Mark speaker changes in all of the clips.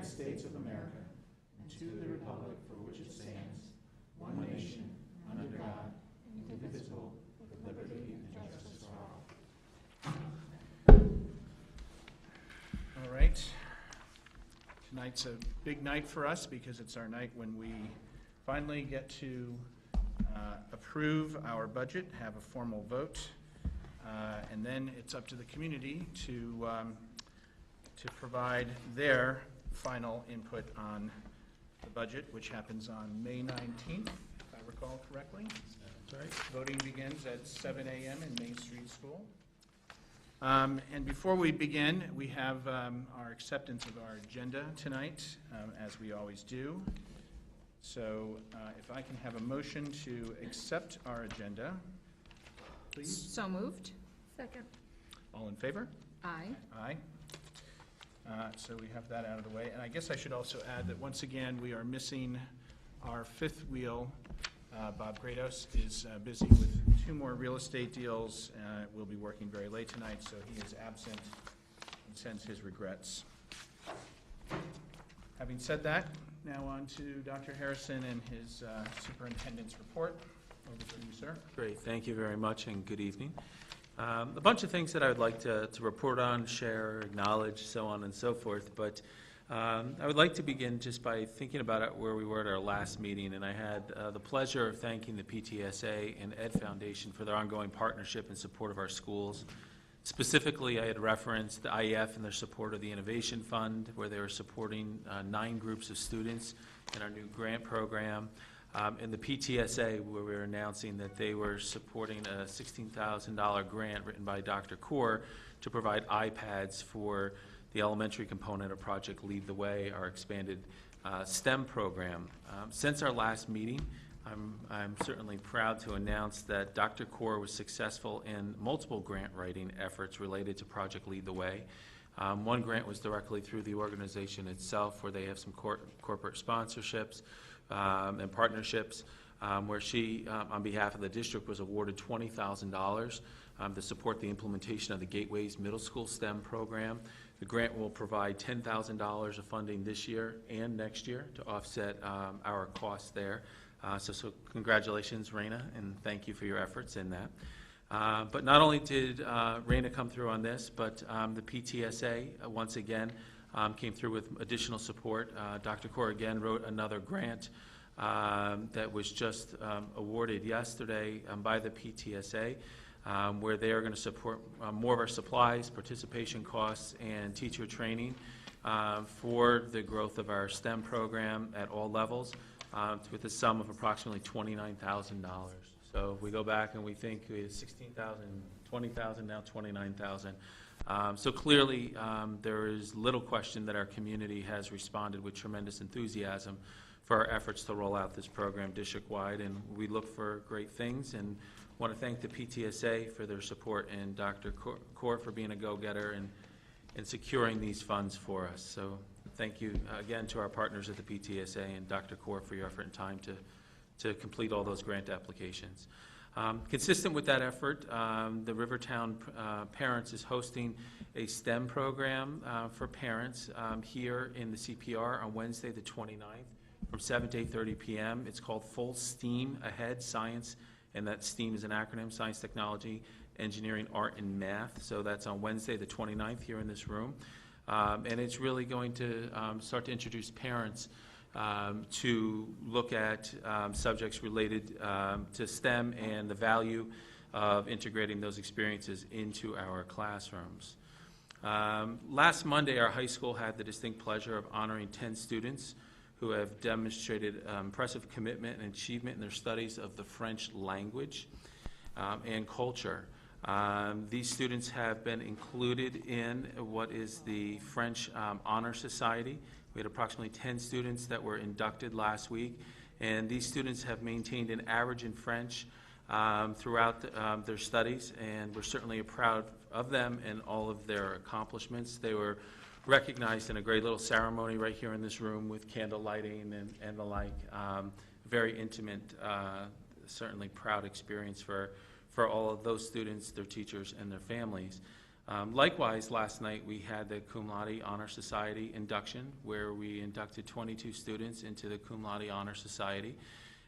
Speaker 1: States of America and to the republic for which it stands, one nation, under God, indivisible, with liberty and justice for all. All right. Tonight's a big night for us because it's our night when we finally get to approve our budget, have a formal vote, and then it's up to the community to provide their final input on the budget, which happens on May 19th, if I recall correctly. That's right. Voting begins at 7 a.m. in Main Street School. And before we begin, we have our acceptance of our agenda tonight, as we always do. So if I can have a motion to accept our agenda, please.
Speaker 2: So moved. Second.
Speaker 1: All in favor?
Speaker 2: Aye.
Speaker 1: Aye. So we have that out of the way. And I guess I should also add that once again, we are missing our fifth wheel. Bob Grados is busy with 2 more real estate deals. Will be working very late tonight, so he is absent and sends his regrets. Having said that, now on to Dr. Harrison and his superintendent's report. Over to you, sir.
Speaker 3: Great. Thank you very much, and good evening. A bunch of things that I would like to report on, share, acknowledge, so on and so forth, but I would like to begin just by thinking about it where we were at our last meeting, and I had the pleasure of thanking the PTSA and Ed Foundation for their ongoing partnership and support of our schools. Specifically, I had referenced the IEF and their support of the Innovation Fund, where they were supporting 9 groups of students in our new grant program. And the PTSA, where we were announcing that they were supporting a $16,000 grant written by Dr. Kaur to provide iPads for the elementary component of Project Lead the Way, our expanded STEM program. Since our last meeting, I'm certainly proud to announce that Dr. Kaur was successful in multiple grant writing efforts related to Project Lead the Way. One grant was directly through the organization itself, where they have some corporate sponsorships and partnerships, where she, on behalf of the district, was awarded $20,000 to support the implementation of the Gateways Middle School STEM program. The grant will provide $10,000 of funding this year and next year to offset our costs there. So congratulations, Raina, and thank you for your efforts in that. But not only did Raina come through on this, but the PTSA, once again, came through with additional support. Dr. Kaur again wrote another grant that was just awarded yesterday by the PTSA, where they are going to support more of our supplies, participation costs, and teacher training for the growth of our STEM program at all levels, with a sum of approximately $29,000. So if we go back and we think it's $16,000, $20,000, now $29,000. So clearly, there is little question that our community has responded with tremendous enthusiasm for our efforts to roll out this program district-wide, and we look for great things, and want to thank the PTSA for their support and Dr. Kaur for being a go-getter and securing these funds for us. So thank you again to our partners at the PTSA and Dr. Kaur for your effort and time to complete all those grant applications. Consistent with that effort, the Rivertown Parents is hosting a STEM program for parents here in the CPR on Wednesday the 29th from 7 to 8:30 p.m. It's called Full STEAM Ahead Science, and that STEAM is an acronym: Science, Technology, Engineering, Art, and Math. So that's on Wednesday the 29th here in this room. And it's really going to start to introduce parents to look at subjects related to STEM and the value of integrating those experiences into our classrooms. Last Monday, our high school had the distinct pleasure of honoring 10 students who have demonstrated impressive commitment and achievement in their studies of the French language and culture. These students have been included in what is the French Honor Society. We had approximately 10 students that were inducted last week, and these students have maintained an average in French throughout their studies, and we're certainly proud of them and all of their accomplishments. They were recognized in a great little ceremony right here in this room with candle lighting and the like. Very intimate, certainly proud experience for all of those students, their teachers, and their families. Likewise, last night we had the Cum Laude Honor Society induction, where we inducted 22 students into the Cum Laude Honor Society.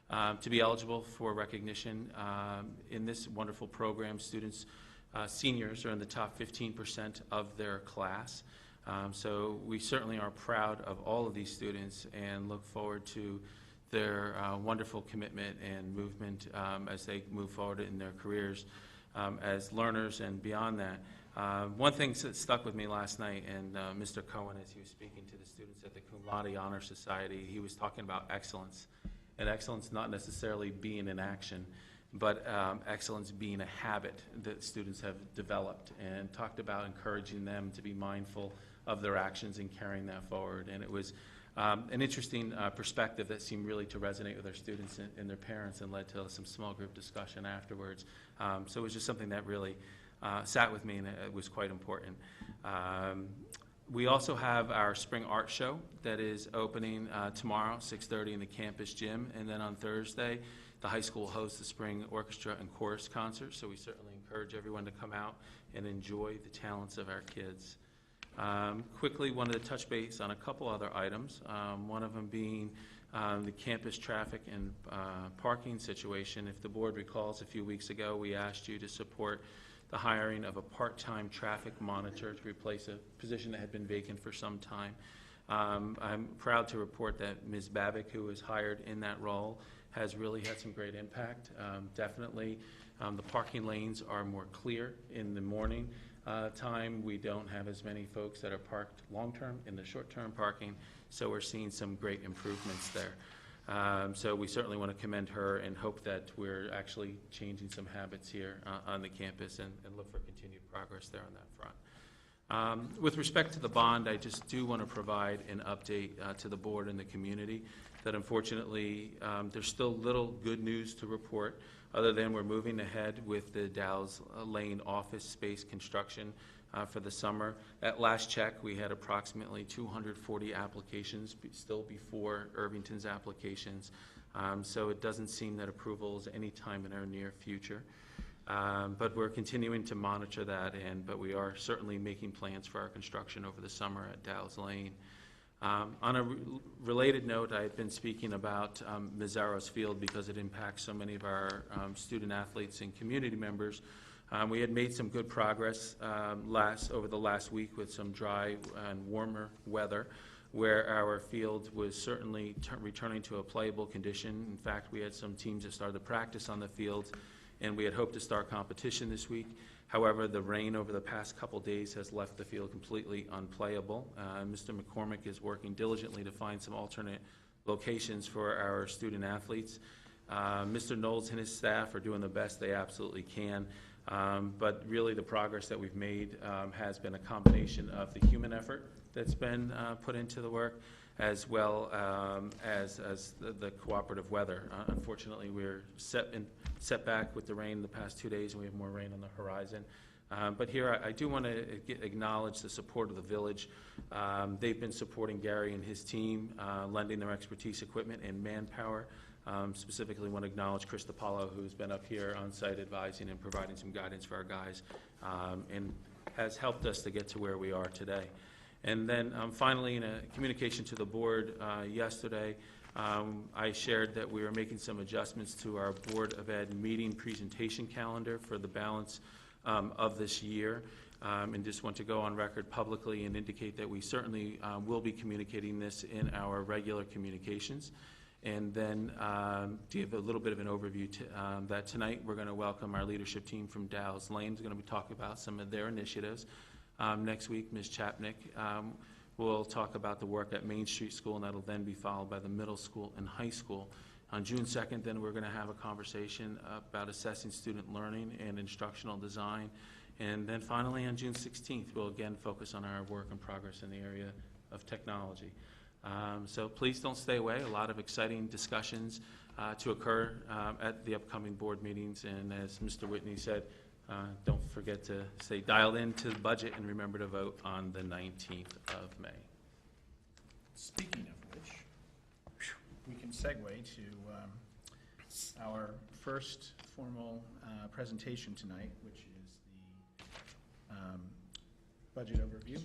Speaker 3: To be eligible for recognition in this wonderful program, students, seniors are in the top 15% of their class. So we certainly are proud of all of these students and look forward to their wonderful commitment and movement as they move forward in their careers as learners and beyond that. One thing that stuck with me last night, and Mr. Cohen, as he was speaking to the students at the Cum Laude Honor Society, he was talking about excellence. And excellence not necessarily being an action, but excellence being a habit that students have developed, and talked about encouraging them to be mindful of their actions and carrying that forward. And it was an interesting perspective that seemed really to resonate with our students and their parents, and led to some small group discussion afterwards. So it was just something that really sat with me, and it was quite important. We also have our spring art show that is opening tomorrow, 6:30 in the campus gym, and then on Thursday, the high school hosts the spring orchestra and chorus concert, so we certainly encourage everyone to come out and enjoy the talents of our kids. Quickly wanted to touch base on a couple other items, one of them being the campus traffic and parking situation. If the board recalls, a few weeks ago, we asked you to support the hiring of a part-time traffic monitor to replace a position that had been vacant for some time. I'm proud to report that Ms. Babick, who was hired in that role, has really had some great impact. Definitely, the parking lanes are more clear in the morning time. We don't have as many folks that are parked long-term in the short-term parking, so we're seeing some great improvements there. So we certainly want to commend her and hope that we're actually changing some habits here on the campus, and look for continued progress there on that front. With respect to the bond, I just do want to provide an update to the board and the community that unfortunately there's still little good news to report, other than we're moving ahead with the Dow's Lane office space construction for the summer. At last check, we had approximately 240 applications still before Irvington's applications. So it doesn't seem that approval is any time in our near future. But we're continuing to monitor that, but we are certainly making plans for our construction over the summer at Dow's Lane. On a related note, I had been speaking about Mazzaro's Field because it impacts so many of our student athletes and community members. We had made some good progress over the last week with some dry and warmer weather, where our field was certainly returning to a playable condition. In fact, we had some teams that started to practice on the field, and we had hoped to start competition this week. However, the rain over the past couple days has left the field completely unplayable. Mr. McCormick is working diligently to find some alternate locations for our student athletes. Mr. Knowles and his staff are doing the best they absolutely can. But really the progress that we've made has been a combination of the human effort that's been put into the work, as well as the cooperative weather. Unfortunately, we're set back with the rain the past 2 days, and we have more rain on the horizon. But here I do want to acknowledge the support of the village. They've been supporting Gary and his team, lending their expertise, equipment, and manpower. Specifically want to acknowledge Chris DiPaolo, who's been up here on site advising and providing some guidance for our guys, and has helped us to get to where we are today. And then finally, in a communication to the board yesterday, I shared that we are making some adjustments to our Board of Ed meeting presentation calendar for the balance of this year, and just want to go on record publicly and indicate that we certainly will be communicating this in our regular communications. And then to give a little bit of an overview, that tonight we're going to welcome our leadership team from Dow's Lane. We're going to be talking about some of their initiatives. Next week, Ms. Chapnick will talk about the work at Main Street School, and that'll then be followed by the middle school and high school. On June 2nd, then we're going to have a conversation about assessing student learning and instructional design. And then finally, on June 16th, we'll again focus on our work and progress in the area of technology. So please don't stay away. A lot of exciting discussions to occur at the upcoming board meetings. And as Mr. Whitney said, don't forget to stay dialed into the budget and remember to vote on the 19th of May.
Speaker 1: Speaking of which, we can segue to our first formal presentation tonight, which is the budget overview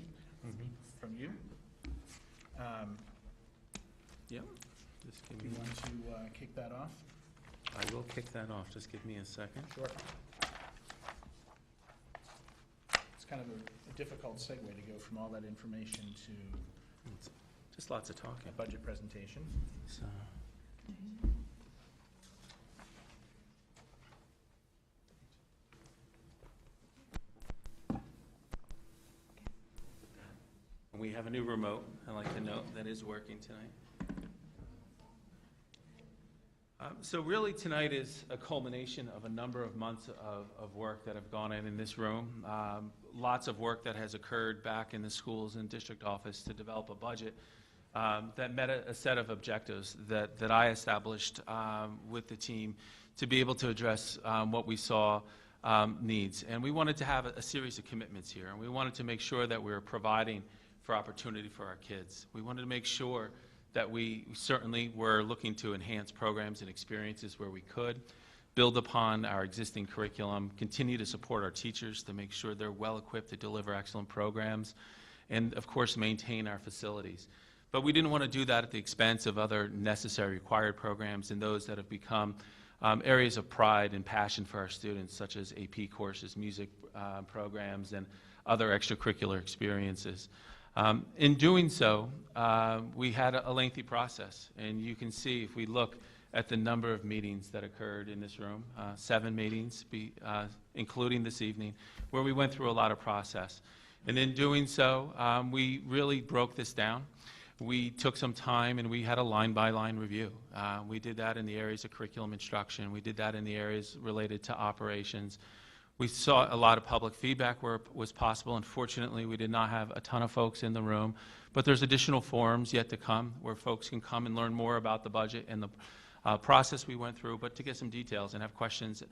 Speaker 1: from you.
Speaker 3: Yep. Just give
Speaker 1: Do you
Speaker 3: me,
Speaker 1: want to kick that off?
Speaker 3: I will kick that off. Just give me a second.
Speaker 1: Sure. It's kind of a difficult segue to go from all that information to
Speaker 3: It's just lots of
Speaker 1: a
Speaker 3: talking.
Speaker 1: budget presentation.
Speaker 3: So, we have a new remote, I'd like to note, that is working tonight. So really, tonight is a culmination of a number of months of work that have gone in this room. Lots of work that has occurred back in the schools and district office to develop a budget that met a set of objectives that I established with the team to be able to address what we saw needs. And we wanted to have a series of commitments here, and we wanted to make sure that we were providing for opportunity for our kids. We wanted to make sure that we certainly were looking to enhance programs and experiences where we could, build upon our existing curriculum, continue to support our teachers to make sure they're well-equipped to deliver excellent programs, and of course maintain our facilities. But we didn't want to do that at the expense of other necessary required programs and those that have become areas of pride and passion for our students, such as AP courses, music programs, and other extracurricular experiences. In doing so, we had a lengthy process, and you can see if we look at the number of meetings that occurred in this room, 7 meetings, including this evening, where we went through a lot of process. And in doing so, we really broke this down. We took some time and we had a line-by-line review. We did that in the areas of curriculum instruction. We did that in the areas related to operations. We saw a lot of public feedback where it was possible. Unfortunately, we did not have a ton of folks in the room, but there's additional forums yet to come where folks can come and learn more about the budget and the process we went through, but to get some details and have questions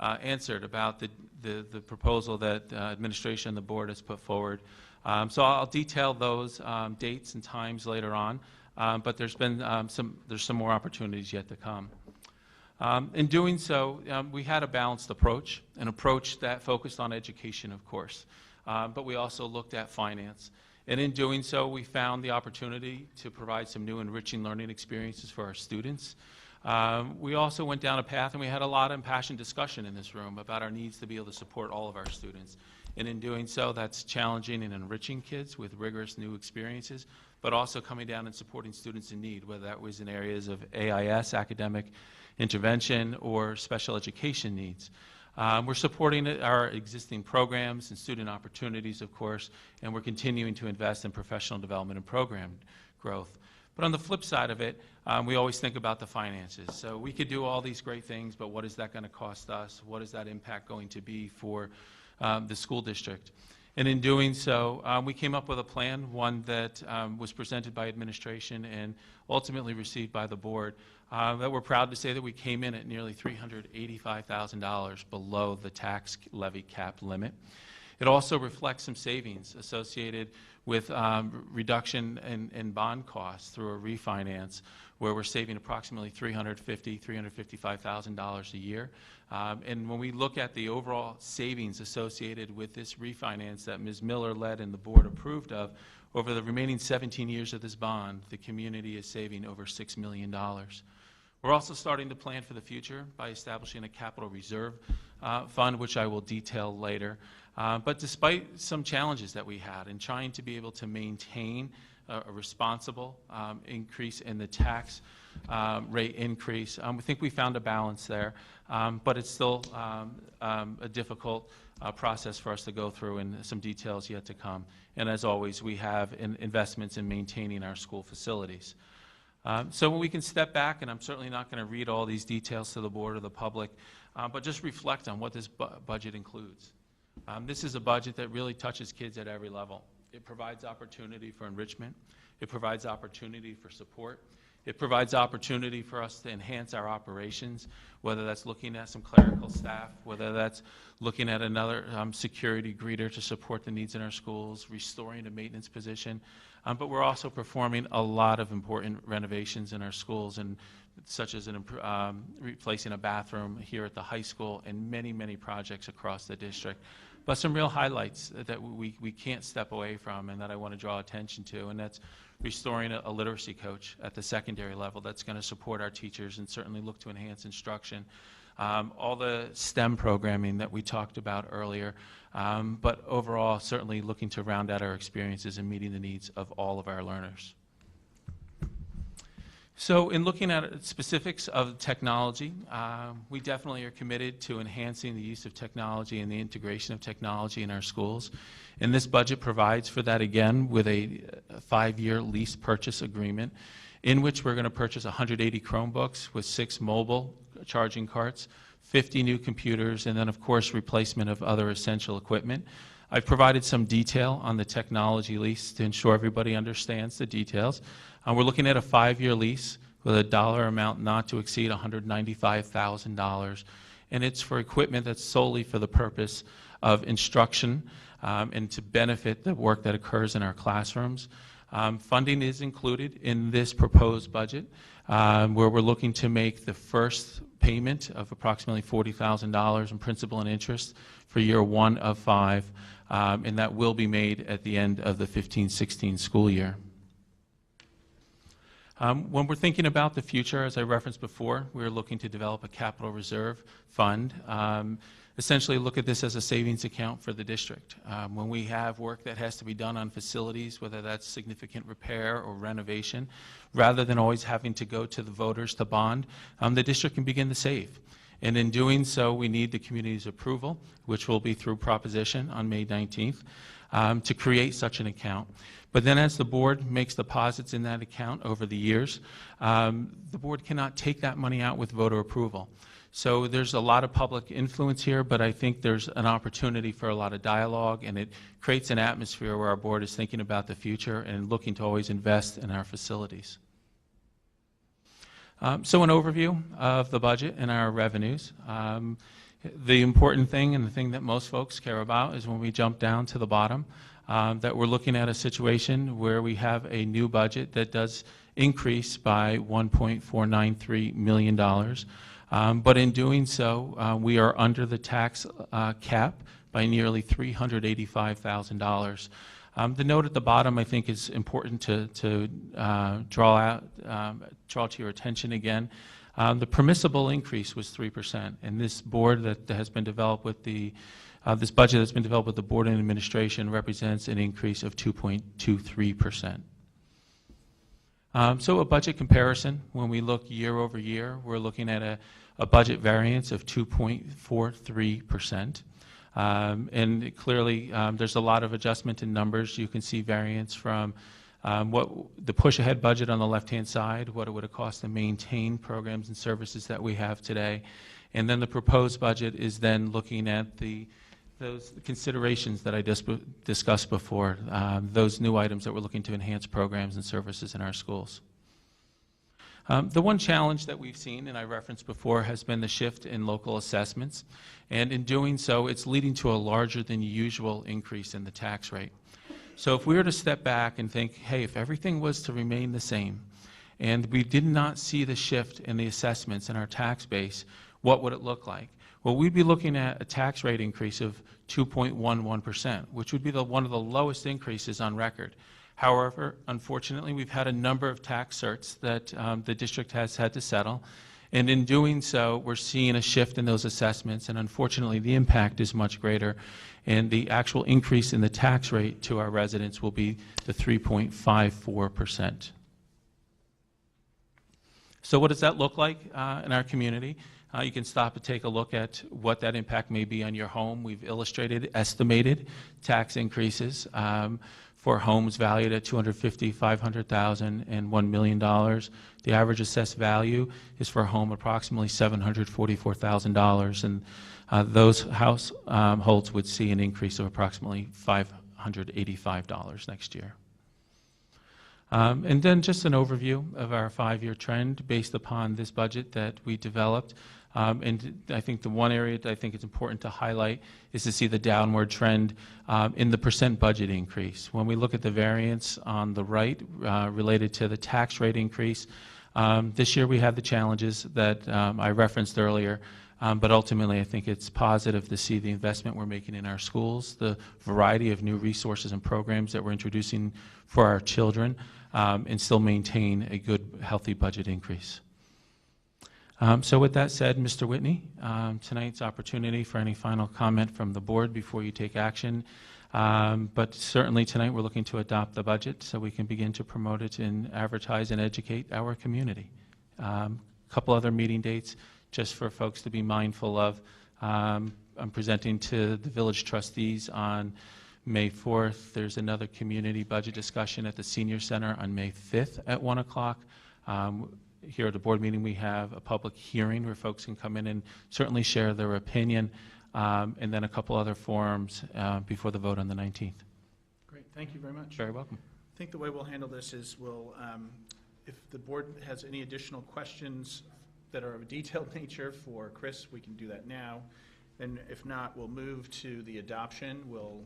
Speaker 3: answered about the proposal that administration and the board has put forward. So I'll detail those dates and times later on, but there's been some more opportunities yet to come. In doing so, we had a balanced approach, an approach that focused on education, of course, but we also looked at finance. And in doing so, we found the opportunity to provide some new enriching learning experiences for our students. We also went down a path, and we had a lot of impassioned discussion in this room about our needs to be able to support all of our students. And in doing so, that's challenging and enriching kids with rigorous new experiences, but also coming down and supporting students in need, whether that was in areas of AIS, academic intervention, or special education needs. We're supporting our existing programs and student opportunities, of course, and we're continuing to invest in professional development and program growth. But on the flip side of it, we always think about the finances. So we could do all these great things, but what is that going to cost us? What is that impact going to be for the school district? And in doing so, we came up with a plan, one that was presented by administration and ultimately received by the board, that we're proud to say that we came in at nearly $385,000 below the tax levy cap limit. It also reflects some savings associated with reduction in bond costs through a refinance, where we're saving approximately $355,000 a year. And when we look at the overall savings associated with this refinance that Ms. Miller led and the board approved of, over the remaining 17 years of this bond, the community is saving over $6 million. We're also starting to plan for the future by establishing a capital reserve fund, which I will detail later. But despite some challenges that we had in trying to be able to maintain a responsible increase in the tax rate increase, we think we found a balance there, but it's still a difficult process for us to go through, and some details yet to come. And as always, we have investments in maintaining our school facilities. So when we can step back, and I'm certainly not going to read all these details to the board or the public, but just reflect on what this budget includes. This is a budget that really touches kids at every level. It provides opportunity for enrichment. It provides opportunity for support. It provides opportunity for us to enhance our operations, whether that's looking at some clerical staff, whether that's looking at another security greeter to support the needs in our schools, restoring a maintenance position. But we're also performing a lot of important renovations in our schools, and such as replacing a bathroom here at the high school, and many, many projects across the district. but some real highlights that we can't step away from and that I want to draw attention to, and that's restoring a literacy coach at the secondary level that's going to support our teachers and certainly look to enhance instruction. All the STEM programming that we talked about earlier, but overall certainly looking to round out our experiences and meeting the needs of all of our learners. So in looking at specifics of technology, we definitely are committed to enhancing the use of technology and the integration of technology in our schools. And this budget provides for that again with a 5-year lease purchase agreement in which we're going to purchase 180 Chromebooks with 6 mobile charging carts, 50 new computers, and then of course replacement of other essential equipment. I've provided some detail on the technology lease to ensure everybody understands the details. We're looking at a 5-year lease with a dollar amount not to exceed $195,000, and it's for equipment that's solely for the purpose of instruction and to benefit the work that occurs in our classrooms. Funding is included in this proposed budget, where we're looking to make the first payment of approximately $40,000 in principal and interest for year 1 of 5, and that will be made at the end of the 15-16 school year. When we're thinking about the future, as I referenced before, we're looking to develop a capital reserve fund. Essentially look at this as a savings account for the district. When we have work that has to be done on facilities, whether that's significant repair or renovation, rather than always having to go to the voters to bond, the district can begin to save. And in doing so, we need the community's approval, which will be through proposition on May 19th, to create such an account. But then as the board makes deposits in that account over the years, the board cannot take that money out with voter approval. So there's a lot of public influence here, but I think there's an opportunity for a lot of dialogue, and it creates an atmosphere where our board is thinking about the future and looking to always invest in our facilities. So an overview of the budget and our revenues. The important thing and the thing that most folks care about is when we jump down to the bottom, that we're looking at a situation where we have a new budget that does increase by $1.493 million. But in doing so, we are under the tax cap by nearly $385,000. The note at the bottom, I think, is important to draw to your attention again. The permissible increase was 3%, and this board that has been developed with the this budget that's been developed with the board and administration represents an increase of 2.23%. So a budget comparison, when we look year over year, we're looking at a budget variance of 2.43%. And clearly, there's a lot of adjustment in numbers. You can see variance from what the push-ahead budget on the left-hand side, what it would have cost to maintain programs and services that we have today. And then the proposed budget is then looking at those considerations that I just discussed before, those new items that we're looking to enhance programs and services in our schools. The one challenge that we've seen, and I referenced before, has been the shift in local assessments. And in doing so, it's leading to a larger than usual increase in the tax rate. So if we were to step back and think, hey, if everything was to remain the same, and we did not see the shift in the assessments in our tax base, what would it look like? Well, we'd be looking at a tax rate increase of 2.11%, which would be one of the lowest increases on record. However, unfortunately, we've had a number of tax certs that the district has had to settle, and in doing so, we're seeing a shift in those assessments, and unfortunately, the impact is much greater, and the actual increase in the tax rate to our residents will be the 3.54%. So what does that look like in our community? You can stop and take a look at what that impact may be on your home. We've illustrated estimated tax increases for homes valued at $250,000, $500,000, and $1 million. The average assessed value is for a home approximately $744,000, and those households would see an increase of approximately $585 next year. And then just an overview of our 5-year trend based upon this budget that we developed. And I think the one area that I think is important to highlight is to see the downward trend in the percent budget increase. When we look at the variance on the right related to the tax rate increase, this year we had the challenges that I referenced earlier But ultimately, I think it's positive to see the investment we're making in our schools, the variety of new resources and programs that we're introducing for our children, and still maintain a good, healthy budget increase. So with that said, Mr. Whitney, tonight's opportunity for any final comment from the board before you take action. But certainly tonight we're looking to adopt the budget so we can begin to promote it and advertise and educate our community. A couple other meeting dates just for folks to be mindful of. I'm presenting to the village trustees on May 4th. There's another community budget discussion at the Senior Center on May 5th at 1 o'clock. Here at the board meeting, we have a public hearing where folks can come in and certainly share their opinion, and then a couple other forums before the vote on the 19th.
Speaker 1: Great, thank you very much.
Speaker 3: Very welcome.
Speaker 1: I think the way we'll handle this is if the board has any additional questions that are of a detailed nature for Chris, we can do that now. And if not, we'll move to the adoption. We'll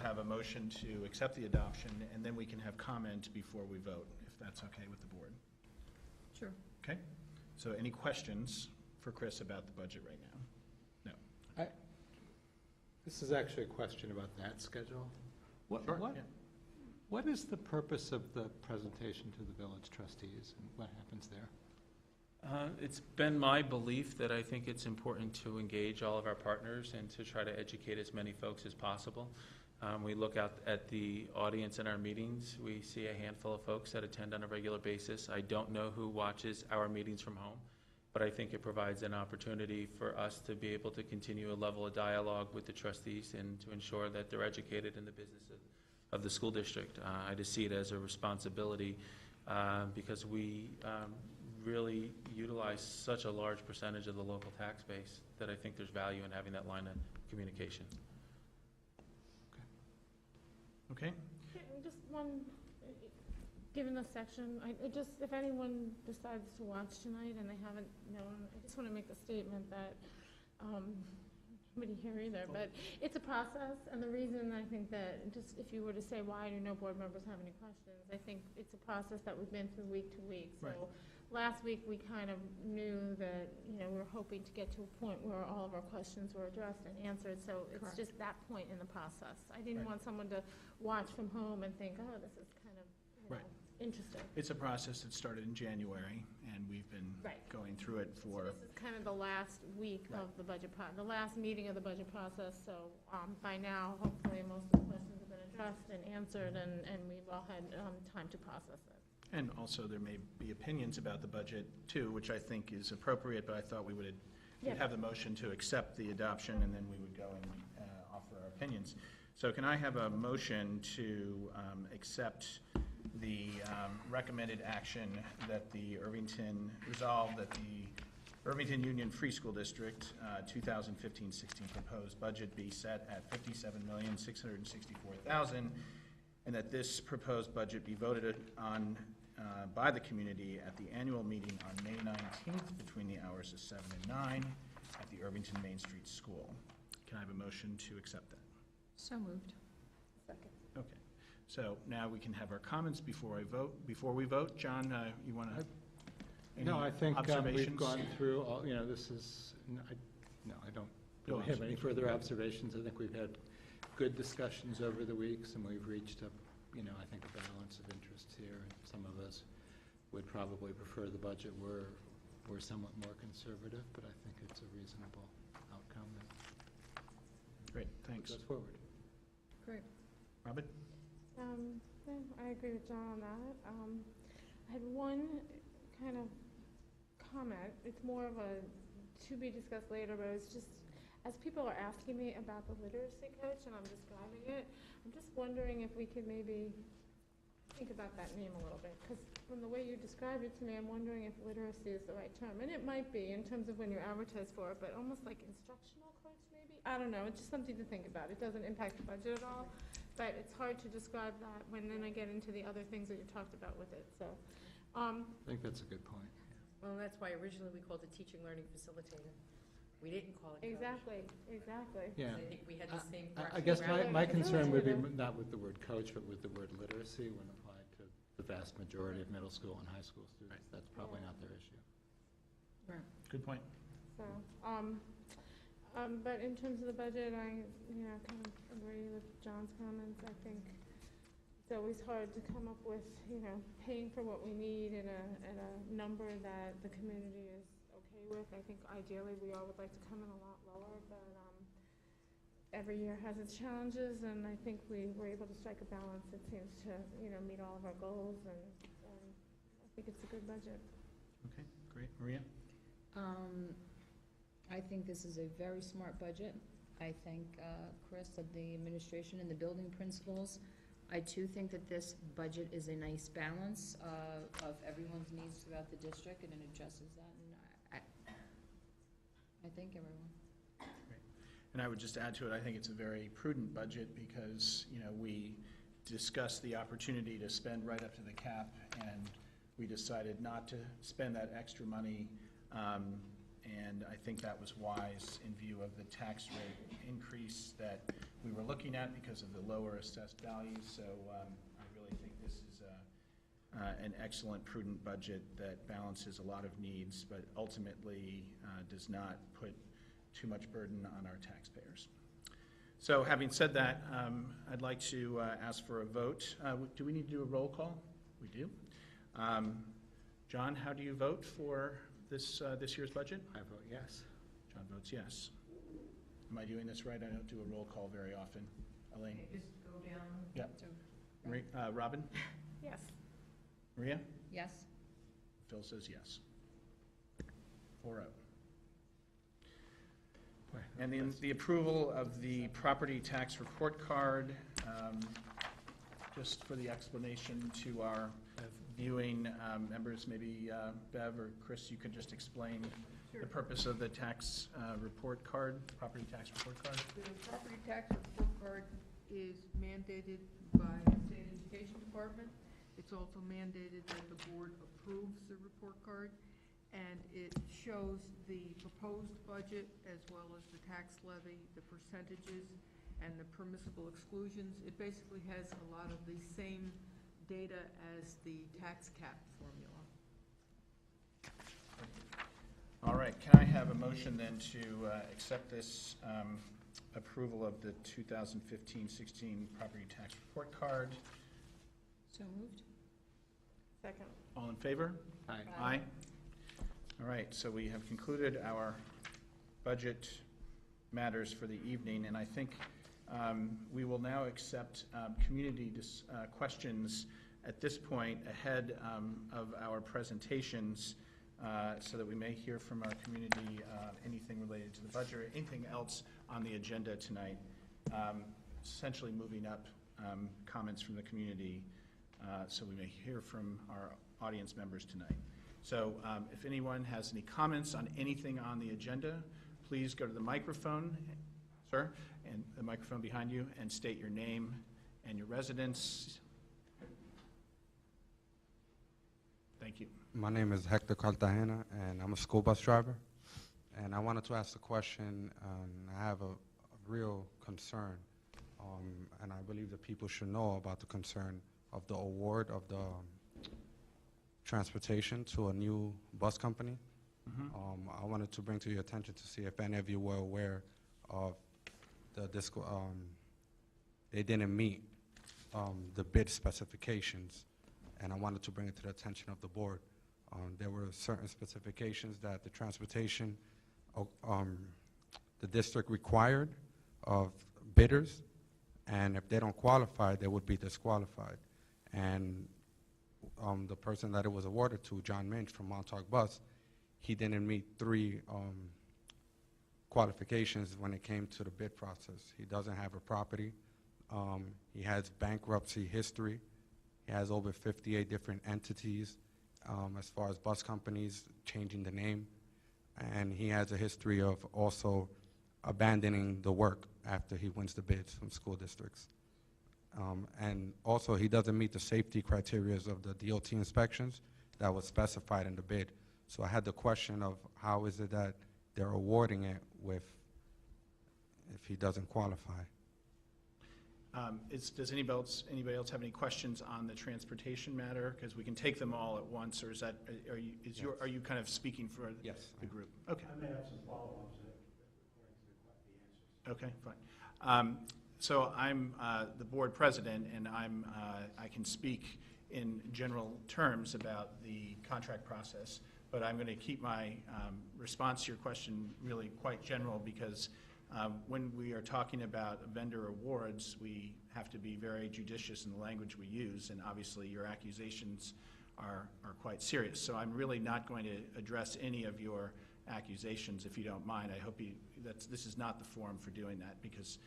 Speaker 1: have a motion to accept the adoption, and then we can have comment before we vote, if that's okay with the board.
Speaker 2: Sure.
Speaker 1: Okay? So any questions for Chris about the budget right now? No.
Speaker 4: This is actually a question about that schedule.
Speaker 1: Sure, yeah.
Speaker 4: What is the purpose of the presentation to the village trustees, and what happens there?
Speaker 3: It's been my belief that I think it's important to engage all of our partners and to try to educate as many folks as possible. We look out at the audience in our meetings. We see a handful of folks that attend on a regular basis. I don't know who watches our meetings from home, but I think it provides an opportunity for us to be able to continue a level of dialogue with the trustees and to ensure that they're educated in the business of the school district. I just see it as a responsibility because we really utilize such a large percentage of the local tax base that I think there's value in having that line of communication.
Speaker 1: Okay.
Speaker 2: Just one, given the section, if anyone decides to watch tonight and they haven't known, I just want to make the statement that, nobody here either, but it's a process, and the reason I think that, just if you were to say, why do no board members have any questions, I think it's a process that we've been through week to week. So
Speaker 1: Right.
Speaker 2: Last week, we kind of knew that, we were hoping to get to a point where all of our questions were addressed and answered, so it's
Speaker 5: Correct.
Speaker 2: just that point in the process. I didn't
Speaker 1: Right.
Speaker 2: want someone to watch from home and think, oh, this is kind of,
Speaker 1: Right.
Speaker 2: interesting.
Speaker 1: It's a process that started in January, and we've been
Speaker 2: Right.
Speaker 1: going through it
Speaker 2: So
Speaker 1: for,
Speaker 2: this is kind of the last week
Speaker 1: Right.
Speaker 2: of the budget the last meeting of the budget process, so by now, hopefully, most of the questions have been addressed and answered, and we've all had time to process it.
Speaker 1: and also there may be opinions about the budget too, which I think is appropriate, but I thought we'd
Speaker 2: Yeah.
Speaker 1: have the motion to accept the adoption, and then we would go and offer our opinions. So can I have a motion to accept the recommended action that the resolve that the Irvington Union Free School District 2015-16 proposed budget be set at $57,664,000, and that this proposed budget be voted on by the community at the annual meeting on May 19th between the hours of 7 and 9 at the Irvington Main Street School. Can I have a motion to accept that?
Speaker 5: So moved.
Speaker 2: Second.
Speaker 1: Okay. So now we can have our comments before we vote. John, you want to?
Speaker 4: No, I think we've
Speaker 1: observations?
Speaker 4: gone through all, this is, I don't really have any further observations. I think we've had good discussions over the weeks, and we've reached a, I think a balance of interests here. And some of us would probably prefer the budget were somewhat more conservative, but I think it's a reasonable outcome that
Speaker 1: Great, thanks.
Speaker 4: goes forward.
Speaker 5: Great.
Speaker 1: Robin?
Speaker 2: Yeah, I agree with John on that. I had one kind of comment. It's more of a to be discussed later, but it's just, as people are asking me about the literacy coach and I'm describing it, I'm just wondering if we could maybe think about that name a little bit, because from the way you described it to me, I'm wondering if literacy is the right term. And it might be in terms of when you advertise for it, but almost like instructional coach maybe? I don't know, it's just something to think about. It doesn't impact the budget at all, but it's hard to describe that when then I get into the other things that you talked about with it, so.
Speaker 4: I think that's a good point.
Speaker 5: Well, that's why originally we called it teaching learning facilitator. We didn't call it coach.
Speaker 2: Exactly.
Speaker 4: Yeah.
Speaker 5: I think we had the same.
Speaker 4: I guess my
Speaker 2: Right.
Speaker 4: concern would be not with the word coach, but with the word literacy when applied to the vast majority of middle school and high school students. That's probably not their issue.
Speaker 1: Good point.
Speaker 2: So, but in terms of the budget, I, kind of agree with John's comments. I think it's always hard to come up with, paying for what we need at a number that the community is okay with. I think ideally we all would like to come in a lot lower, but every year has its challenges, and I think we were able to strike a balance that seems to, meet all of our goals, and I think it's a good budget.
Speaker 1: Okay, great. Maria?
Speaker 5: I think this is a very smart budget. I thank Chris of the administration and the building principals. I too think that this budget is a nice balance of everyone's needs throughout the district, and it addresses that, and I thank everyone.
Speaker 1: Great. And I would just add to it, I think it's a very prudent budget because, we discussed the opportunity to spend right up to the cap, and we decided not to spend that extra money, and I think that was wise in view of the tax rate increase that we were looking at because of the lower assessed values. So I really think this is an excellent, prudent budget that balances a lot of needs, but ultimately does not put too much burden on our taxpayers. So having said that, I'd like to ask for a vote. Do we need to do a roll call? We do. John, how do you vote for this year's budget?
Speaker 4: I vote yes.
Speaker 1: John votes yes. Am I doing this right? I don't do a roll call very often. Elaine?
Speaker 5: Just go down.
Speaker 1: Yeah. Robin?
Speaker 2: Yes.
Speaker 1: Maria?
Speaker 5: Yes.
Speaker 1: Phil says yes. 4-0. And then the approval of the property tax report card, just for the explanation to our viewing members, maybe Bev or Chris, you could just explain the purpose of the tax report card, property tax report card.
Speaker 6: The property tax report card is mandated by the State Education Department. It's also mandated that the board approves the report card, and it shows the proposed budget as well as the tax levy, the percentages, and the permissible exclusions. It basically has a lot of the same data as the tax cap formula.
Speaker 1: All right, can I have a motion then to accept this approval of the 2015-16 property tax report card?
Speaker 5: So moved.
Speaker 2: Second.
Speaker 1: All in favor?
Speaker 4: Aye.
Speaker 1: Aye. All right, so we have concluded our budget matters for the evening, and I think we will now accept community questions at this point ahead of our presentations, so that we may hear from our community anything related to the budget or anything else on the agenda tonight. Essentially moving up comments from the community, so we may hear from our audience members tonight. So if anyone has any comments on anything on the agenda, please go to the microphone, sir, and the microphone behind you, and state your name and your residence. Thank you.
Speaker 7: My name is Hector Cartagena, and I'm a school bus driver. And I wanted to ask a question. I have a real concern, and I believe that people should know about the concern of the award of the transportation to a new bus company. I wanted to bring to your attention to see if any of you were aware of they didn't meet the bid specifications, and I wanted to bring it to the attention of the board. There were certain specifications that the transportation, the district required of bidders, and if they don't qualify, they would be disqualified. And the person that it was awarded to, John Minch from Montauk Bus, he didn't meet 3 qualifications when it came to the bid process. He doesn't have a property. He has bankruptcy history. He has over 58 different entities as far as bus companies changing the name. And he has a history of also abandoning the work after he wins the bids from school districts. And also, he doesn't meet the safety criteria of the DOT inspections that was specified in the bid. So I had the question of how is it that they're awarding it if he doesn't qualify?
Speaker 1: Does anybody else have any questions on the transportation matter? Because we can take them all at once, or is that, are you kind of speaking for
Speaker 7: Yes.
Speaker 1: the group? Okay.
Speaker 8: I may have some follow-ups according to the answers.
Speaker 1: Okay, fine. So I'm the board president, and I can speak in general terms about the contract process, but I'm going to keep my response to your question really quite general, because when we are talking about vendor awards, we have to be very judicious in the language we use, and obviously your accusations are quite serious. So I'm really not going to address any of your accusations, if you don't mind. I hope this is not the forum for doing that, because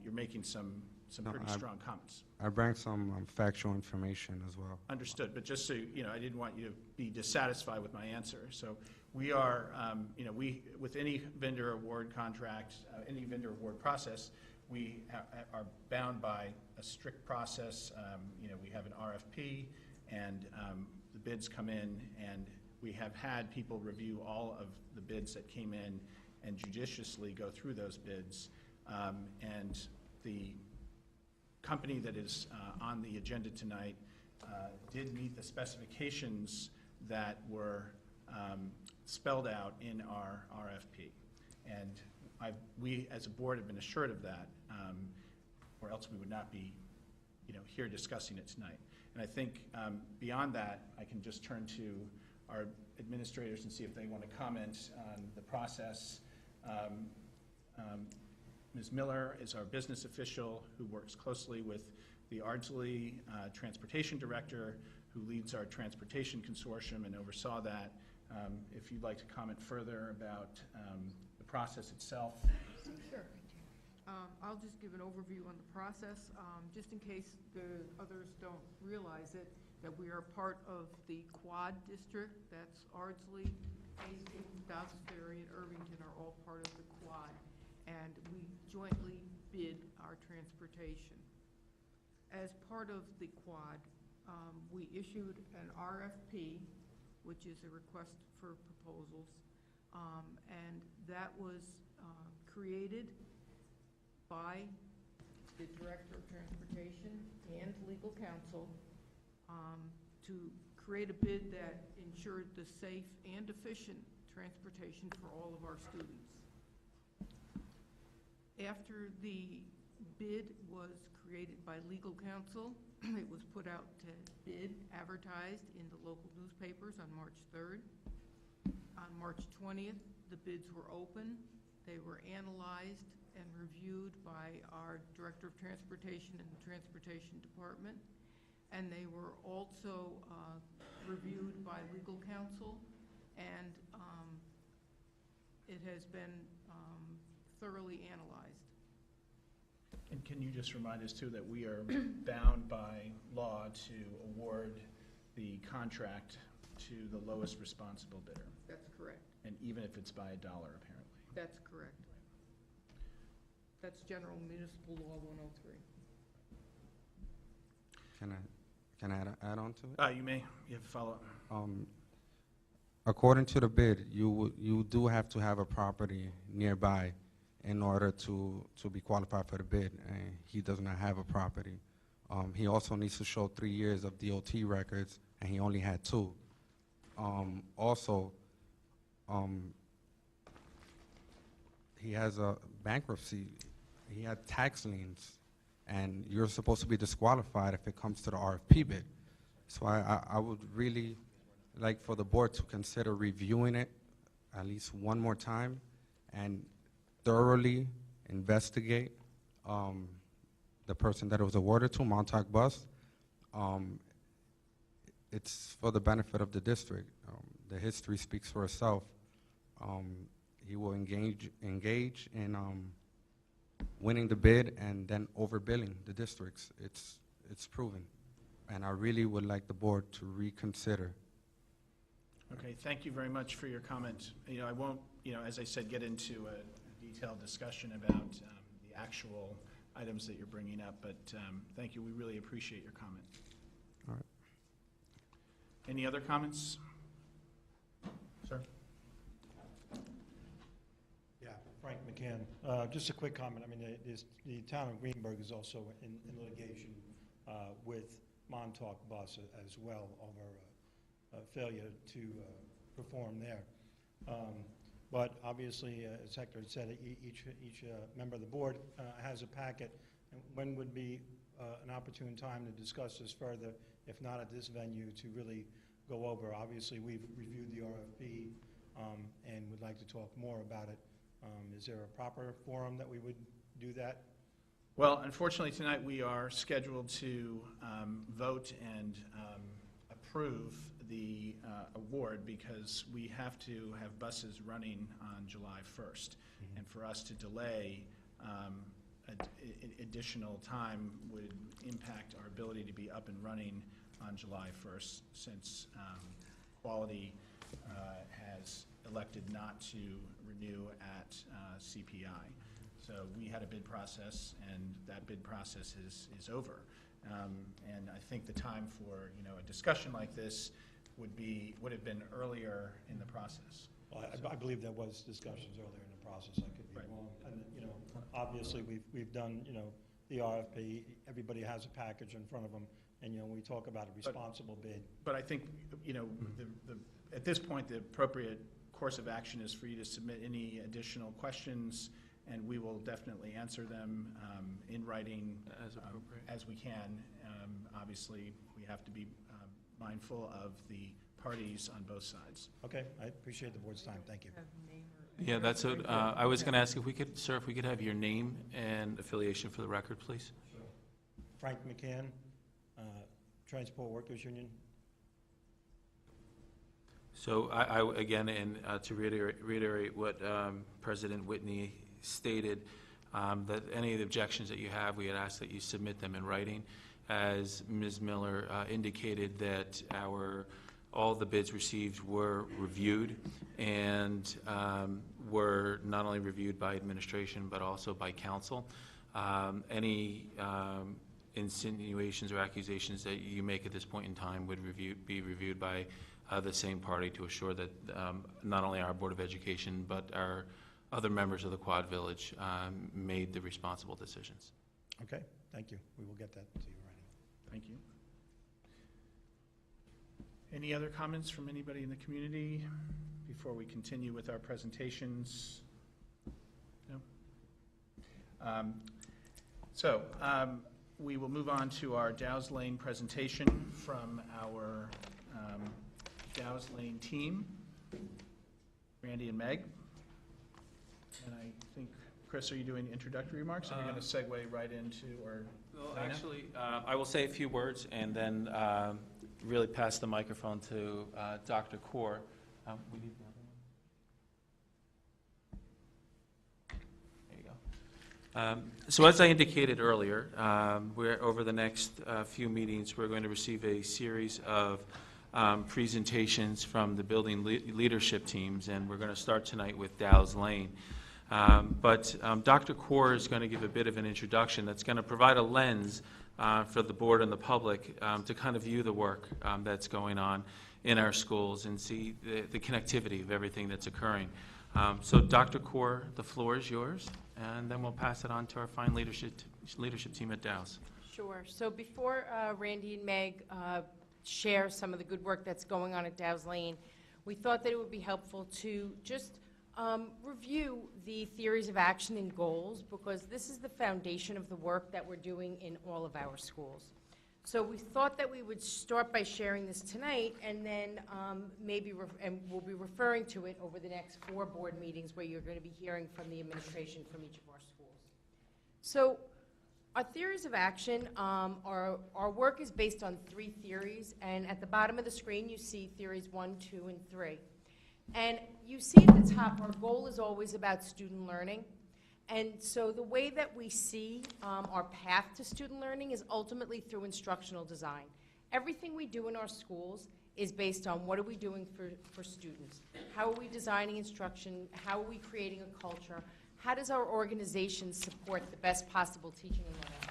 Speaker 1: you're making some pretty strong comments.
Speaker 7: I bring some factual information as well.
Speaker 1: Understood, but just so you know, I didn't want you to be dissatisfied with my answer. So we are, with any vendor award contract, any vendor award process, we are bound by a strict process. We have an RFP, and the bids come in, and we have had people review all of the bids that came in and judiciously go through those bids. And the company that is on the agenda tonight did meet the specifications that were spelled out in our RFP. And we, as a board, have been assured of that, or else we would not be here discussing it tonight. And I think beyond that, I can just turn to our administrators and see if they want to comment on the process. Ms. Miller is our business official who works closely with the Ardsley Transportation Director, who leads our transportation consortium and oversaw that. If you'd like to comment further about the process itself.
Speaker 6: Sure. I'll just give an overview on the process, just in case the others don't realize it, that we are part of the Quad District. That's Ardsley, Hastings, Dobbs Ferry, and Irvington are all part of the Quad, and we jointly bid our transportation. As part of the Quad, we issued an RFP, which is a request for proposals, and that was created by the Director of Transportation and legal counsel to create a bid that ensured the safe and efficient transportation for all of our students. After the bid was created by legal counsel, it was put out to bid, advertised in the local newspapers on March 3rd. On March 20th, the bids were open. They were analyzed and reviewed by our Director of Transportation and the Transportation Department, and they were also reviewed by legal counsel, and it has been thoroughly analyzed.
Speaker 1: And can you just remind us, too, that we are bound by law to award the contract to the lowest responsible bidder?
Speaker 6: That's correct.
Speaker 1: And even if it's by $1, apparently.
Speaker 6: That's correct. That's General Municipal Law 103.
Speaker 7: Can I add on to it?
Speaker 1: You may. You have a follow-up.
Speaker 7: According to the bid, you do have to have a property nearby in order to be qualified for the bid, and he does not have a property. He also needs to show 3 years of DOT records, and he only had 2. He has a bankruptcy. He had tax liens, and you're supposed to be disqualified if it comes to the RFP bid. So I would really like for the board to consider reviewing it at least one more time and thoroughly investigate the person that it was awarded to, Montauk Bus. It's for the benefit of the district. The history speaks for itself. He will engage in winning the bid and then overbilling the districts. It's proven. And I really would like the board to reconsider.
Speaker 1: Okay, thank you very much for your comment. I won't, as I said, get into a detailed discussion about the actual items that you're bringing up, but thank you. We really appreciate your comment.
Speaker 7: All right.
Speaker 1: Any other comments? Sir?
Speaker 8: Yeah, Frank McCann. Just a quick comment. I mean, the town of Greenberg is also in litigation with Montauk Bus as well over failure to perform there. But obviously, as Hector had said, each member of the board has a packet. And when would be an opportune time to discuss this further, if not at this venue, to really go over? Obviously, we've reviewed the RFP and would like to talk more about it. Is there a proper forum that we would do that?
Speaker 1: Well, unfortunately, tonight we are scheduled to vote and approve the award because we have to have buses running on July 1st.
Speaker 8: Mm-hmm.
Speaker 1: And for us to delay additional time would impact our ability to be up and running on July 1st since Quality has elected not to renew at CPI. So we had a bid process, and that bid process is over. And I think the time for a discussion like this would have been earlier in the process.
Speaker 8: Well, I believe there was discussions earlier in the process. I could be
Speaker 1: Right.
Speaker 8: wrong. And obviously we've done the RFP. Everybody has a package in front of them, and we talk about a responsible bid.
Speaker 1: But I think at this point the appropriate course of action is for you to submit any additional questions, and we will definitely answer them in writing
Speaker 3: As appropriate.
Speaker 1: as we can. Obviously, we have to be mindful of the parties on both sides.
Speaker 8: Okay, I appreciate the board's time. Thank you.
Speaker 3: Yeah, that's what, I was going to ask if we could, sir, if we could have your name and affiliation for the record, please.
Speaker 8: Frank McCann, Transport Workers Union.
Speaker 3: So I again, and to reiterate what President Whitney stated, that any of the objections that you have, we had asked that you submit them in writing. As Ms. Miller indicated, that all the bids received were reviewed and were not only reviewed by administration but also by council. Any insinuations or accusations that you make at this point in time would be reviewed by the same party to assure that not only our Board of Education but our other members of the Quad Village made the responsible decisions.
Speaker 8: Okay, thank you. We will get that to you right.
Speaker 1: Thank you. Any other comments from anybody in the community before we continue with our presentations? No? We will move on to our Dow's Lane presentation from our Dow's Lane team, Randy and Meg. And I think, Chris, are you doing introductory remarks? Are we going to segue right into, or?
Speaker 3: Well,
Speaker 1: Dana?
Speaker 3: actually, I will say a few words and then really pass the microphone to Dr. Kaur. We need the other one. There you go. So as I indicated earlier, we're over the next few meetings, we're going to receive a series of presentations from the building leadership teams, and we're going to start tonight with Dow's Lane. But Dr. Kaur is going to give a bit of an introduction that's going to provide a lens for the board and the public to kind of view the work that's going on in our schools and see the connectivity of everything that's occurring. So Dr. Kaur, the floor is yours, and then we'll pass it on to our fine leadership team at Dow's.
Speaker 9: Sure. So before Randy and Meg share some of the good work that's going on at Dow's Lane, we thought that it would be helpful to just review the theories of action and goals, because this is the foundation of the work that we're doing in all of our schools. So we thought that we would start by sharing this tonight, and then and we'll be referring to it over the next 4 board meetings where you're going to be hearing from the administration from each of our schools. So our theories of action, our work is based on 3 theories, and at the bottom of the screen you see theories 1, 2, and 3. And you see at the top, our goal is always about student learning. And so the way that we see our path to student learning is ultimately through instructional design. Everything we do in our schools is based on what are we doing for students. How are we designing instruction? How are we creating a culture? How does our organization support the best possible teaching and learning?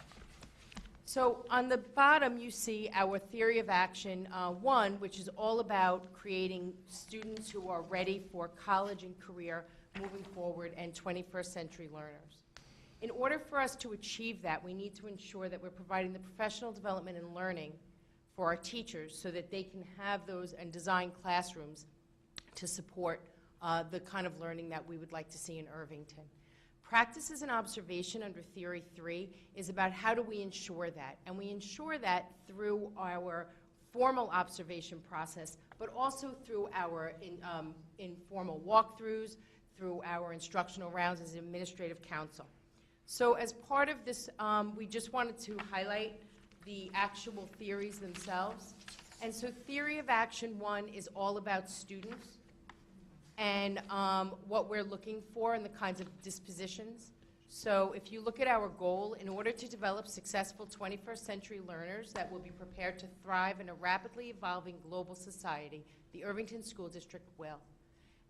Speaker 9: So on the bottom, you see our theory of action 1, which is all about creating students who are ready for college and career moving forward and 21st century learners. In order for us to achieve that, we need to ensure that we're providing the professional development and learning for our teachers so that they can have those and design classrooms to support the kind of learning that we would like to see in Irvington. Practices and observation under Theory 3 is about how do we ensure that. And we ensure that through our formal observation process, but also through our informal walkthroughs, through our instructional rounds as administrative council. So as part of this, we just wanted to highlight the actual theories themselves. And so Theory of Action 1 is all about students and what we're looking for and the kinds of dispositions. So if you look at our goal, in order to develop successful 21st century learners that will be prepared to thrive in a rapidly evolving global society, the Irvington School District will.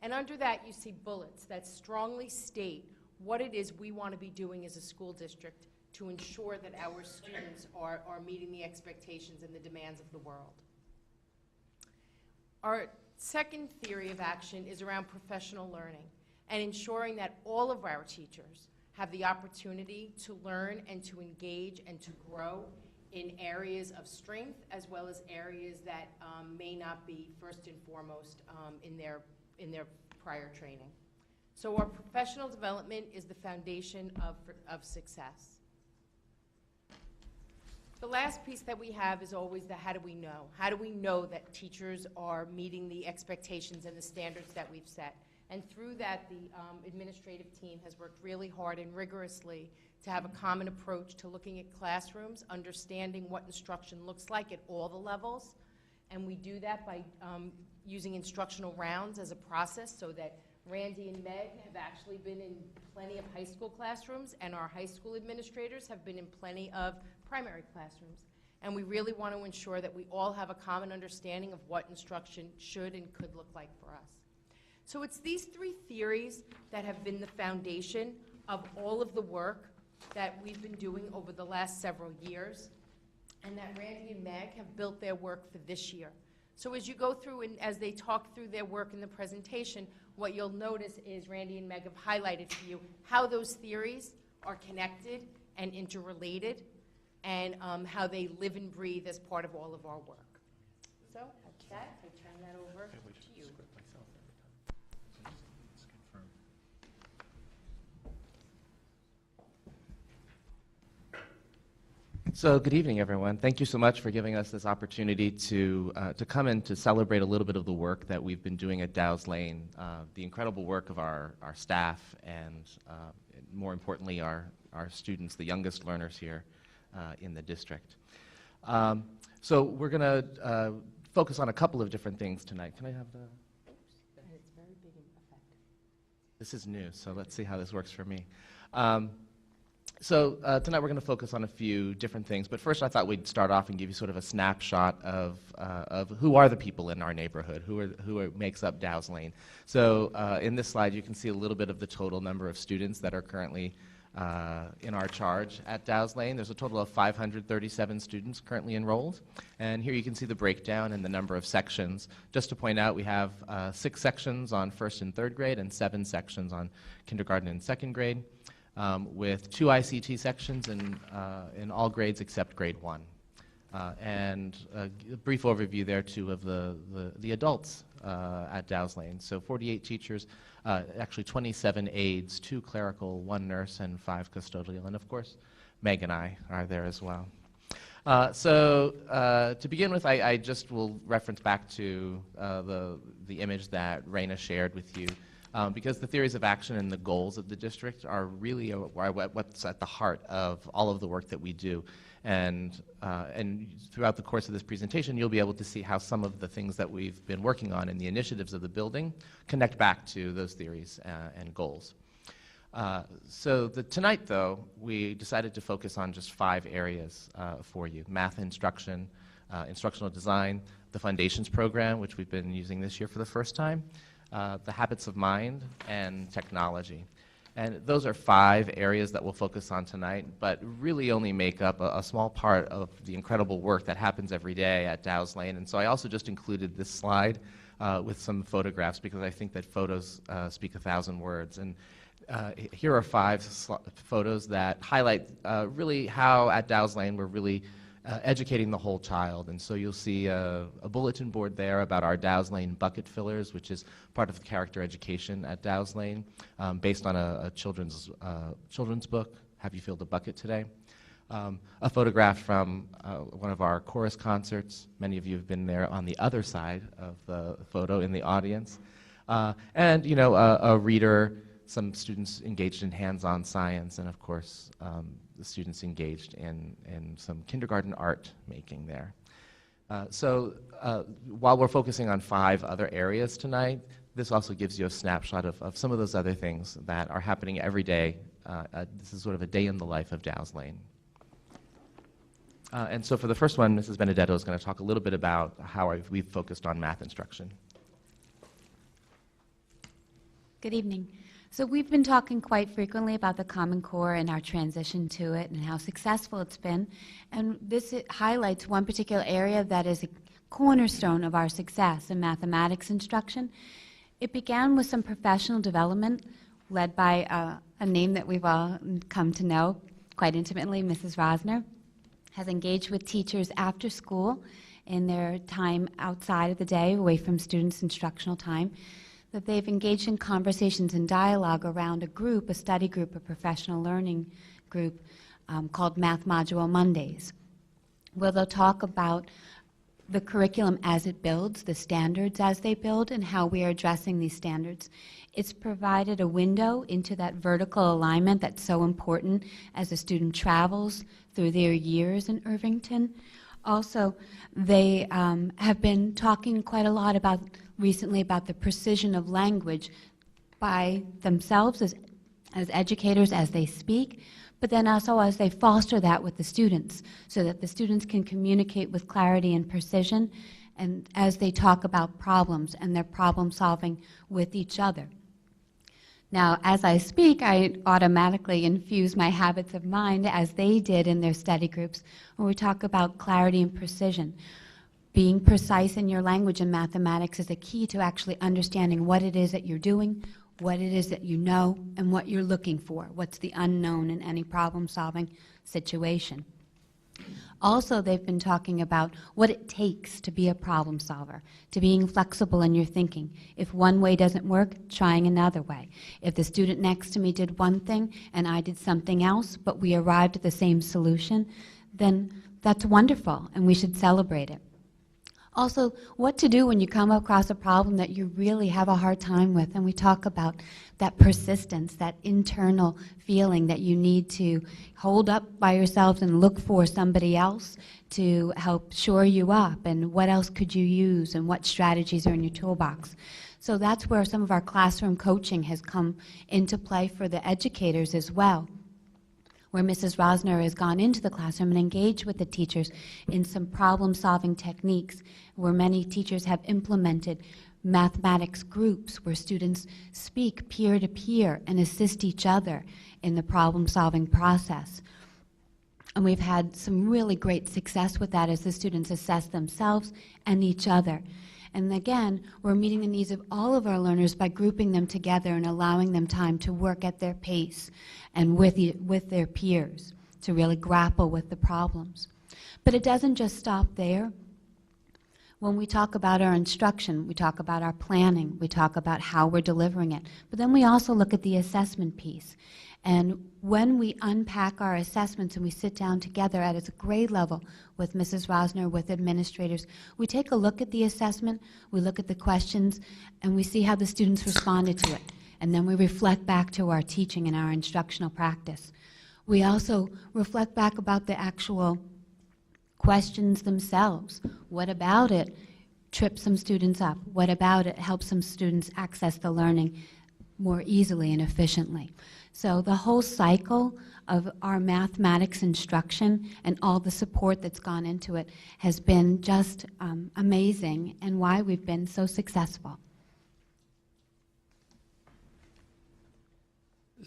Speaker 9: And under that, you see bullets that strongly state what it is we want to be doing as a school district to ensure that our students are meeting the expectations and the demands of the world. Our second theory of action is around professional learning and ensuring that all of our teachers have the opportunity to learn and to engage and to grow in areas of strength as well as areas that may not be first and foremost in their prior training. So our professional development is the foundation of success. The last piece that we have is always the how do we know? How do we know that teachers are meeting the expectations and the standards that we've set? And through that, the administrative team has worked really hard and rigorously to have a common approach to looking at classrooms, understanding what instruction looks like at all the levels. And we do that by using instructional rounds as a process so that Randy and Meg have actually been in plenty of high school classrooms, and our high school administrators have been in plenty of primary classrooms. And we really want to ensure that we all have a common understanding of what instruction should and could look like for us. So it's these three theories that have been the foundation of all of the work that we've been doing over the last several years, and that Randy and Meg have built their work for this year. So as you go through and as they talk through their work in the presentation, what you'll notice is Randy and Meg have highlighted for you how those theories are connected and interrelated, and how they live and breathe as part of all of our work. So with that, I turn that over to you.
Speaker 10: So good evening, everyone. Thank you so much for giving us this opportunity to come in to celebrate a little bit of the work that we've been doing at Dow's Lane, the incredible work of our staff and, more importantly, our students, the youngest learners here in the district. So we're going to focus on a couple of different things tonight. Can I have the...
Speaker 9: And it's very big in effect.
Speaker 10: This is new, so let's see how this works for me. So tonight we're going to focus on a few different things, but first I thought we'd start off and give you sort of a snapshot of who are the people in our neighborhood, who makes up Dow's Lane. So in this slide you can see a little bit of the total number of students that are currently in our charge at Dow's Lane. There's a total of 537 students currently enrolled, and here you can see the breakdown and the number of sections. Just to point out, we have 6 sections on first and third grade and 7 sections on kindergarten and second grade. With 2 ICT sections in all grades except grade 1. And a brief overview there, too, of the adults at Dow's Lane. So 48 teachers, actually 27 aides, 2 clerical, 1 nurse, and 5 custodial. And, of course, Meg and I are there as well. So to begin with, I just will reference back to the image that Raina shared with you. Because the theories of action and the goals of the district are really what's at the heart of all of the work that we do. And throughout the course of this presentation, you'll be able to see how some of the things that we've been working on in the initiatives of the building connect back to those theories and goals. So tonight, though, we decided to focus on just 5 areas for you: math instruction, instructional design, the Foundations program, which we've been using this year for the first time, the habits of mind, and technology. And those are 5 areas that we'll focus on tonight, but really only make up a small part of the incredible work that happens every day at Dow's Lane. And so I also just included this slide with some photographs because I think that photos speak 1,000 words. And here are 5 photos that highlight really how at Dow's Lane we're really educating the whole child. And so you'll see a bulletin board there about our Dow's Lane bucket fillers, which is part of the character education at Dow's Lane, based on a children's book, Have You Filled a Bucket Today? A photograph from one of our chorus concerts. Many of you have been there on the other side of the photo in the audience. And, you know, a reader, some students engaged in hands-on science, and of course, the students engaged in some kindergarten art making there. So while we're focusing on 5 other areas tonight, this also gives you a snapshot of some of those other things that are happening every day. This is sort of a day in the life of Dow's Lane. And so for the first one, Mrs. Benedetto is going to talk a little bit about how we've focused on math instruction.
Speaker 11: Good evening. So we've been talking quite frequently about the Common Core and our transition to it and how successful it's been. And it highlights one particular area that is a cornerstone of our success in mathematics instruction. It began with some professional development led by a name that we've all come to know quite intimately, Mrs. Rosner, has engaged with teachers after school in their time outside of the day, away from students' instructional time, that they've engaged in conversations and dialogue around a group, a study group, a professional learning group called Math Module Mondays, where they'll talk about the curriculum as it builds, the standards as they build, and how we are addressing these standards. It's provided a window into that vertical alignment that's so important as a student travels through their years in Irvington. Also, they have been talking quite a lot recently about the precision of language by themselves as educators as they speak, but then also as they foster that with the students so that the students can communicate with clarity and precision and as they talk about problems and their problem solving with each other. Now, as I speak, I automatically infuse my habits of mind as they did in their study groups when we talk about clarity and precision. Being precise in your language in mathematics is a key to actually understanding what it is that you're doing, what it is that you know, and what you're looking for, what's the unknown in any problem-solving situation. Also, they've been talking about what it takes to be a problem solver, to being flexible in your thinking. If one way doesn't work, trying another way. If the student next to me did one thing and I did something else, but we arrived at the same solution, then that's wonderful and we should celebrate it. Also, what to do when you come across a problem that you really have a hard time with, and we talk about that persistence, that internal feeling that you need to hold up by yourselves and look for somebody else to help shore you up, and what else could you use, and what strategies are in your toolbox. So that's where some of our classroom coaching has come into play for the educators as well, where Mrs. Rosner has gone into the classroom and engaged with the teachers in some problem-solving techniques, where many teachers have implemented mathematics groups where students speak peer-to-peer and assist each other in the problem-solving process. And we've had some really great success with that as the students assess themselves and each other. And again, we're meeting the needs of all of our learners by grouping them together and allowing them time to work at their pace and with their peers to really grapple with the problems. But it doesn't just stop there. When we talk about our instruction, we talk about our planning, we talk about how we're delivering it, but then we also look at the assessment piece. And when we unpack our assessments and we sit down together at a grade level with Mrs. Rosner, with administrators, we take a look at the assessment, we look at the questions, and we see how the students responded to it. And then we reflect back to our teaching and our instructional practice. We also reflect back about the actual questions themselves. What about it trips some students up? What about it helps some students access the learning more easily and efficiently? So the whole cycle of our mathematics instruction and all the support that's gone into it has been just amazing, and why we've been so successful.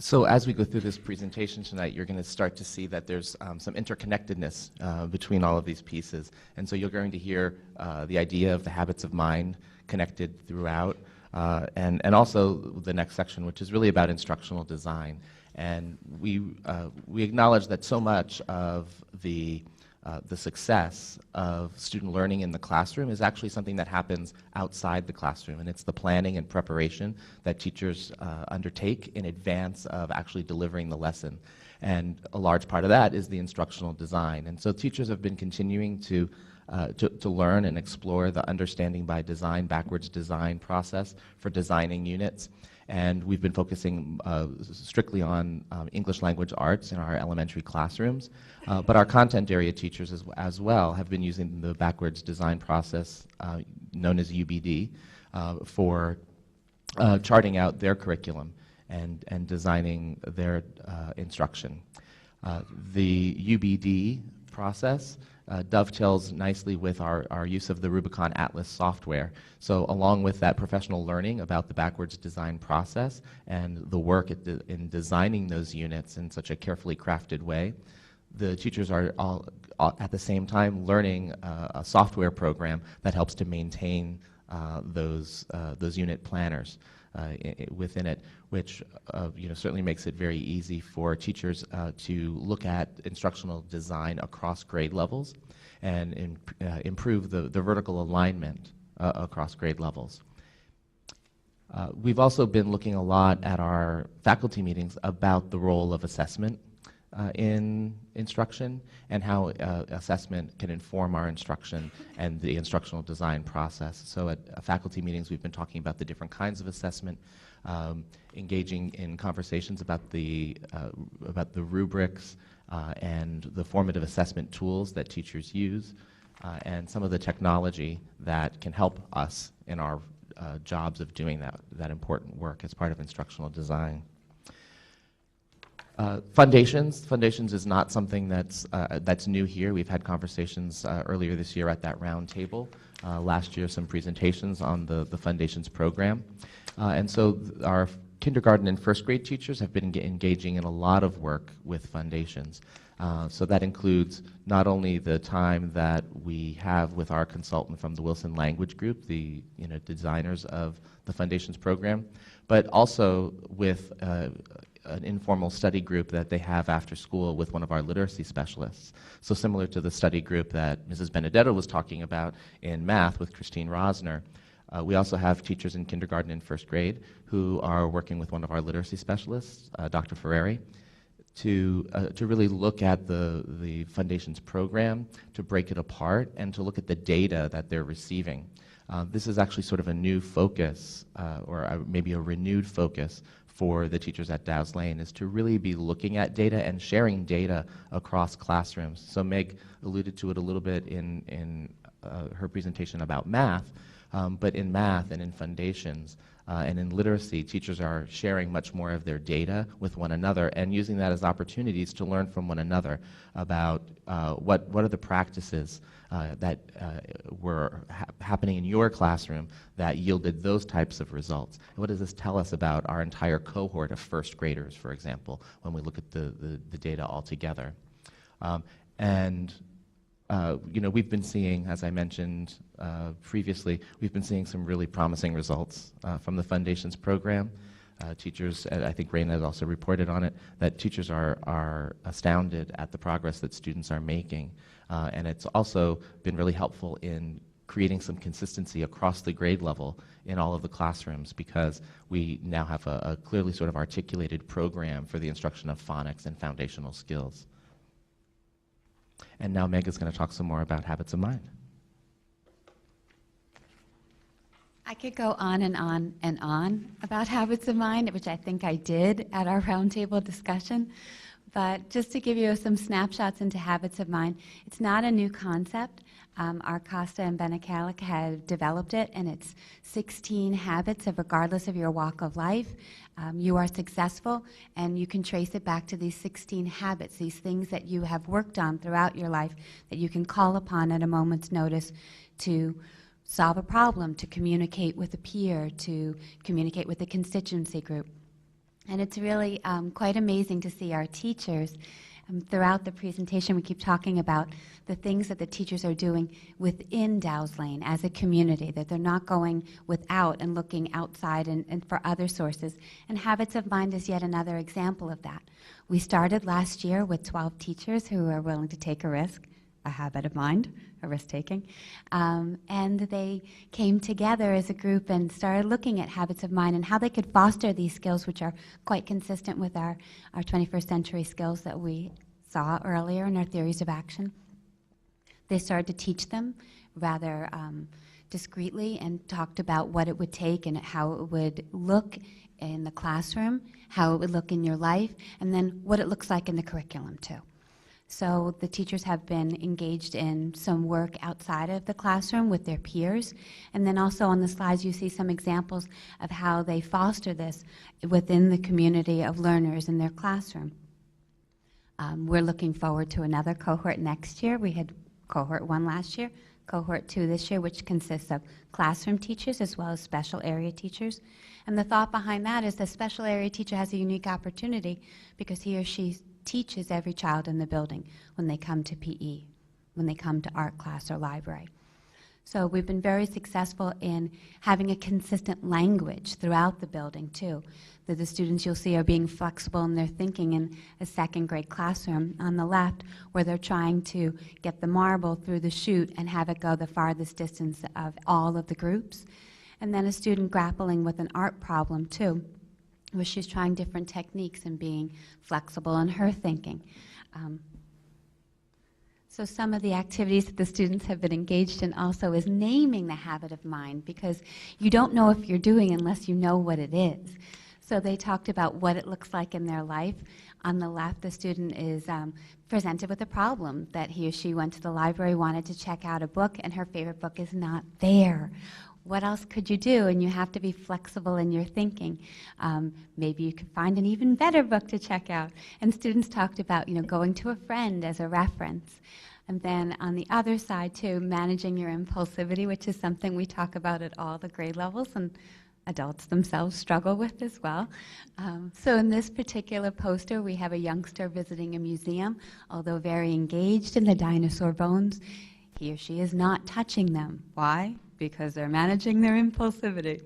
Speaker 10: So as we go through this presentation tonight, you're going to start to see that there's some interconnectedness between all of these pieces. And so you're going to hear the idea of the habits of mind connected throughout, and also the next section, which is really about instructional design. And we acknowledge that so much of the success of student learning in the classroom is actually something that happens outside the classroom, and it's the planning and preparation that teachers undertake in advance of actually delivering the lesson. And a large part of that is the instructional design. And so teachers have been continuing to learn and explore the understanding by design, backwards design process for designing units. And we've been focusing strictly on English language arts in our elementary classrooms. But our content area teachers as well have been using the backwards design process known as UBD for charting out their curriculum and designing their instruction. The UBD process dovetails nicely with our use of the Rubicon Atlas software. So along with that professional learning about the backwards design process and the work in designing those units in such a carefully crafted way, the teachers are all at the same time learning a software program that helps to maintain those unit planners within it, which certainly makes it very easy for teachers to look at instructional design across grade levels and improve the vertical alignment across grade levels. We've also been looking a lot at our faculty meetings about the role of assessment in instruction and how assessment can inform our instruction and the instructional design process. So at faculty meetings, we've been talking about the different kinds of assessment, engaging in conversations about the rubrics and the formative assessment tools that teachers use, and some of the technology that can help us in our jobs of doing that important work as part of instructional design. Foundations is not something that's new here. We've had conversations earlier this year at that round table. Last year, some presentations on the Foundations program. And so our kindergarten and first grade teachers have been engaging in a lot of work with Foundations. So that includes not only the time that we have with our consultant from the Wilson Language Group, the designers of the Foundations program, but also with an informal study group that they have after school with one of our literacy specialists. So similar to the study group that Mrs. Benedetto was talking about in math with Christine Rosner, we also have teachers in kindergarten and first grade who are working with one of our literacy specialists, Dr. Ferreri, to really look at the Foundations program, to break it apart, and to look at the data that they're receiving. This is actually sort of a new focus, or maybe a renewed focus for the teachers at Dow's Lane, is to really be looking at data and sharing data across classrooms. So Meg alluded to it a little bit in her presentation about math, but in math and in Foundations and in literacy, teachers are sharing much more of their data with one another and using that as opportunities to learn from one another about what are the practices that were happening in your classroom that yielded those types of results. And what does this tell us about our entire cohort of first graders, for example, when we look at the data all together? We've been seeing, as I mentioned previously, we've been seeing some really promising results from the Foundations program. Teachers, I think Raina has also reported on it, that teachers are astounded at the progress that students are making. And it's also been really helpful in creating some consistency across the grade level in all of the classrooms, because we now have a clearly sort of articulated program for the instruction of phonics and foundational skills. And now Meg is going to talk some more about habits of mind.
Speaker 11: I could go on and on and on about habits of mind, which I think I did at our roundtable discussion. But just to give you some snapshots into habits of mind, it's not a new concept. Our Costa and Benecalic have developed it, and it's 16 habits of regardless of your walk of life. You are successful, and you can trace it back to these 16 habits, these things that you have worked on throughout your life that you can call upon at a moment's notice to solve a problem, to communicate with a peer, to communicate with a constituency group. And it's really quite amazing to see our teachers. Throughout the presentation, we keep talking about the things that the teachers are doing within Dow's Lane as a community, that they're not going without and looking outside and for other sources. And Habits of Mind is yet another example of that. We started last year with 12 teachers who are willing to take a risk, a habit of mind, a risk-taking. And they came together as a group and started looking at habits of mind and how they could foster these skills, which are quite consistent with our 21st century skills that we saw earlier in our theories of action. They started to teach them rather discreetly and talked about what it would take and how it would look in the classroom, how it would look in your life, and then what it looks like in the curriculum too. So the teachers have been engaged in some work outside of the classroom with their peers. And then also on the slides you see some examples of how they foster this within the community of learners in their classroom. We're looking forward to another cohort next year. We had cohort 1 last year, cohort 2 this year, which consists of classroom teachers as well as special area teachers. And the thought behind that is the special area teacher has a unique opportunity because he or she teaches every child in the building when they come to PE, when they come to art class or library. So we've been very successful in having a consistent language throughout the building too, that the students you'll see are being flexible in their thinking in a second grade classroom on the left where they're trying to get the marble through the chute and have it go the farthest distance of all of the groups. And then a student grappling with an art problem too, where she's trying different techniques and being flexible in her thinking. So some of the activities that the students have been engaged in also is naming the habit of mind, because you don't know if you're doing unless you know what it is. So they talked about what it looks like in their life. On the left, the student is presented with a problem that he or she went to the library, wanted to check out a book, and her favorite book is not there. What else could you do? And you have to be flexible in your thinking. Maybe you could find an even better book to check out. And students talked about, going to a friend as a reference. And then on the other side, too, managing your impulsivity, which is something we talk about at all the grade levels and adults themselves struggle with as well. So in this particular poster, we have a youngster visiting a museum, although very engaged in the dinosaur bones. He or she is not touching them. Why? Because they're managing their impulsivity.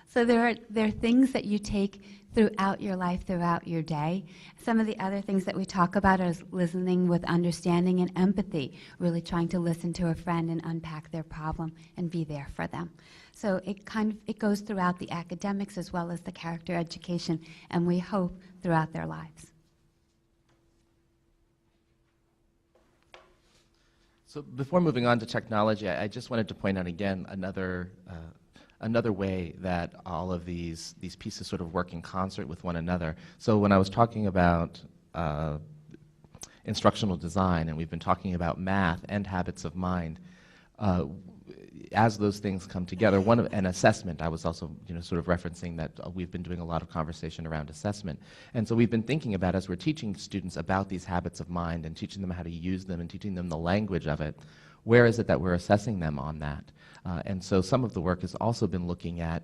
Speaker 11: So there are things that you take throughout your life, throughout your day. Some of the other things that we talk about is listening with understanding and empathy, really trying to listen to a friend and unpack their problem and be there for them. So it goes throughout the academics as well as the character education, and we hope throughout their lives.
Speaker 10: So before moving on to technology, I just wanted to point out again another way that all of these pieces sort of work in concert with one another. So when I was talking about instructional design, and we've been talking about math and habits of mind, as those things come together, an assessment, I was also sort of referencing that we've been doing a lot of conversation around assessment. And so we've been thinking about, as we're teaching students about these habits of mind and teaching them how to use them and teaching them the language of it, where is it that we're assessing them on that? And so some of the work has also been looking at,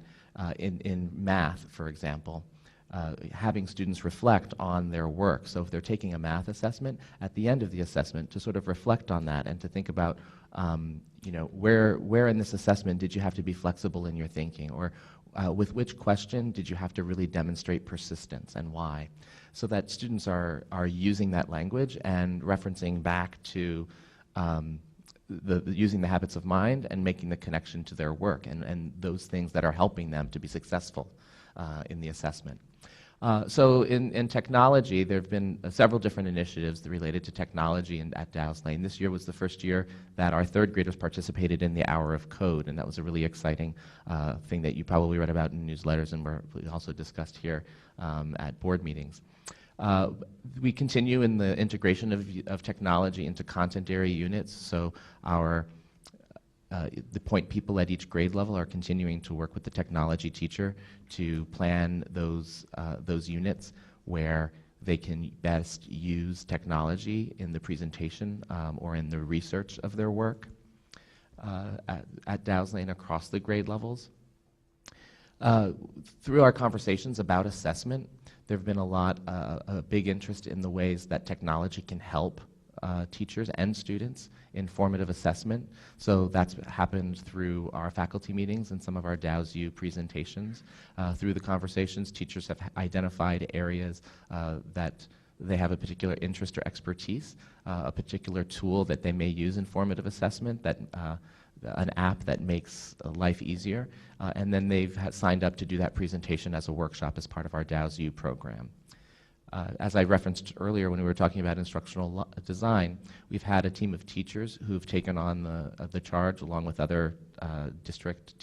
Speaker 10: in math, for example, having students reflect on their work. So if they're taking a math assessment, at the end of the assessment, to sort of reflect on that and to think about where in this assessment did you have to be flexible in your thinking, or with which question did you have to really demonstrate persistence and why, so that students are using that language and referencing back to using the habits of mind and making the connection to their work and those things that are helping them to be successful in the assessment. So in technology, there have been several different initiatives related to technology at Dow's Lane. This year was the first year that our third graders participated in the Hour of Code, and that was a really exciting thing that you probably read about in newsletters and we also discussed here at board meetings. We continue in the integration of technology into content area units, so the point people at each grade level are continuing to work with the technology teacher to plan those units where they can best use technology in the presentation or in the research of their work at Dow's Lane across the grade levels. Through our conversations about assessment, there have been a big interest in the ways that technology can help teachers and students in formative assessment. So that's happened through our faculty meetings and some of our Dow's U presentations. Through the conversations, teachers have identified areas that they have a particular interest or expertise, a particular tool that they may use in formative assessment, that an app that makes life easier, and then they've signed up to do that presentation as a workshop as part of our Dow's U program. As I referenced earlier when we were talking about instructional design, we've had a team of teachers who've taken on the charge along with other district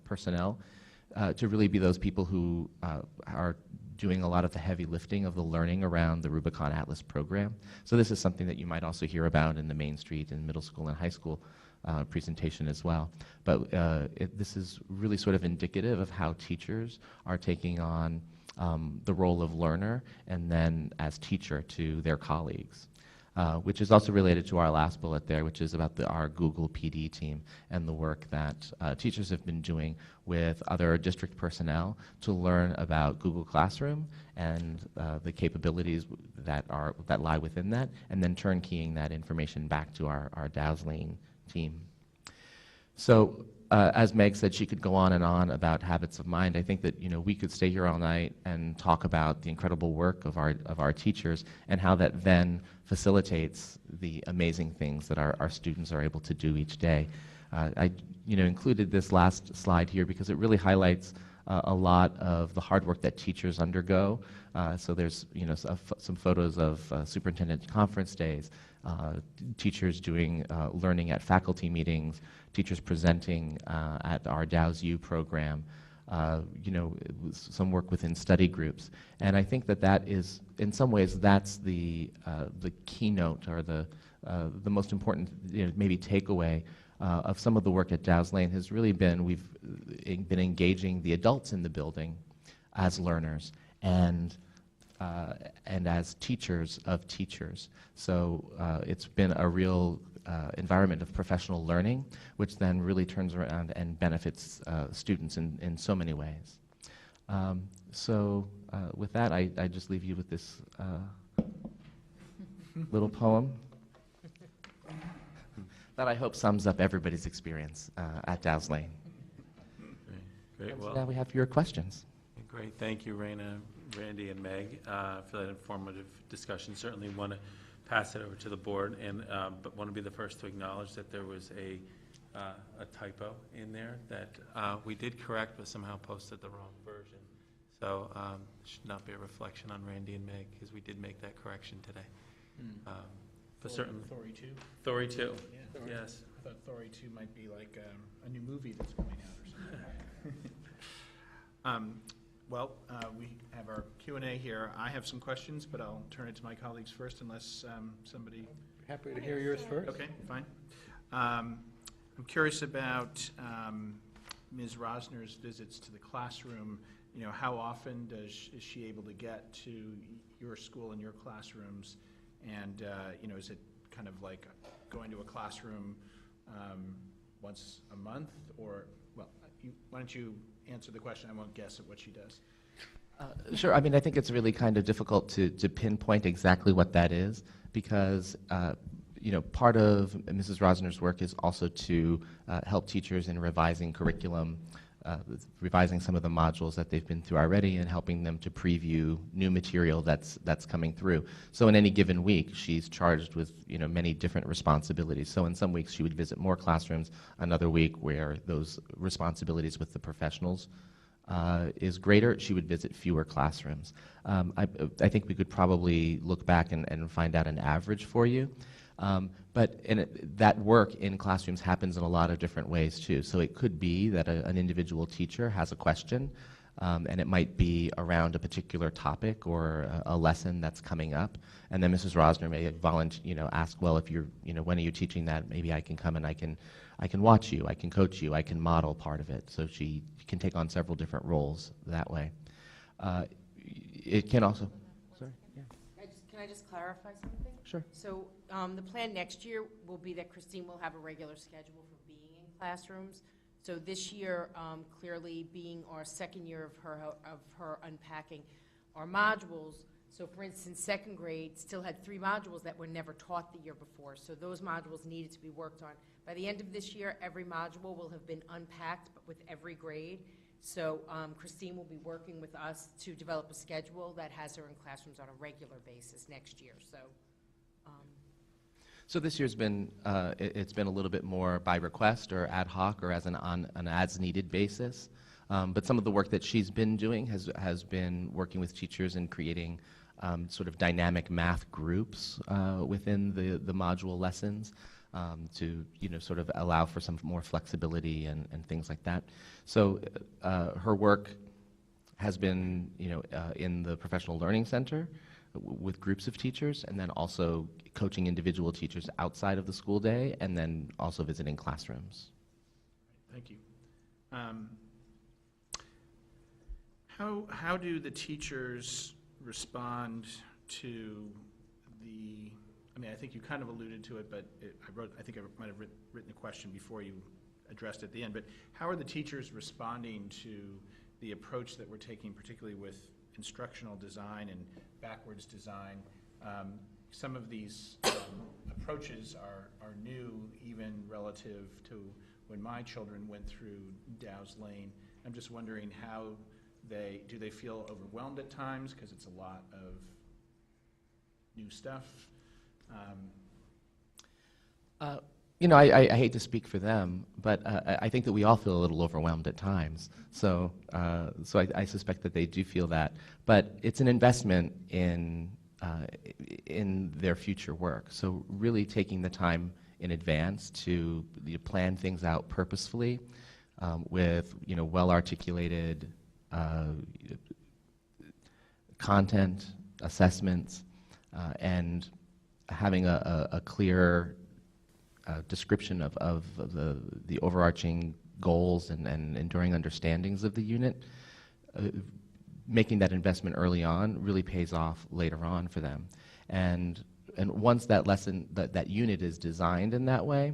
Speaker 10: personnel to really be those people who are doing a lot of the heavy lifting of the learning around the Rubicon Atlas program. So this is something that you might also hear about in the Main Street and middle school and high school presentation as well. But this is really sort of indicative of how teachers are taking on the role of learner and then as teacher to their colleagues, which is also related to our last bullet there, which is about our Google PD team and the work that teachers have been doing with other district personnel to learn about Google Classroom and the capabilities that lie within that, and then turnkeying that information back to our Dow's Lane team. So as Meg said, she could go on and on about habits of mind. I think that we could stay here all night and talk about the incredible work of our teachers and how that then facilitates the amazing things that our students are able to do each day. I included this last slide here because it really highlights a lot of the hard work that teachers undergo. So there's some photos of superintendent conference days, teachers doing learning at faculty meetings, teachers presenting at our Dow's U program, some work within study groups. And I think that is, in some ways, that's the keynote or the most important maybe takeaway of some of the work at Dow's Lane has really been we've been engaging the adults in the building as learners and as teachers of teachers. So it's been a real environment of professional learning, which then really turns around and benefits students in so many ways. So with that, I just leave you with this little poem that I hope sums up everybody's experience at Dow's Lane.
Speaker 3: Great.
Speaker 10: So
Speaker 3: Well,
Speaker 10: now we have your questions.
Speaker 3: great. Thank you, Raina, Randy, and Meg, for that informative discussion. Certainly want to pass it over to the board, and but want to be the first to acknowledge that there was a typo in there that we did correct, but somehow posted the wrong version. So it should not be a reflection on Randy and Meg, because we did make that correction today. But certainly,
Speaker 1: Thori 2?
Speaker 3: Thori 2.
Speaker 1: Yeah.
Speaker 3: Yes.
Speaker 1: I thought Thori 2 might be like a new movie that's coming out or something. Well, we have our Q&A here. I have some questions, but I'll turn it to my colleagues first unless somebody...
Speaker 4: Happy to hear yours first.
Speaker 1: Okay, fine. I'm curious about Ms. Rosner's visits to the classroom. How often is she able to get to your school and your classrooms? And, is it kind of like going to a classroom once a month? Or, well, why don't you answer the question? I won't guess at what she does.
Speaker 10: Sure. I mean, I think it's really kind of difficult to pinpoint exactly what that is because, part of Mrs. Rosner's work is also to help teachers in revising curriculum, revising some of the modules that they've been through already and helping them to preview new material that's coming through. So in any given week, she's charged with many different responsibilities. So in some weeks she would visit more classrooms, another week where those responsibilities with the professionals is greater, she would visit fewer classrooms. I think we could probably look back and find out an average for you. But that work in classrooms happens in a lot of different ways too. So it could be that an individual teacher has a question, and it might be around a particular topic or a lesson that's coming up, and then Mrs. Rosner may ask, well, if you're, when are you teaching that? Maybe I can come and I can watch you, I can coach you, I can model part of it. So she can take on several different roles that way. It can also. Sorry. Yeah.
Speaker 9: Can I just clarify something?
Speaker 10: Sure.
Speaker 9: So the plan next year will be that Christine will have a regular schedule for being in classrooms. So this year, clearly being our second year of her unpacking our modules, so for instance, second grade still had 3 modules that were never taught the year before, so those modules needed to be worked on. By the end of this year, every module will have been unpacked, but with every grade. So Christine will be working with us to develop a schedule that has her in classrooms on a regular basis next year, so.
Speaker 10: So this year's been, it's been a little bit more by request or ad hoc or as on an as-needed basis. But some of the work that she's been doing has been working with teachers and creating sort of dynamic math groups within the module lessons to, sort of allow for some more flexibility and things like that. So her work has been, in the Professional Learning Center with groups of teachers, and then also coaching individual teachers outside of the school day, and then also visiting classrooms.
Speaker 1: Thank you. How do the teachers respond to the, I think you kind of alluded to it, but I think I might have written a question before you addressed it at the end, but how are the teachers responding to the approach that we're taking, particularly with instructional design and backwards design? Some of these approaches are new, even relative to when my children went through Dow's Lane. I'm just wondering how do they feel overwhelmed at times because it's a lot of new stuff?
Speaker 10: I hate to speak for them, but I think that we all feel a little overwhelmed at times. So I suspect that they do feel that. But it's an investment in their future work. So really taking the time in advance to plan things out purposefully with well-articulated content, assessments, and having a clear description of the overarching goals and enduring understandings of the unit, making that investment early on really pays off later on for them. And once that lesson, that unit is designed in that way,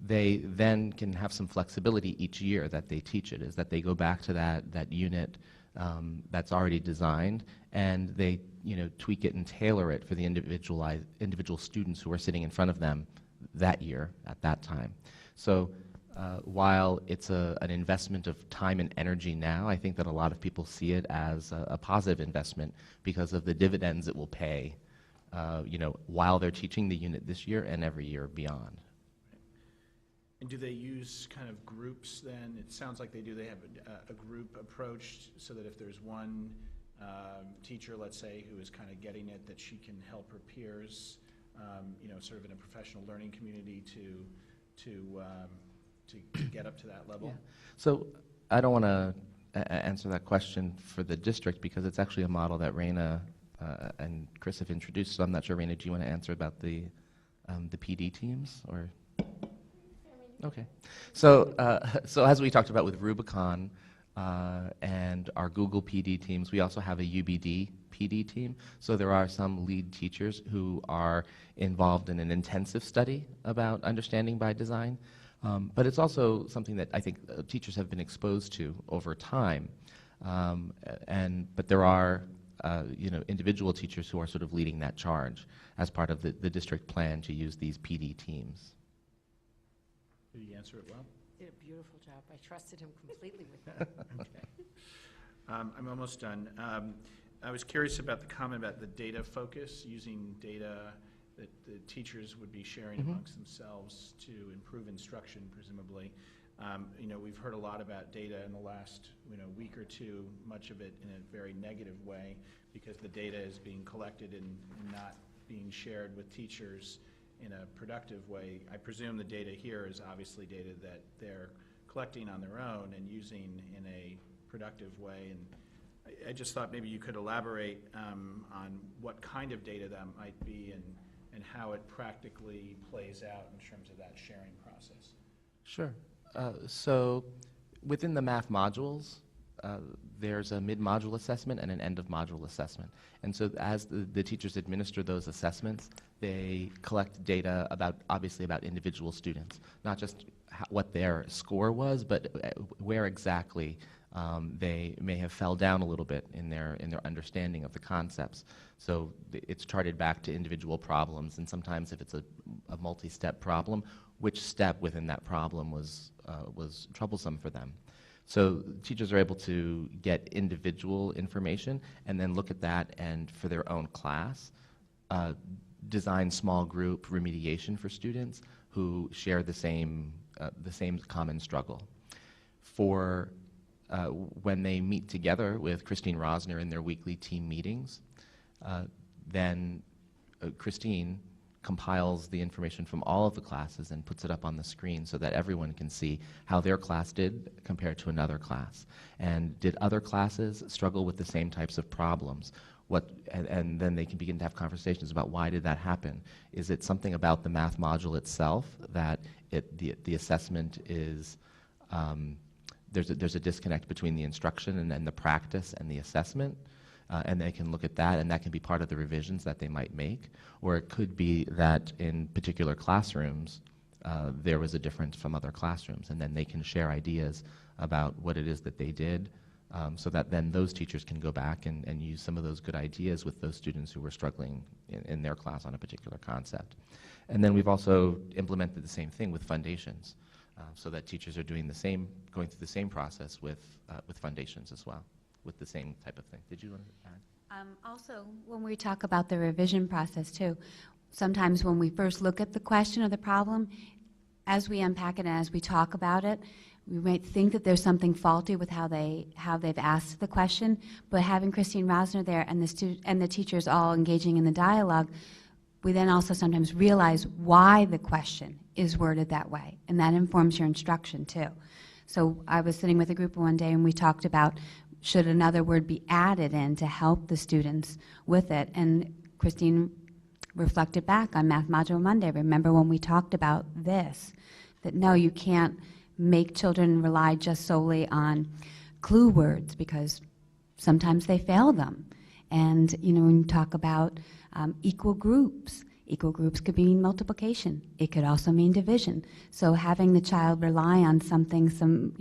Speaker 10: they then can have some flexibility each year that they teach it, is that they go back to that unit that's already designed, and they tweak it and tailor it for the individual students who are sitting in front of them that year at that time. So while it's an investment of time and energy now, I think that a lot of people see it as a positive investment because of the dividends it will pay while they're teaching the unit this year and every year beyond.
Speaker 1: And do they use kind of groups then? It sounds like they do. They have a group approach so that if there's one teacher, let's say, who is kind of getting it, that she can help her peers, sort of in a professional learning community to get up to that level?
Speaker 10: Yeah. So I don't want to answer that question for the district because it's actually a model that Raina and Chris have introduced. So I'm not sure, Raina, do you want to answer about the PD teams or? Okay. So as we talked about with Rubicon and our Google PD teams, we also have a UBD PD team. So there are some lead teachers who are involved in an intensive study about understanding by design. But it's also something that I think teachers have been exposed to over time. But there are individual teachers who are sort of leading that charge as part of the district plan to use these PD teams.
Speaker 1: Did he answer it well?
Speaker 9: Did a beautiful job. I trusted him completely with that.
Speaker 1: Okay. I'm almost done. I was curious about the comment about the data focus, using data that the teachers would be sharing amongst themselves to improve instruction, presumably. We've heard a lot about data in the last week or two, much of it in a very negative way, because the data is being collected and not being shared with teachers in a productive way. I presume the data here is obviously data that they're collecting on their own and using in a productive way. And I just thought maybe you could elaborate on what kind of data that might be and how it practically plays out in terms of that sharing process.
Speaker 10: Sure. So within the math modules, there's a mid-module assessment and an end-of-module assessment. And so as the teachers administer those assessments, they collect data obviously about individual students, not just what their score was, but where exactly they may have fell down a little bit in their understanding of the concepts. So it's charted back to individual problems, and sometimes if it's a multi-step problem, which step within that problem was troublesome for them. So teachers are able to get individual information and then look at that and for their own class, design small group remediation for students who share the same common struggle. For when they meet together with Christine Rosner in their weekly team meetings, then Christine compiles the information from all of the classes and puts it up on the screen so that everyone can see how their class did compared to another class. And did other classes struggle with the same types of problems? And then they can begin to have conversations about why did that happen? Is it something about the math module itself that the assessment is, there's a disconnect between the instruction and the practice and the assessment? And they can look at that, and that can be part of the revisions that they might make. Or it could be that in particular classrooms, there was a difference from other classrooms, and then they can share ideas about what it is that they did, so that then those teachers can go back and use some of those good ideas with those students who were struggling in their class on a particular concept. And then we've also implemented the same thing with foundations, so that teachers are doing going through the same process with foundations as well, with the same type of thing. Did you want to add?
Speaker 11: Also, when we talk about the revision process too, sometimes when we first look at the question or the problem, as we unpack it and as we talk about it, we might think that there's something faulty with how they've asked the question, but having Christine Rosner there and the teachers all engaging in the dialogue, we then also sometimes realize why the question is worded that way, and that informs your instruction too. So I was sitting with a group one day and we talked about should another word be added in to help the students with it, and Christine reflected back on Math Module Monday. Remember when we talked about this, that no, you can't make children rely just solely on clue words because sometimes they fail them. And when you talk about equal groups could mean multiplication. It could also mean division. So having the child rely on something, some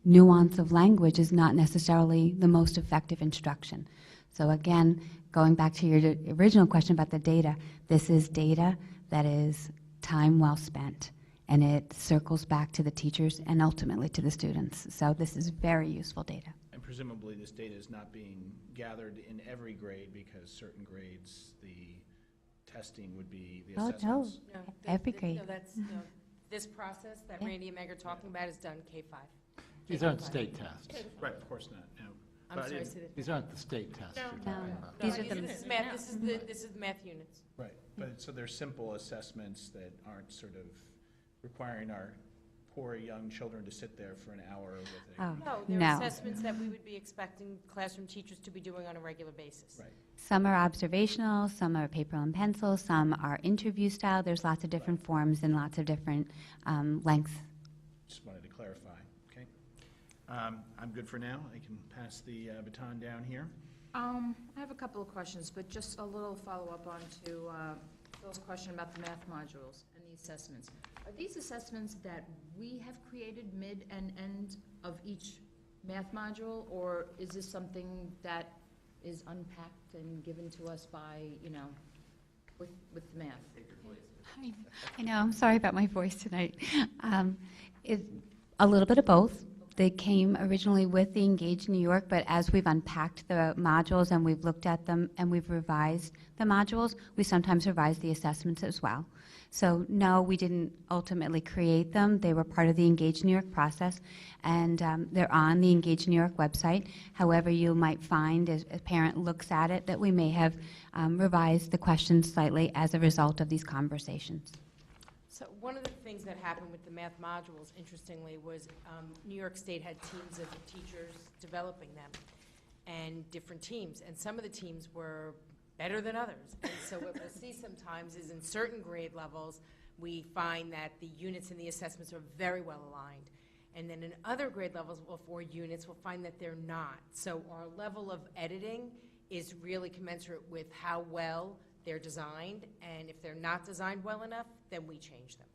Speaker 11: nuance of language is not necessarily the most effective instruction. So again, going back to your original question about the data, this is data that is time well spent, and it circles back to the teachers and ultimately to the students. So this is very useful data.
Speaker 1: And presumably this data is not being gathered in every grade because certain grades, the testing would be the assessments.
Speaker 11: No, every grade.
Speaker 9: This process that Randy and Meg are talking about is done K-5.
Speaker 4: These aren't state tests.
Speaker 1: Right, of course not, no.
Speaker 9: I'm
Speaker 1: But
Speaker 9: sorry,
Speaker 1: in-
Speaker 9: say that.
Speaker 4: These aren't the state tests you're talking about.
Speaker 11: These are
Speaker 9: This is math, this is the math units.
Speaker 1: Right, but so they're simple assessments that aren't sort of requiring our poor young children to sit there for an hour with a.
Speaker 11: Oh,
Speaker 9: No, they're
Speaker 11: no.
Speaker 9: assessments that we would be expecting classroom teachers to be doing on a regular basis.
Speaker 1: Right,
Speaker 11: Some are observational, some are paper and pencil, some are interview style. There's lots of different forms and lots of different lengths.
Speaker 1: just wanted to clarify, okay? I'm good for now, I can pass the baton down here.
Speaker 5: I have a couple of questions, but just a little follow-up on to Phil's question about the math modules and the assessments. Are these assessments that we have created mid and end of each math module, or is this something that is unpacked and given to us by, with the math?
Speaker 11: I know, I'm sorry about my voice tonight. A little bit of both. They came originally with the Engage New York, but as we've unpacked the modules and we've looked at them and we've revised the modules, we sometimes revise the assessments as well. So no, we didn't ultimately create them. They were part of the Engage New York process, and they're on the Engage New York website. However, you might find as a parent looks at it that we may have revised the questions slightly as a result of these conversations.
Speaker 9: So one of the things that happened with the math modules, interestingly, was New York State had teams of teachers developing them, and different teams. And some of the teams were better than others. And so what we'll see sometimes is in certain grade levels, we find that the units and the assessments are very well aligned. And then in other grade levels or units, we'll find that they're not. So our level of editing is really commensurate with how well they're designed, and if they're not designed well enough, then we change them.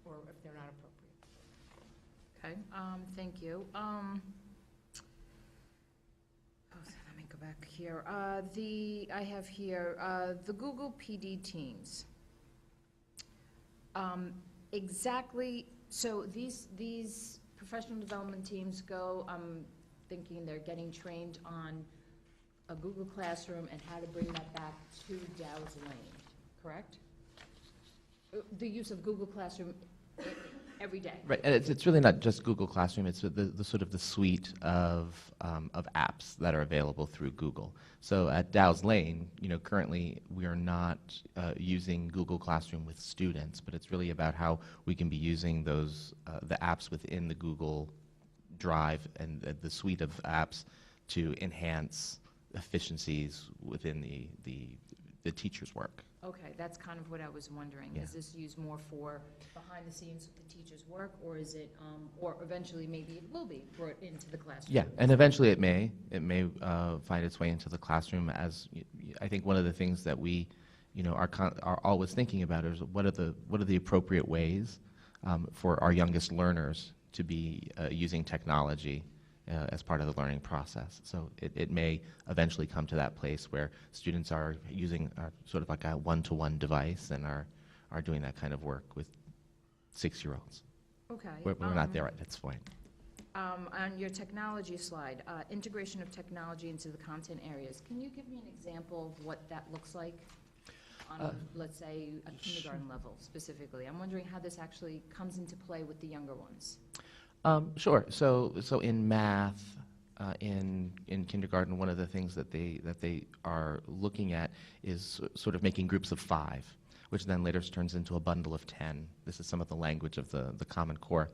Speaker 9: or if they're not appropriate.
Speaker 5: Okay, thank you. Let me go back here. I have here, the Google PD teams. Exactly, so these professional development teams go, I'm thinking they're getting trained on a Google Classroom and how to bring that back to Dow's Lane, correct? The use of Google Classroom every day.
Speaker 10: Right, and it's really not just Google Classroom, it's the sort of the suite of apps that are available through Google. So at Dow's Lane, currently we are not using Google Classroom with students, but it's really about how we can be using those, the apps within the Google Drive and the suite of apps to enhance efficiencies within the teacher's work.
Speaker 5: Okay, that's kind of what I was wondering.
Speaker 10: Yeah.
Speaker 5: Is this used more for behind the scenes of the teacher's work, or is it, or eventually maybe it will be brought into the classroom?
Speaker 10: Yeah, and eventually it may find its way into the classroom. As I think one of the things that we, are always thinking about is what are the appropriate ways for our youngest learners to be using technology as part of the learning process. So it may eventually come to that place where students are using sort of like a one-to-one device and are doing that kind of work with 6-year-olds.
Speaker 5: Okay.
Speaker 10: We're not there at this point.
Speaker 5: On your technology slide, integration of technology into the content areas, can you give me an example of what that looks like on, let's say, a kindergarten level specifically? I'm wondering how this actually comes into play with the younger ones.
Speaker 10: Sure. So in math, in kindergarten, one of the things that they are looking at is sort of making groups of 5, which then later turns into a bundle of 10. This is some of the language of the Common Core.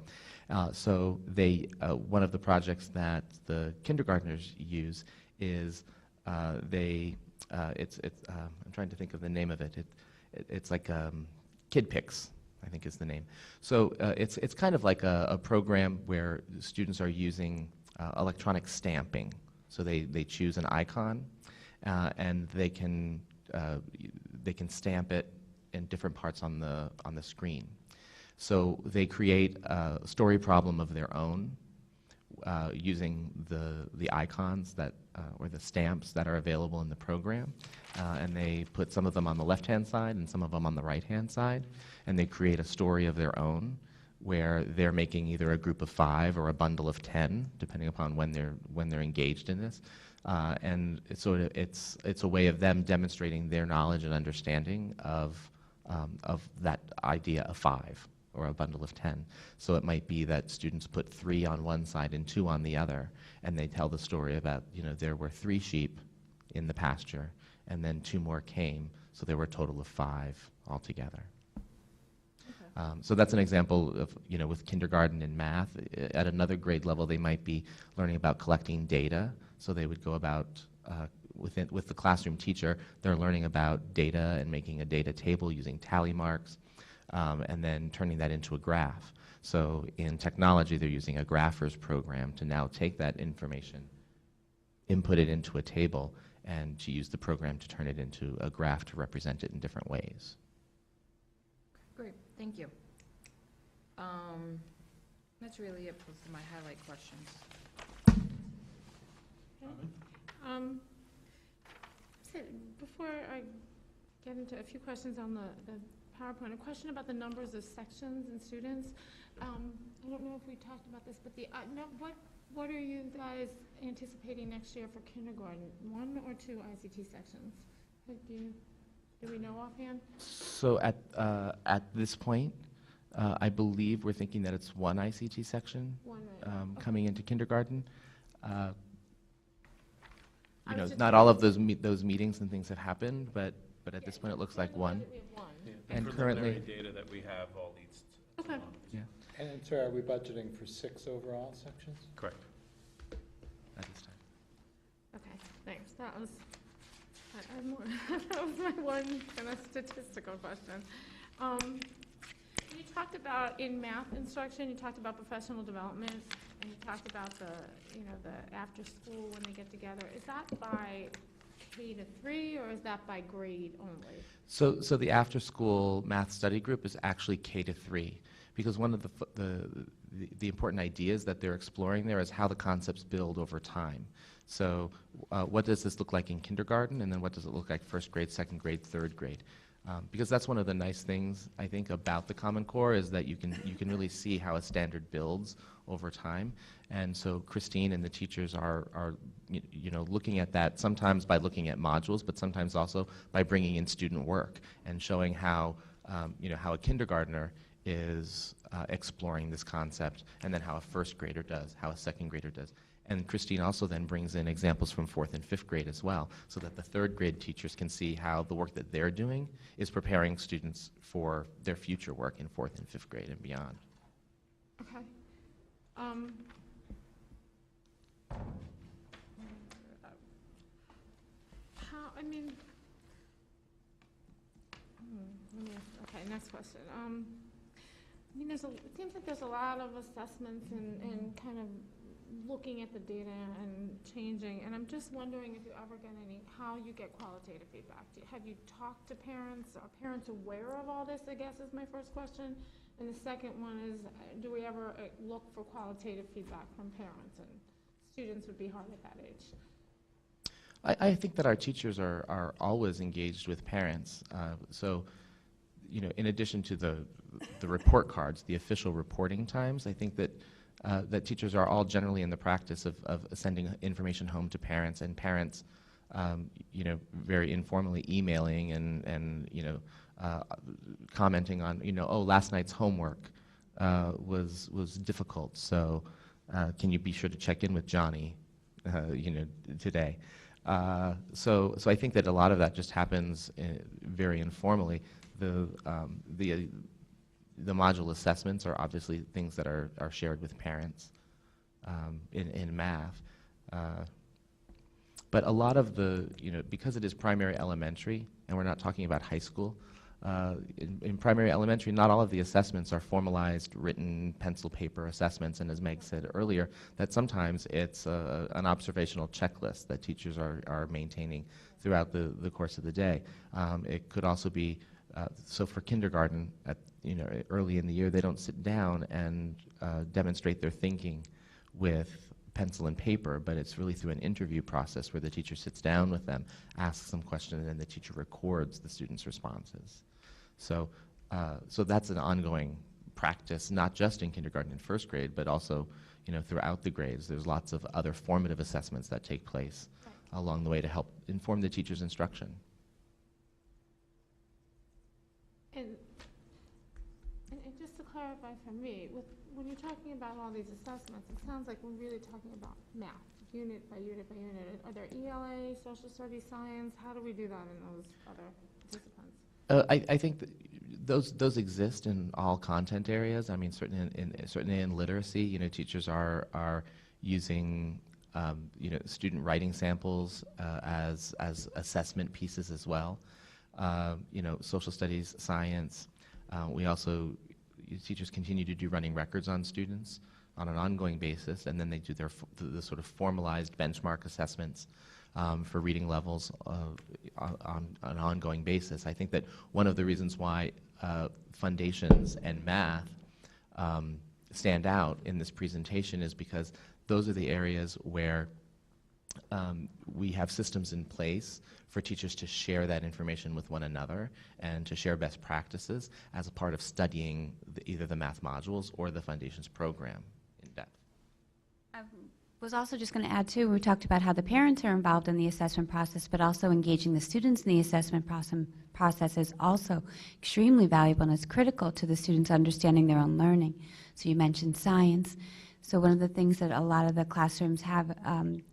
Speaker 10: So they one of the projects that the kindergartners use is I'm trying to think of the name of it. It's like Kid Picks, I think is the name. So it's kind of like a program where students are using electronic stamping. So they choose an icon and they can stamp it in different parts on the screen. So they create a story problem of their own using the icons that or the stamps that are available in the program, and they put some of them on the left-hand side and some of them on the right-hand side, and they create a story of their own where they're making either a group of 5 or a bundle of 10, depending upon when they're engaged in this, and it's a way of them demonstrating their knowledge and understanding of that idea of 5 or a bundle of 10. So it might be that students put 3 on one side and 2 on the other, and they tell the story about, there were 3 sheep in the pasture, and then 2 more came, so there were a total of 5 altogether.
Speaker 5: Okay.
Speaker 10: So that's an example of, with kindergarten and math. At another grade level, they might be learning about collecting data, so they would go about, with the classroom teacher, they're learning about data and making a data table using tally marks, and then turning that into a graph. So in technology, they're using a graphers program to now take that information, input it into a table, and to use the program to turn it into a graph to represent it in different ways.
Speaker 5: Great, thank you. That's really it for my highlight questions.
Speaker 2: So before I get into a few questions on the PowerPoint, a question about the numbers of sections and students. I don't know if we talked about this, but what are you guys anticipating next year for kindergarten? 1 or 2 ICT sections? Do we know offhand?
Speaker 10: So at this point, I believe we're thinking that it's 1 ICT section coming into kindergarten. Not all of those meetings and things have happened, but at this point it looks like 1.
Speaker 2: We have 1.
Speaker 10: And
Speaker 3: preliminary
Speaker 10: currently,
Speaker 3: data that we have all leads to
Speaker 2: Okay.
Speaker 3: 1.
Speaker 10: yeah,
Speaker 4: And so are we budgeting for 6 overall sections?
Speaker 3: Correct.
Speaker 10: at this time.
Speaker 2: Okay, thanks. That was that was my one kind of statistical question. You talked about in math instruction, you talked about professional development, and you talked about the after school when they get together. Is that by K to 3 or is that by grade only?
Speaker 10: So the after-school math study group is actually K to 3, because one of the important ideas that they're exploring there is how the concepts build over time. So what does this look like in kindergarten, and then what does it look like first grade, second grade, third grade? Because that's one of the nice things, I think, about the Common Core is that you can really see how a standard builds over time. And so Christine and the teachers are looking at that sometimes by looking at modules, but sometimes also by bringing in student work and showing how how a kindergartner is exploring this concept, and then how a first grader does, how a second grader does. And Christine also then brings in examples from 4th and 5th grade as well, so that the 3rd grade teachers can see how the work that they're doing is preparing students for their future work in 4th and 5th grade and beyond.
Speaker 2: Okay. Okay, next question. It seems like there's a lot of assessments and kind of looking at the data and changing, and I'm just wondering if you ever get how you get qualitative feedback. Have you talked to parents? Are parents aware of all this, I guess, is my first question. And the second one is, do we ever look for qualitative feedback from parents? And students would be hard at that age.
Speaker 10: I think that our teachers are always engaged with parents. So, in addition to the report cards, the official reporting times, I think that that teachers are all generally in the practice of sending information home to parents, and parents, very informally emailing and commenting on, oh, last night's homework was difficult, so can you be sure to check in with Johnny, today. So I think that a lot of that just happens very informally. The module assessments are obviously things that are shared with parents in math. But a lot of because it is primary elementary, and we're not talking about high school, in primary elementary, not all of the assessments are formalized, written, pencil paper assessments, and as Meg said earlier, that sometimes it's an observational checklist that teachers are maintaining throughout the course of the day. It could also be, so for kindergarten, early in the year, they don't sit down and demonstrate their thinking with pencil and paper, but it's really through an interview process where the teacher sits down with them, asks them questions, and then the teacher records the students' responses. So that's an ongoing practice, not just in kindergarten and first grade, but also throughout the grades. There's lots of other formative assessments that take place along the way to help inform the teacher's instruction.
Speaker 2: And just to clarify for me, when you're talking about all these assessments, it sounds like we're really talking about math, unit by unit by unit. Are there ELA, social studies, science? How do we do that in those other disciplines?
Speaker 10: I think that those exist in all content areas. I mean, certainly in literacy, teachers are using student writing samples as assessment pieces as well. Social studies, science. Teachers continue to do running records on students on an ongoing basis, and then they do the sort of formalized benchmark assessments for reading levels on an ongoing basis. I think that one of the reasons why foundations and math stand out in this presentation is because those are the areas where we have systems in place for teachers to share that information with one another and to share best practices as a part of studying either the math modules or the Foundations program in depth.
Speaker 11: I was also just going to add, too, we talked about how the parents are involved in the assessment process, but also engaging the students in the assessment process is also extremely valuable, and it's critical to the students understanding their own learning. So you mentioned science. So one of the things that a lot of the classrooms have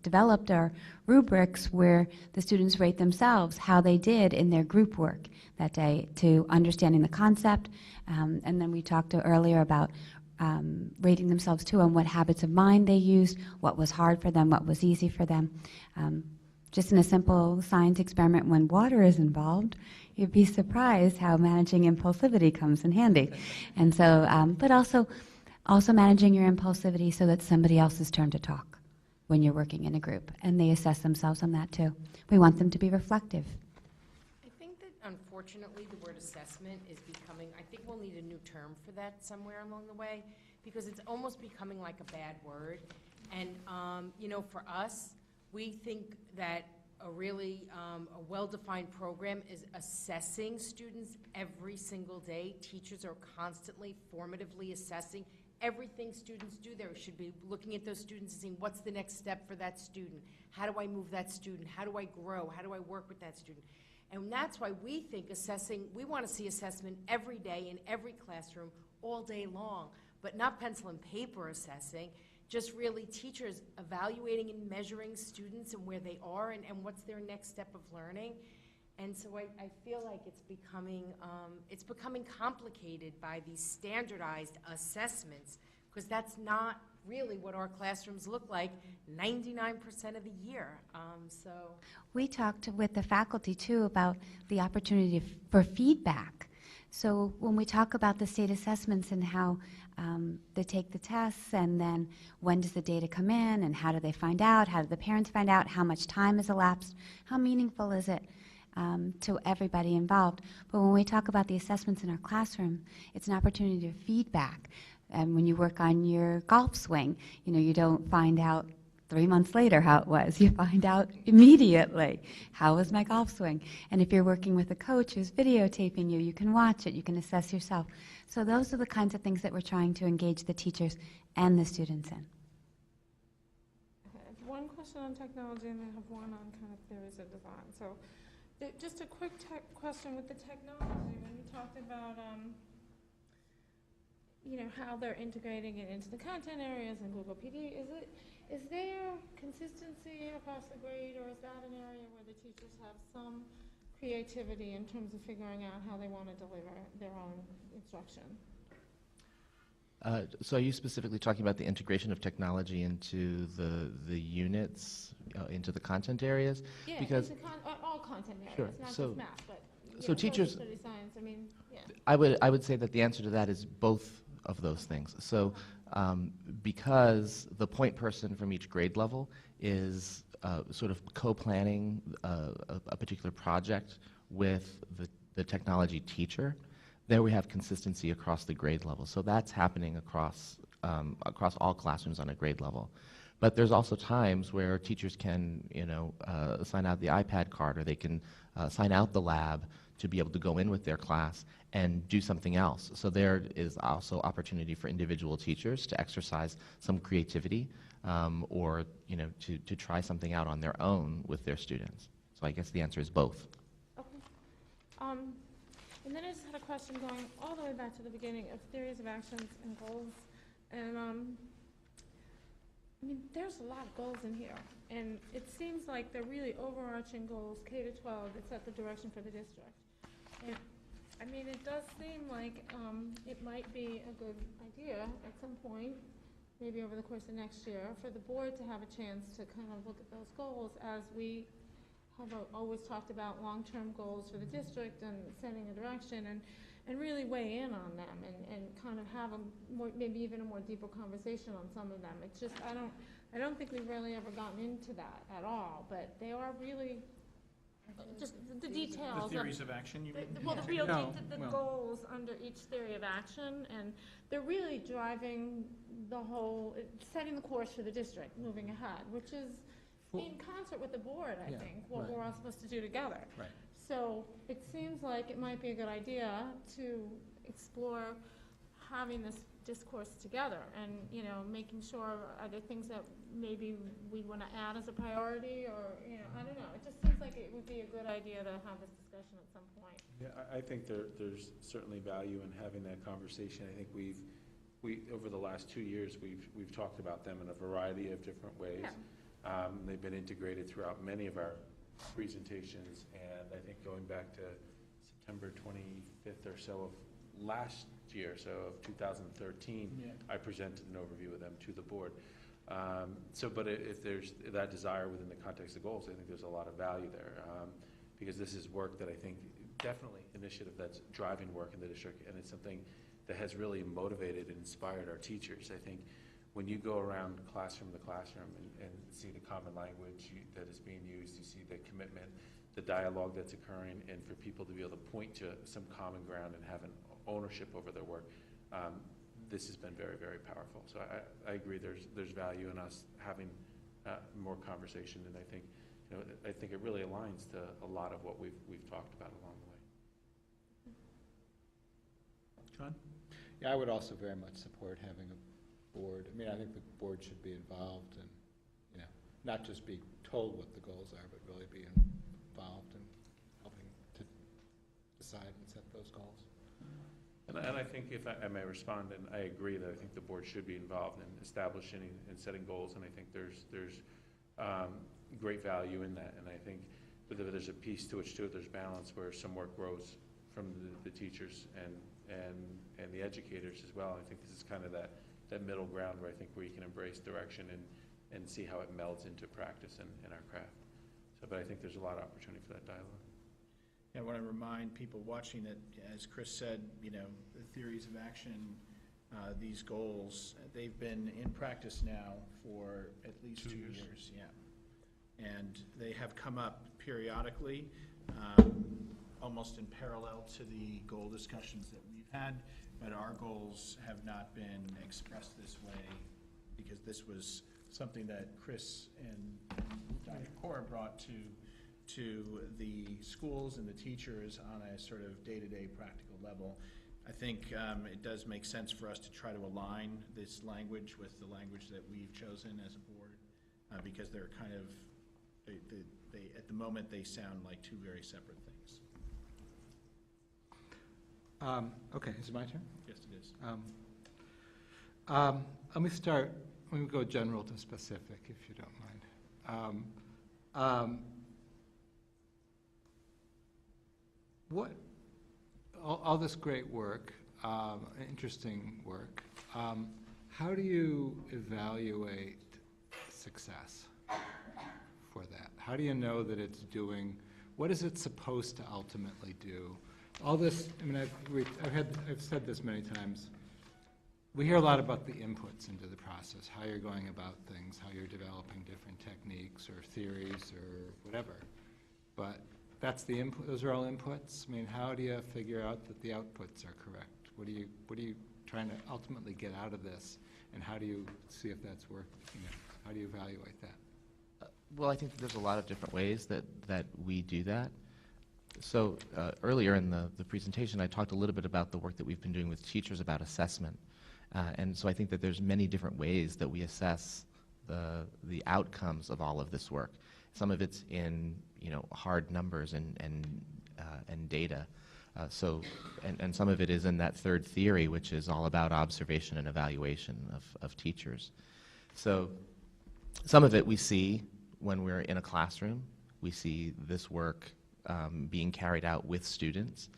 Speaker 11: developed are rubrics where the students rate themselves how they did in their group work that day to understanding the concept. And then we talked earlier about rating themselves too on what habits of mind they used, what was hard for them, what was easy for them. Just in a simple science experiment, when water is involved, you'd be surprised how managing impulsivity comes in handy. And so, but also managing your impulsivity so that somebody else's turn to talk when you're working in a group, and they assess themselves on that too. We want them to be reflective.
Speaker 9: I think that unfortunately, the word assessment is becoming, I think we'll need a new term for that somewhere along the way, because it's almost becoming like a bad word. And, you know, for us, we think that a really a well-defined program is assessing students every single day. Teachers are constantly formatively assessing everything students do. There should be looking at those students and saying, what's the next step for that student? How do I move that student? How do I grow? How do I work with that student? And that's why we think assessing, we want to see assessment every day in every classroom all day long, but not pencil and paper assessing, just really teachers evaluating and measuring students and where they are and what's their next step of learning. And so I feel like it's becoming complicated by these standardized assessments, because that's not really what our classrooms look like 99% of the year. So
Speaker 11: We talked with the faculty, too, about the opportunity for feedback. So when we talk about the state assessments and how they take the tests, and then when does the data come in, and how do they find out, how do the parents find out, how much time has elapsed, how meaningful is it to everybody involved. But when we talk about the assessments in our classroom, it's an opportunity to feedback. And when you work on your golf swing, you know, you don't find out 3 months later how it was. You find out immediately, how was my golf swing? And if you're working with a coach who's videotaping you, you can watch it, you can assess yourself. So those are the kinds of things that we're trying to engage the teachers and the students in.
Speaker 2: I have one question on technology, and I have one on kind of theories of design. So just a quick question with the technology. When you talked about you know, how they're integrating it into the content areas and Google PD, is there consistency across the grade, or is that an area where the teachers have some creativity in terms of figuring out how they want to deliver their own instruction?
Speaker 10: So are you specifically talking about the integration of technology into the units, into the content areas?
Speaker 2: Yeah,
Speaker 10: because
Speaker 2: into all content areas,
Speaker 10: Sure.
Speaker 2: not
Speaker 10: So-
Speaker 2: just math, but
Speaker 10: so teachers-
Speaker 2: social studies, science, I mean, yeah.
Speaker 10: I would say that the answer to that is both of those things. So because the point person from each grade level is sort of co-planning a particular project with the technology teacher, there we have consistency across the grade level. So that's happening across all classrooms on a grade level. But there's also times where teachers can, you know, sign out the iPad card, or they can sign out the lab to be able to go in with their class and do something else. So there is also opportunity for individual teachers to exercise some creativity, or, you know, to try something out on their own with their students. So I guess the answer is both.
Speaker 2: Okay. And then I just had a question going all the way back to the beginning of theories of actions and goals. And I mean, there's a lot of goals in here. And it seems like they're really overarching goals, K to 12, that set the direction for the district. And I mean, it does seem like it might be a good idea at some point, maybe over the course of next year, for the board to have a chance to kind of look at those goals, as we have always talked about long-term goals for the district and setting a direction, and really weigh in on them, and kind of have a more, maybe even a more deeper conversation on some of them. It's just, I don't think we've really ever gotten into that at all, but they are really just the details.
Speaker 1: The theories of action, you mean?
Speaker 2: Well, the real,
Speaker 4: No,
Speaker 2: the
Speaker 4: well-
Speaker 2: goals under each theory of action, and they're really driving the whole, setting the course for the district, moving ahead, which is in concert with the board, I
Speaker 4: Yeah,
Speaker 2: think, what
Speaker 4: right.
Speaker 2: we're all supposed to do together.
Speaker 4: Right.
Speaker 2: So it seems like it might be a good idea to explore having this discourse together, and, you know, making sure, are there things that maybe we want to add as a priority, or, you know, I don't know. It just seems like it would be a good idea to have this discussion at some point.
Speaker 3: Yeah, I think there's certainly value in having that conversation. I think we over the last 2 years, we've talked about them in a variety of different ways.
Speaker 2: Yeah.
Speaker 3: They've been integrated throughout many of our presentations, and I think going back to September 25th or so of last year, so of 2013,
Speaker 1: Yeah.
Speaker 3: I presented an overview of them to the board. But if there's that desire within the context of goals, I think there's a lot of value there, because this is work that I think definitely initiative that's driving work in the district, and it's something that has really motivated and inspired our teachers. I think when you go around classroom to classroom and see the common language that is being used, you see the commitment the dialogue that's occurring, and for people to be able to point to some common ground and have an ownership over their work, this has been very, very powerful. So I agree. There's value in us having more conversation, and I think it really aligns to a lot of what we've talked about along the way.
Speaker 1: John?
Speaker 4: Yeah, I would also very much support having a board. I mean, I think the board should be involved and, not just be told what the goals are, but really be involved in helping to decide and set those goals.
Speaker 3: And I think if I may respond, and I agree that I think the board should be involved in establishing and setting goals, and I think there's great value in that, and I think there's a piece to which there's balance where some work grows from the teachers and the educators as well. I think this is kind of that middle ground where I think we can embrace direction and see how it melds into practice in our craft. So, but I think there's a lot of opportunity for that dialogue.
Speaker 1: I want to remind people watching that, as Chris said, the theories of action, these goals, they've been in practice now for at least 2 years. Yeah. And they have come up periodically, almost in parallel to the goal discussions that we've had, but our goals have not been expressed this way because this was something that Chris and Dr. Kaur brought to the schools and the teachers on a sort of day-to-day practical level. I think it does make sense for us to try to align this language with the language that we've chosen as a board because they're kind of, they at the moment they sound like two very separate things.
Speaker 4: Okay, is it my turn?
Speaker 1: Yes, it is.
Speaker 4: Let me start. Let me go general to specific, if you don't mind. What all this great work, interesting work. How do you evaluate success for that? How do you know that it's doing? What is it supposed to ultimately do? All this. I mean, I've said this many times. We hear a lot about the inputs into the process, how you're going about things, how you're developing different techniques or theories or whatever. But that's the input. Those are all inputs. I mean, how do you figure out that the outputs are correct? What are you trying to ultimately get out of this, and how do you see if that's working? How do you evaluate that?
Speaker 10: Well, I think there's a lot of different ways that we do that. So earlier in the presentation, I talked a little bit about the work that we've been doing with teachers about assessment. And so I think that there's many different ways that we assess the outcomes of all of this work. Some of it's in hard numbers and data. And some of it is in that third theory, which is all about observation and evaluation of teachers. So some of it we see when we're in a classroom. We see this work being carried out with students.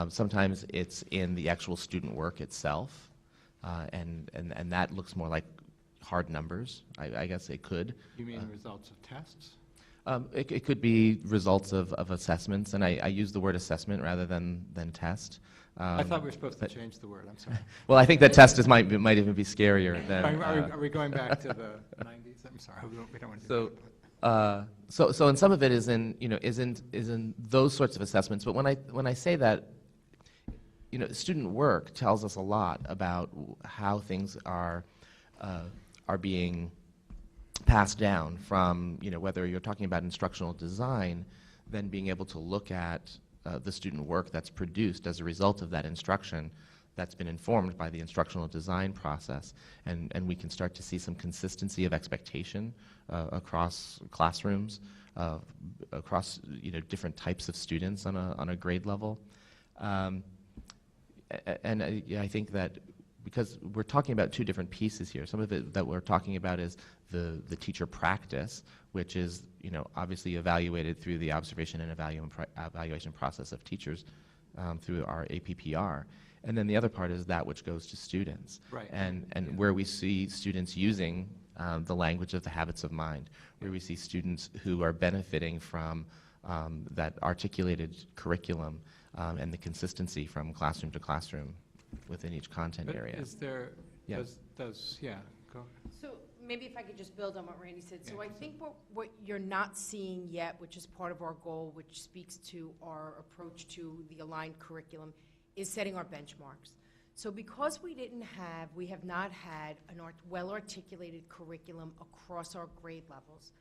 Speaker 10: Sometimes it's in the actual student work itself. And that looks more like hard numbers. I guess it could.
Speaker 4: You mean results of tests?
Speaker 10: It could be results of assessments, and I use the word assessment rather than test.
Speaker 4: I thought we were supposed to change the word. I'm sorry.
Speaker 10: Well, I think that test might even be scarier than.
Speaker 4: Are we going back to the 90s? I'm sorry. We don't want to do
Speaker 10: that. So and some of it is in is in those sorts of assessments. But when I say that. Student work tells us a lot about how things are being passed down from, whether you're talking about instructional design, then being able to look at the student work that's produced as a result of that instruction that's been informed by the instructional design process. And we can start to see some consistency of expectation across classrooms, across, different types of students on a grade level. And I think that because we're talking about two different pieces here, some of it that we're talking about is the teacher practice, which is obviously evaluated through the observation and evaluation process of teachers through our APPR. And then the other part is that which goes to students.
Speaker 4: Right.
Speaker 10: And where we see students using the language of the habits of mind, where we see students who are benefiting from that articulated curriculum and the consistency from classroom to classroom within each content area.
Speaker 4: Is there,
Speaker 10: Yeah.
Speaker 4: go ahead.
Speaker 9: So maybe if I could just build on what Randy said. So I think what you're not seeing yet, which is part of our goal, which speaks to our approach to the aligned curriculum, is setting our benchmarks. So because we have not had a well-articulated curriculum across our grade levels.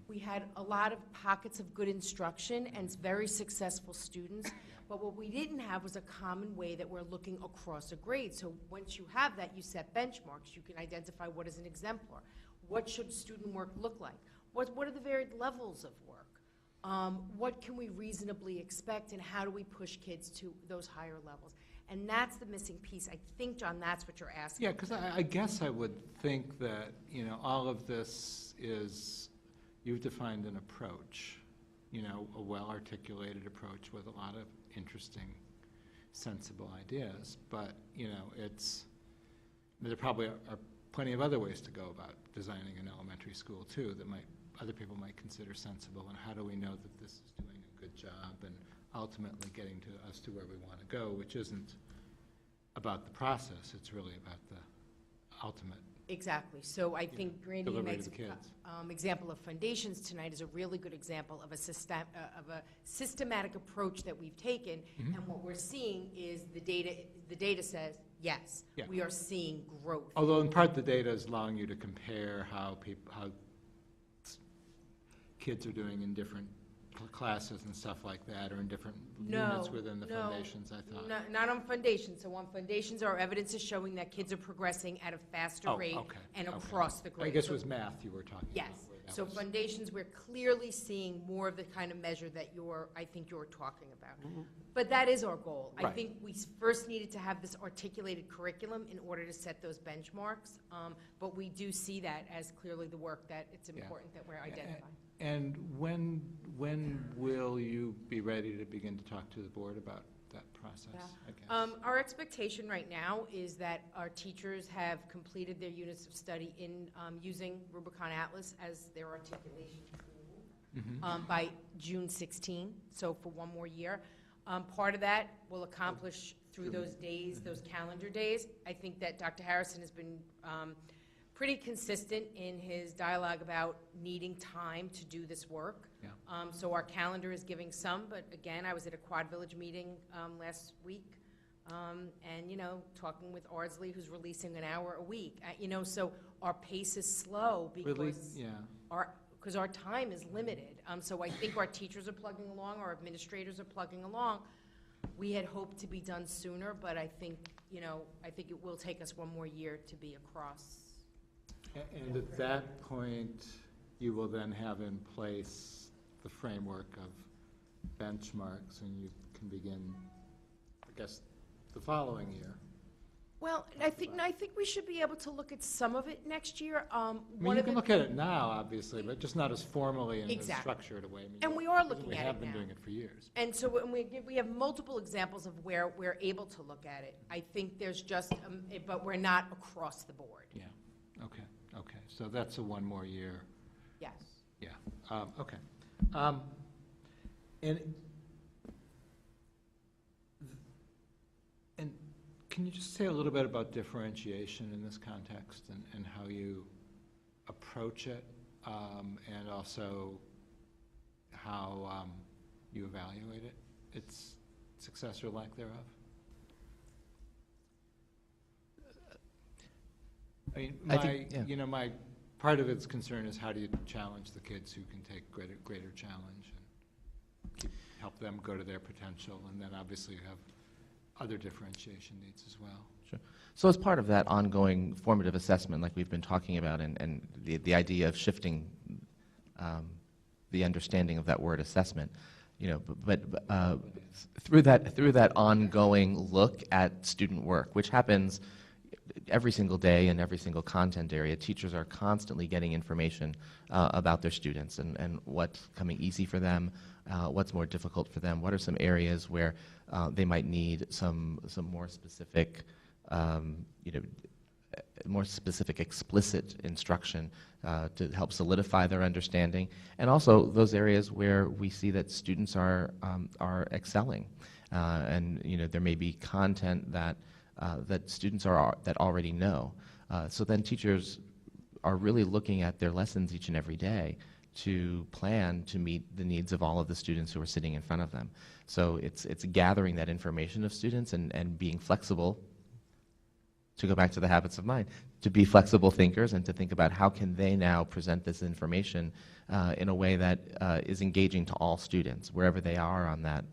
Speaker 9: We had a lot of pockets of good instruction and very successful students, but what we didn't have was a common way that we're looking across a grade. So once you have that, you set benchmarks. You can identify what is an exemplar. What should student work look like? What are the varied levels of work? What can we reasonably expect, and how do we push kids to those higher levels? And that's the missing piece. I think, John, that's what you're asking.
Speaker 4: Yeah, because I guess I would think that, you know, all of this is, you've defined an approach, you know, a well-articulated approach with a lot of interesting, sensible ideas. But, you know, there probably are plenty of other ways to go about designing an elementary school, too, that other people might consider sensible. And how do we know that this is doing a good job and ultimately getting to us to where we want to go, which isn't about the process, it's really about the ultimate.
Speaker 9: Exactly. So I think Randy
Speaker 4: delivery
Speaker 9: makes
Speaker 4: to the kids.
Speaker 9: Example of foundations tonight is a really good example of a systematic approach that we've taken, and what we're seeing is the data says, yes, we are seeing growth.
Speaker 4: Although in part the data is allowing you to compare how kids are doing in different classes and stuff like that, or in different units within the foundations, I thought.
Speaker 9: Not on foundations. So on foundations, our evidence is showing that kids are progressing at a faster rate and across the grade.
Speaker 4: I guess it was math you were talking about.
Speaker 9: Yes. So foundations, we're clearly seeing more of the kind of measure that I think you're talking about. But that is our goal.
Speaker 4: Right.
Speaker 9: I think we first needed to have this articulated curriculum in order to set those benchmarks. But we do see that as clearly the work that it's important that we're identifying.
Speaker 4: And when will you be ready to begin to talk to the board about that process, I guess?
Speaker 9: Our expectation right now is that our teachers have completed their units of study in using Rubicon Atlas as their articulation tool by June 16, so for one more year. Part of that will accomplish through those days, those calendar days. I think that Dr. Harrison has been pretty consistent in his dialogue about needing time to do this work.
Speaker 4: Yeah.
Speaker 9: So our calendar is giving some, but again, I was at a Quad Village meeting last week, and, you know, talking with Ardsley, who's releasing an hour a week. You know, so our pace is slow because our time is limited. So I think our teachers are plugging along, our administrators are plugging along. We had hoped to be done sooner, but I think, you know, it will take us one more year to be across.
Speaker 4: And at that point, you will then have in place the framework of benchmarks, and you can begin, I guess, the following year.
Speaker 9: Well, I think we should be able to look at some of it next year.
Speaker 4: I mean, you can look at it now, obviously, but just not as formally and as
Speaker 9: Exactly.
Speaker 4: structured a way. I mean,
Speaker 9: And we are looking
Speaker 4: we
Speaker 9: at
Speaker 4: have
Speaker 9: it
Speaker 4: been
Speaker 9: now.
Speaker 4: doing it for years.
Speaker 9: And so when we have multiple examples of where we're able to look at it. I think there's just, but we're not across the board.
Speaker 4: Yeah, okay. So that's a one more year.
Speaker 9: Yes.
Speaker 4: Yeah, okay. And can you just say a little bit about differentiation in this context and how you approach it, and also how you evaluate it, its success or lack thereof? I mean, my part of its concern is how do you challenge the kids who can take greater challenge and help them go to their potential, and then obviously you have other differentiation needs as well.
Speaker 10: Sure. So as part of that ongoing formative assessment, like we've been talking about, and the idea of shifting the understanding of that word assessment, you know, but through that ongoing look at student work, which happens every single day in every single content area, teachers are constantly getting information about their students and what's coming easy for them, what's more difficult for them, what are some areas where they might need some more specific, more specific explicit instruction to help solidify their understanding, and also those areas where we see that students are excelling, and you know there may be content that students that already know. So then teachers are really looking at their lessons each and every day to plan to meet the needs of all of the students who are sitting in front of them. So it's gathering that information of students and being flexible, to go back to the habits of mind, to be flexible thinkers and to think about how can they now present this information in a way that is engaging to all students, wherever they are on that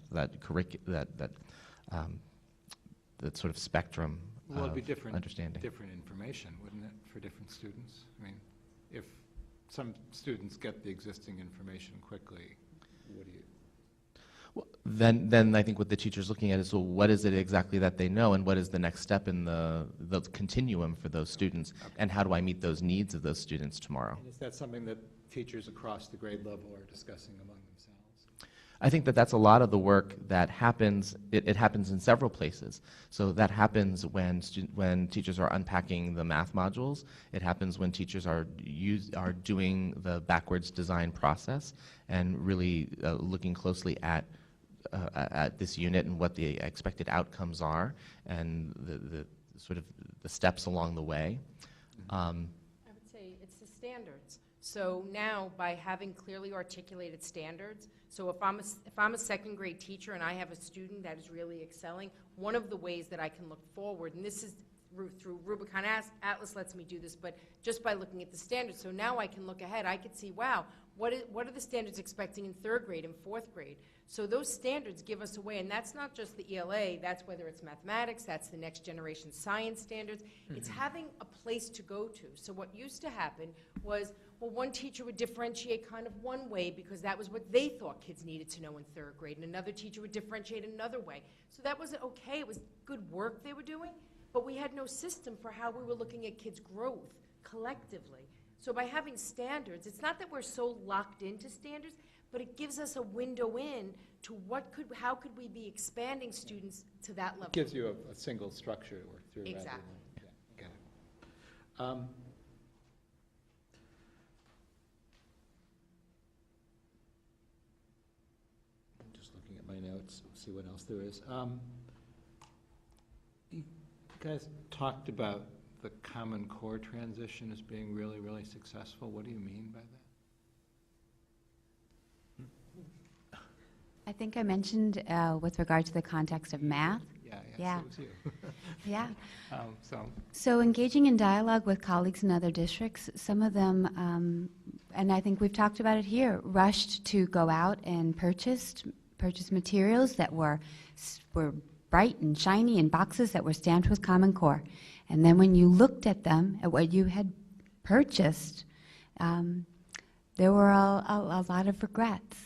Speaker 10: sort of spectrum
Speaker 4: Well, it'd be
Speaker 10: of
Speaker 4: different
Speaker 10: understanding.
Speaker 4: information, wouldn't it, for different students? I mean, if some students get the existing information quickly, what do you?
Speaker 10: Well, then I think what the teacher's looking at is, well, what is it exactly that they know, and what is the next step in the continuum for those students, and how do I meet those needs of those students tomorrow?
Speaker 4: And is that something that teachers across the grade level are discussing among themselves?
Speaker 10: I think that that's a lot of the work that happens. It happens in several places. So that happens when teachers are unpacking the math modules. It happens when teachers are doing the backwards design process and really looking closely at this unit and what the expected outcomes are and the sort of the steps along the way.
Speaker 9: I would say it's the standards. So now, by having clearly articulated standards, so if I'm a second grade teacher and I have a student that is really excelling, one of the ways that I can look forward, and this is through Rubicon Atlas lets me do this, but just by looking at the standards, so now I can look ahead. I could see, wow, what are the standards expecting in 3rd grade and 4th grade? So those standards give us a way, and that's not just the ELA, that's whether it's mathematics, that's the next generation science standards. It's having a place to go to. So what used to happen was, well, one teacher would differentiate kind of one way because that was what they thought kids needed to know in 3rd grade, and another teacher would differentiate another way. So that was okay, it was good work they were doing, but we had no system for how we were looking at kids' growth collectively. So by having standards, it's not that we're so locked into standards, but it gives us a window in to how could we be expanding students to that level.
Speaker 4: It gives you a single structure to work through.
Speaker 9: Exactly.
Speaker 4: Rather than, yeah, got it. I'm just looking at my notes, see what else there is. You guys talked about the Common Core transition as being really, really successful. What do you mean by that?
Speaker 11: I think I mentioned with regard to the context of math.
Speaker 4: Yeah. So it was you.
Speaker 11: Yeah.
Speaker 4: So
Speaker 11: So engaging in dialogue with colleagues in other districts, some of them, and I think we've talked about it here, rushed to go out and purchase materials that were bright and shiny in boxes that were stamped with Common Core. And then when you looked at them, at what you had purchased, there were a lot of regrets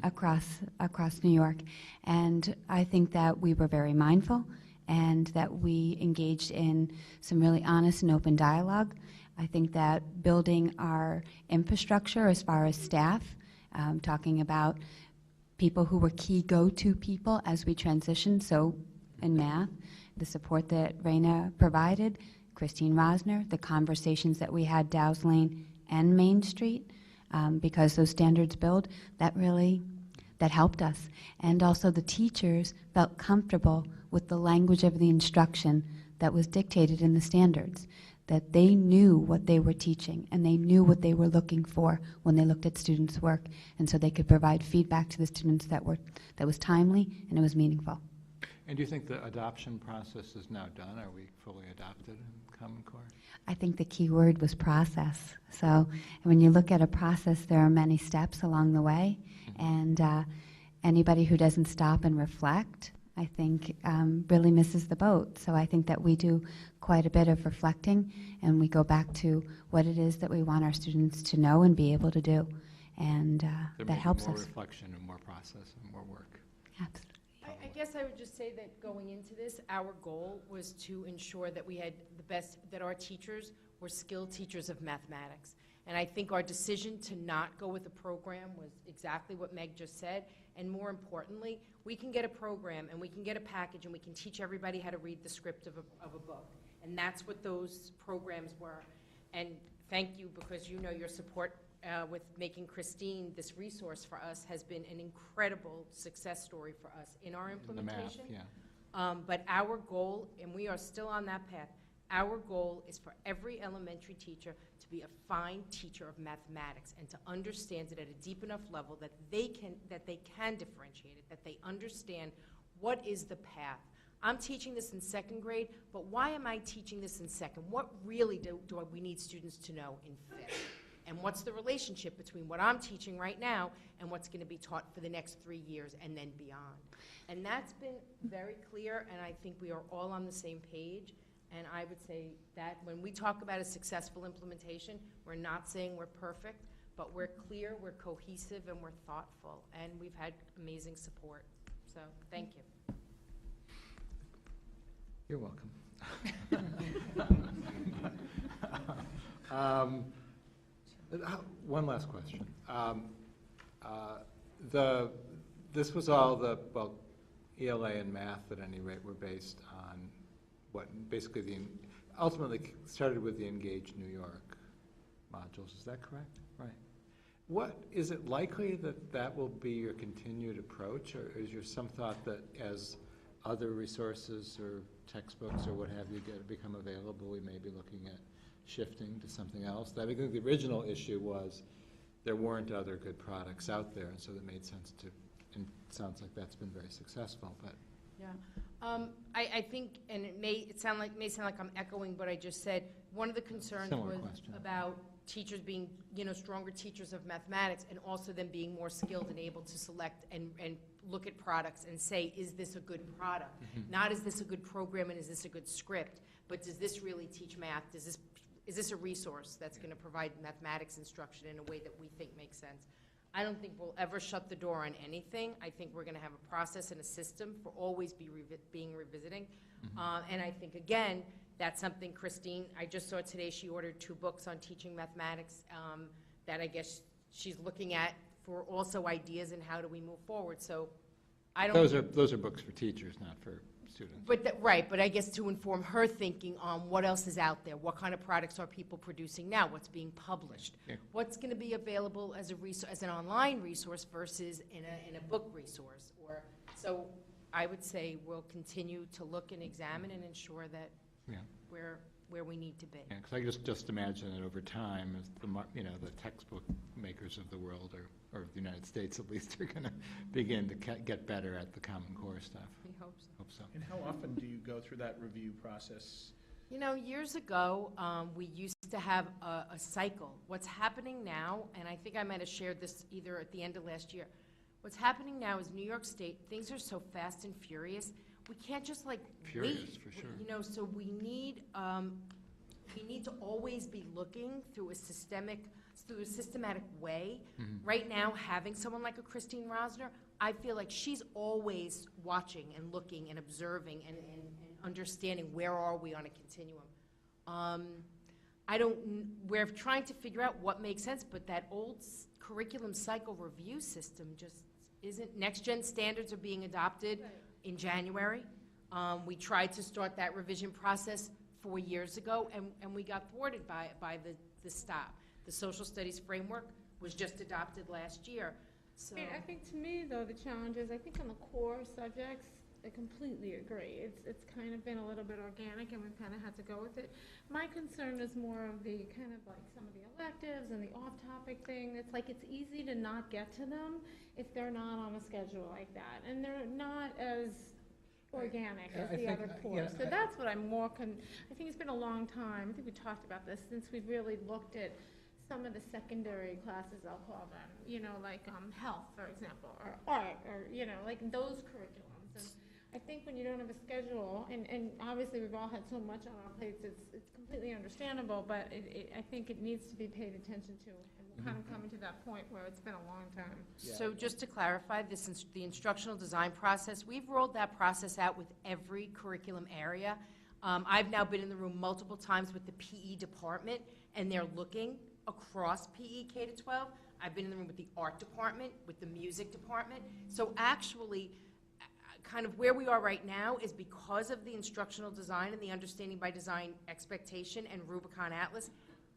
Speaker 11: across New York. And I think that we were very mindful and that we engaged in some really honest and open dialogue. I think that building our infrastructure as far as staff, talking about people who were key go-to people as we transitioned, so in math, the support that Raina provided, Christine Rosner, the conversations that we had Dow's Lane and Main Street, because those standards build, that helped us. And also the teachers felt comfortable with the language of the instruction that was dictated in the standards, that they knew what they were teaching and they knew what they were looking for when they looked at students' work, and so they could provide feedback to the students that was timely and it was meaningful.
Speaker 4: And do you think the adoption process is now done? Are we fully adopted in Common Core?
Speaker 11: I think the key word was process. So when you look at a process, there are many steps along the way, and anybody who doesn't stop and reflect, I think, really misses the boat. So I think that we do quite a bit of reflecting, and we go back to what it is that we want our students to know and be able to do, and that helps us.
Speaker 4: More reflection and more process and more work.
Speaker 11: Absolutely.
Speaker 9: I guess I would just say that going into this, our goal was to ensure that we had the best, that our teachers were skilled teachers of mathematics. And I think our decision to not go with a program was exactly what Meg just said. And more importantly, we can get a program and we can get a package and we can teach everybody how to read the script of a book. And that's what those programs were. And thank you, because you know your support with making Christine this resource for us has been an incredible success story for us in our implementation.
Speaker 4: The math, yeah.
Speaker 9: But our goal, and we are still on that path, Our goal is for every elementary teacher to be a fine teacher of mathematics and to understand it at a deep enough level that they can differentiate it, that they understand what is the path. I'm teaching this in second grade, but why am I teaching this in second? What really do we need students to know in fifth? And what's the relationship between what I'm teaching right now and what's going to be taught for the next 3 years and then beyond? And that's been very clear, and I think we are all on the same page. And I would say that when we talk about a successful implementation, we're not saying we're perfect, but we're clear, we're cohesive, and we're thoughtful. And we've had amazing support. So thank you.
Speaker 4: You're welcome. One last question. This was all ELA and math at any rate were based on what basically ultimately started with the Engage New York modules. Is that correct? Right. Is it likely that will be your continued approach, or is there some thought that as other resources or textbooks or what have you become available, we may be looking at shifting to something else? I think the original issue was there weren't other good products out there, and so it made sense to, and it sounds like that's been very successful. But
Speaker 9: yeah, I think, and it may sound like I'm echoing what I just said. One of the concerns was about teachers being, stronger teachers of mathematics, and also them being more skilled and able to select and look at products and say, is this a good product? Mm-hmm. Not is this a good program and is this a good script, but does this really teach math? Is this a resource that's going to provide mathematics instruction in a way that we think makes sense? I don't think we'll ever shut the door on anything. I think we're going to have a process and a system for always being revisiting. Mm-hmm. And I think, again, that's something Christine, I just saw today, she ordered 2 books on teaching mathematics that I guess she's looking at for also ideas in how do we move forward. So I don't...
Speaker 4: Those are books for teachers, not for students.
Speaker 9: Right, but I guess to inform her thinking on what else is out there, what kind of products are people producing now, what's being published, what's going to be available as as an online resource versus in a book resource. So I would say we'll continue to look and examine and ensure that we're where we need to be.
Speaker 4: Yeah, because I just imagine that over time, as the textbook makers of the world, or of the United States at least, are going to begin to get better at the Common Core stuff.
Speaker 9: We hope so.
Speaker 1: And how often do you go through that review process?
Speaker 9: Years ago, we used to have a cycle. What's happening now, and I think I might have shared this either at the end of last year, what's happening now is New York State, things are so fast and furious, we can't just wait.
Speaker 4: For sure.
Speaker 9: So we need to always be looking through a systematic way. Mm-hmm. Right now, having someone like a Christine Rosner, I feel like she's always watching and looking and observing and understanding where are we on a continuum. We're trying to figure out what makes sense, but that old curriculum cycle review system just isn't. Next gen standards are being adopted. Right. In January. We tried to start that revision process 4 years ago, and we got thwarted by the stop. The social studies framework was just adopted last year. So
Speaker 2: I think to me, though, the challenge is, I think on the core subjects, I completely agree. It's kind of been a little bit organic, and we've kind of had to go with it. My concern is more of the kind of like some of the electives and the off-topic thing. It's like it's easy to not get to them if they're not on a schedule like that, and they're not as organic as the other course. So that's what I'm more I think it's been a long time. I think we talked about this since we've really looked at some of the secondary classes, I'll call them, like health, for example, or art, or, like those curriculums. And I think when you don't have a schedule, and obviously we've all had so much on our plates, it's completely understandable, but I think it needs to be paid attention to. And we're kind of coming to that point where it's been a long time.
Speaker 1: Yeah.
Speaker 9: So just to clarify, the instructional design process, we've rolled that process out with every curriculum area. I've now been in the room multiple times with the PE department, and they're looking across PE K-12. I've been in the room with the art department, with the music department. So actually, kind of where we are right now is because of the instructional design and the understanding by design expectation and Rubicon Atlas,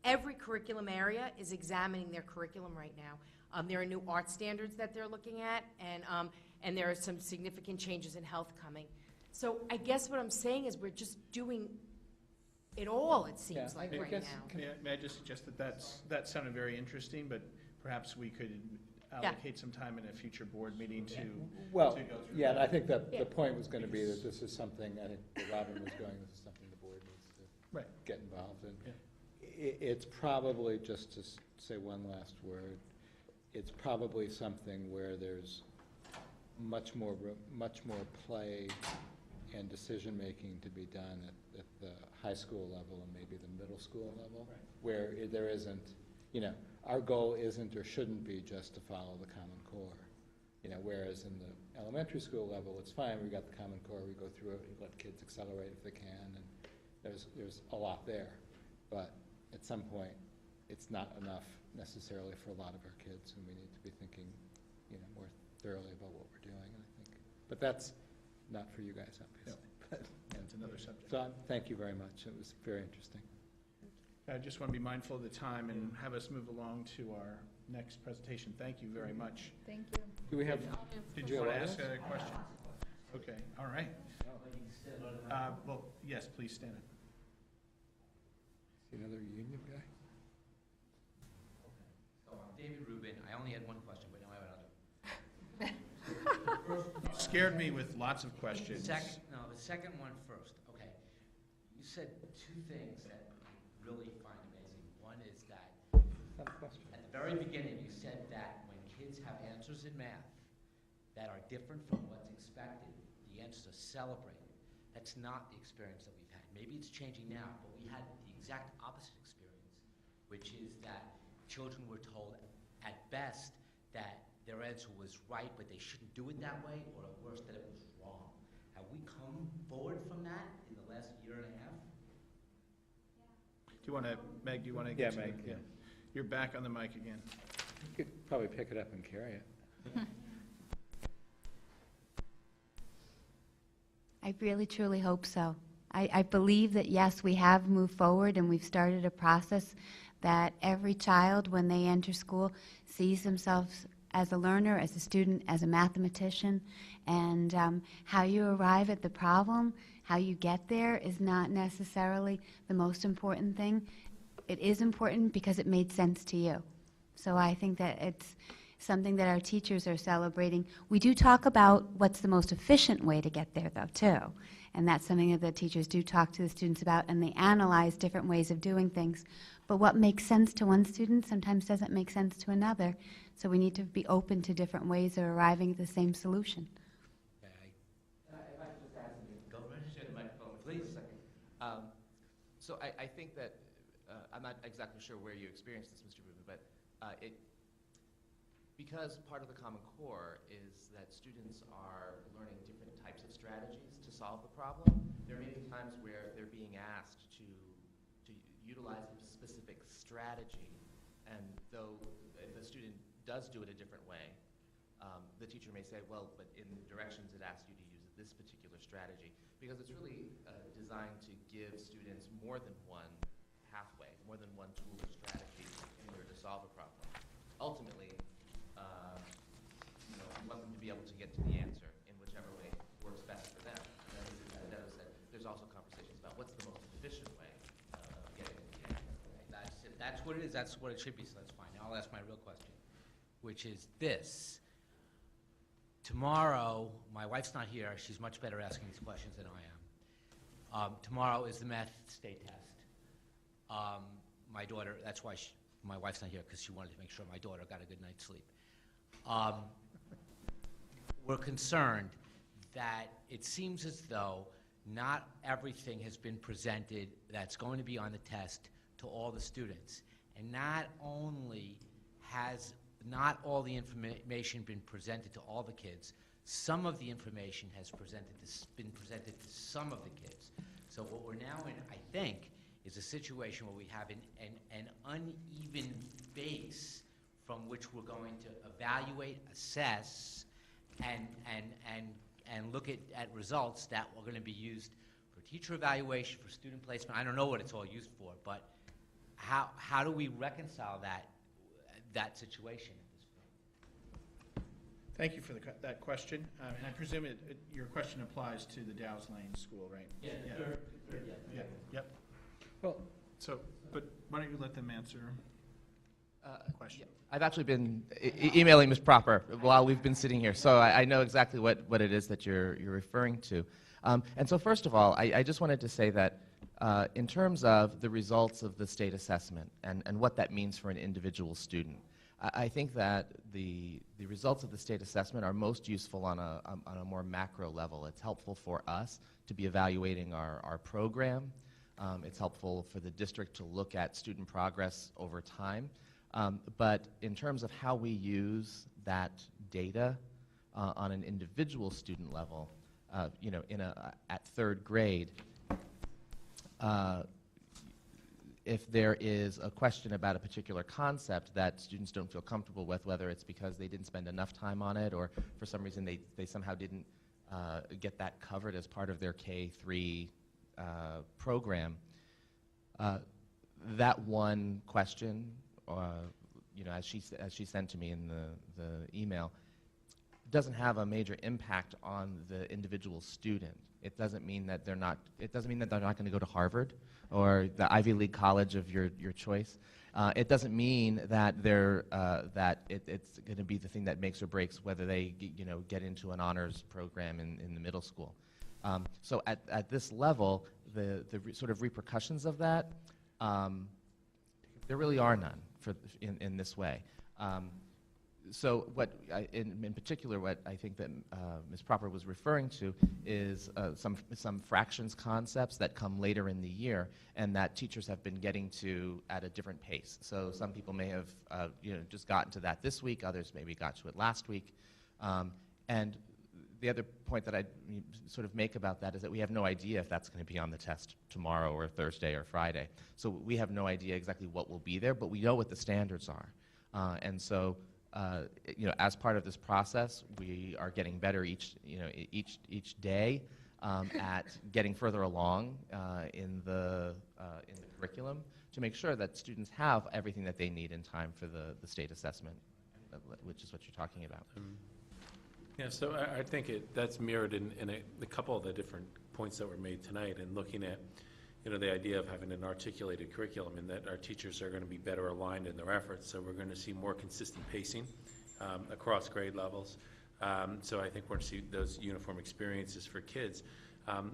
Speaker 9: every curriculum area is examining their curriculum right now. There are new art standards that they're looking at, and there are some significant changes in health coming. So I guess what I'm saying is we're just doing it all, it seems
Speaker 4: Yeah,
Speaker 9: like
Speaker 4: I
Speaker 9: right
Speaker 4: guess-
Speaker 9: now.
Speaker 1: May I just suggest that that sounded very interesting, but perhaps we could allocate some time in a future board meeting to
Speaker 4: Well,
Speaker 1: to go through
Speaker 4: yeah, and
Speaker 1: that.
Speaker 4: I think that
Speaker 9: Yeah.
Speaker 4: the point was going to be that this is something, I think where Robin was going, this is something the board needs to
Speaker 1: Right.
Speaker 4: get involved in.
Speaker 1: Yeah.
Speaker 4: It's probably, just to say one last word, it's probably something where there's much more play and decision-making to be done at the high school level and maybe the middle school level,
Speaker 1: Right.
Speaker 4: where there isn't, our goal isn't or shouldn't be just to follow the Common Core. Whereas in the elementary school level, it's fine, we got the Common Core, we go through it, we let kids accelerate if they can, and there's a lot there. But at some point, it's not enough necessarily for a lot of our kids, and we need to be thinking, more thoroughly about what we're doing, and I think. But that's not for you guys, obviously. But,
Speaker 1: That's another subject.
Speaker 4: so, thank you very much. It was very interesting.
Speaker 1: I just want to be mindful of the time and have us move along to our next presentation. Thank you very much.
Speaker 5: Thank you.
Speaker 4: Do we have?
Speaker 1: Did
Speaker 4: Do
Speaker 1: you
Speaker 4: you
Speaker 1: want to
Speaker 4: have
Speaker 1: ask a question? Okay, all right. Well, yes, please stand up.
Speaker 4: See another union guy?
Speaker 12: So I'm David Rubin. I only had one question, but now I have another.
Speaker 1: You scared me with lots of questions.
Speaker 12: The second one first. Okay. You said two things that I really find amazing. One is that
Speaker 4: Have a question?
Speaker 12: at the very beginning, you said that when kids have answers in math that are different from what's expected, the answers are celebrated. That's not the experience that we've had. Maybe it's changing now, but we had the exact opposite experience, which is that children were told at best that their answer was right, but they shouldn't do it that way, or at worst, that it was wrong. Have we come forward from that in the last year and a half?
Speaker 1: Do you want to, Meg, do you want to
Speaker 4: Yeah,
Speaker 1: get to
Speaker 4: Meg,
Speaker 1: it?
Speaker 4: yeah.
Speaker 1: You're back on the mic again.
Speaker 4: You could probably pick it up and carry it.
Speaker 11: I really truly hope so. I believe that, yes, we have moved forward and we've started a process that every child, when they enter school, sees themselves as a learner, as a student, as a mathematician, and how you arrive at the problem, how you get there is not necessarily the most important thing. It is important because it made sense to you. So I think that it's something that our teachers are celebrating. We do talk about what's the most efficient way to get there, though, too. And that's something that the teachers do talk to the students about, and they analyze different ways of doing things. But what makes sense to one student sometimes doesn't make sense to another. So we need to be open to different ways of arriving at the same solution.
Speaker 12: If I could just ask you, go right to the microphone, please.
Speaker 10: So I think that, I'm not exactly sure where you experienced this, Mr. Rubin, but because part of the Common Core is that students are learning different types of strategies to solve the problem, there may be times where they're being asked to utilize a specific strategy, and though if a student does do it a different way, the teacher may say, well, but in the directions it asks you to use this particular strategy, because it's really designed to give students more than one pathway, more than one tool or strategy in order to solve a problem. Ultimately, we want them to be able to get to the answer in whichever way works best for them. And as Deborah said, there's also conversations about what's the most efficient way of getting to the answer.
Speaker 12: That's it. That's what it is. That's what it should be, so that's fine. Now I'll ask my real question, which is this. Tomorrow, my wife's not here. She's much better asking these questions than I am. Tomorrow is the math state test. My daughter, that's why my wife's not here, because she wanted to make sure my daughter got a good night's sleep. We're concerned that it seems as though not everything has been presented that's going to be on the test to all the students. And not only has not all the information been presented to all the kids, some of the information has been presented to some of the kids. So what we're now in, I think, is a situation where we have an uneven base from which we're going to evaluate, assess, and look at results that are going to be used for teacher evaluation, for student placement. I don't know what it's all used for, but how do we reconcile that situation at this point?
Speaker 1: Thank you for that question. And I presume your question applies to the Dow's Lane School, right?
Speaker 12: Yeah.
Speaker 1: Yep.
Speaker 8: Well,
Speaker 1: So, but why don't you let them answer the question?
Speaker 10: I've actually been emailing Ms. Proper while we've been sitting here, so I know exactly what it is that you're referring to. And so first of all, I just wanted to say that in terms of the results of the state assessment and what that means for an individual student, I think that the results of the state assessment are most useful on a more macro level. It's helpful for us to be evaluating our program. It's helpful for the district to look at student progress over time. But in terms of how we use that data on an individual student level, you know, at third grade, if there is a question about a particular concept that students don't feel comfortable with, whether it's because they didn't spend enough time on it or for some reason they somehow didn't get that covered as part of their K-3 program, that one question, you know, as she sent to me in the email, doesn't have a major impact on the individual student. It doesn't mean that they're not. It doesn't mean that they're not going to go to Harvard or the Ivy League college of your choice. It doesn't mean that it's going to be the thing that makes or breaks whether they get into an honors program in the middle school. So at this level, the sort of repercussions of that, there really are none in this way. So what, in particular, what I think that Ms. Proper was referring to is some fractions concepts that come later in the year and that teachers have been getting to at a different pace. So some people may have just gotten to that this week, others maybe got to it last week. And the other point that I'd sort of make about that is that we have no idea if that's going to be on the test tomorrow or Thursday or Friday. So we have no idea exactly what will be there, but we know what the standards are. And so as part of this process, we are getting better each day at getting further along in the curriculum to make sure that students have everything that they need in time for the state assessment, which is what you're talking about.
Speaker 3: Yeah, so I think that's mirrored in a couple of the different points that were made tonight, and looking at the idea of having an articulated curriculum, and that our teachers are going to be better aligned in their efforts, so we're going to see more consistent pacing across grade levels. So I think we're going to see those uniform experiences for kids.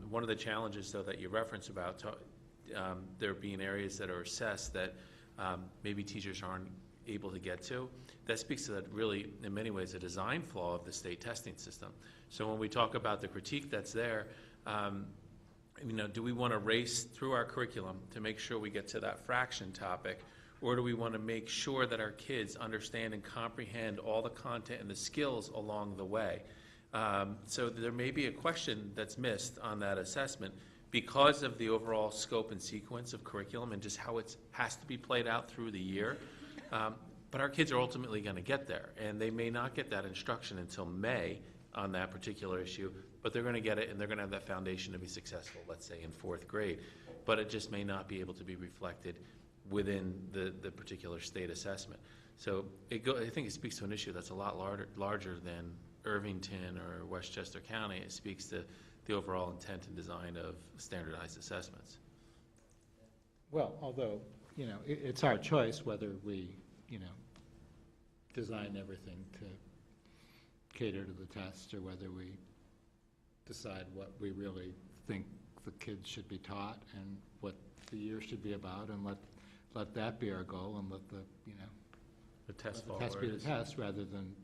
Speaker 3: One of the challenges, though, that you reference about there being areas that are assessed that maybe teachers aren't able to get to, that speaks to that really, in many ways, a design flaw of the state testing system. So when we talk about the critique that's there, do we want to race through our curriculum to make sure we get to that fraction topic, or do we want to make sure that our kids understand and comprehend all the content and the skills along the way? So there may be a question that's missed on that assessment because of the overall scope and sequence of curriculum and just how it has to be played out through the year. But our kids are ultimately going to get there, and they may not get that instruction until May on that particular issue, but they're going to get it, and they're going to have that foundation to be successful, let's say, in fourth grade. But it just may not be able to be reflected within the particular state assessment. So I think it speaks to an issue that's a lot larger than Irvington or Westchester County. It speaks to the overall intent and design of standardized assessments.
Speaker 4: Well, although, it's our choice whether we, design everything to cater to the test or whether we decide what we really think the kids should be taught and what the year should be about, and let that be our goal, and let the
Speaker 3: test
Speaker 4: be the test rather than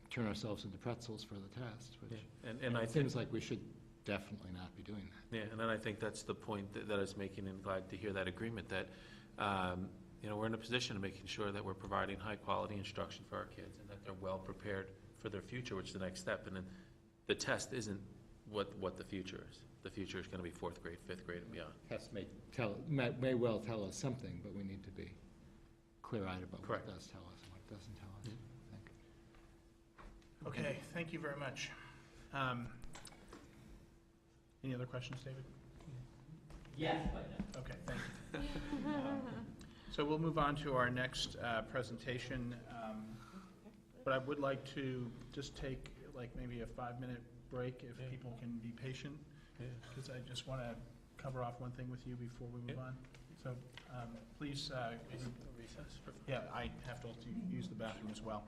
Speaker 4: turn ourselves into pretzels for the test, which
Speaker 3: and I
Speaker 4: it seems like we should definitely not be doing that.
Speaker 3: Yeah, and then I think that's the point that I was making, and glad to hear that agreement that we're in a position of making sure that we're providing high quality instruction for our kids and that they're well prepared for their future, which is the next step. And then the test isn't what the future is. The future is going to be fourth grade, fifth grade, and beyond.
Speaker 4: Tests may well tell us something, but we need to be clear-eyed about
Speaker 3: Correct.
Speaker 4: What does tell us and what doesn't tell us. I think.
Speaker 1: Okay, thank you very much. Any other questions, David?
Speaker 12: Yes, but no.
Speaker 1: Okay, thank you. So we'll move on to our next presentation, but I would like to just take maybe a 5-minute break if people can be patient, because I just want to cover off one thing with you before we move on? So, please,
Speaker 3: Recess for
Speaker 1: yeah, I have to use the bathroom as well.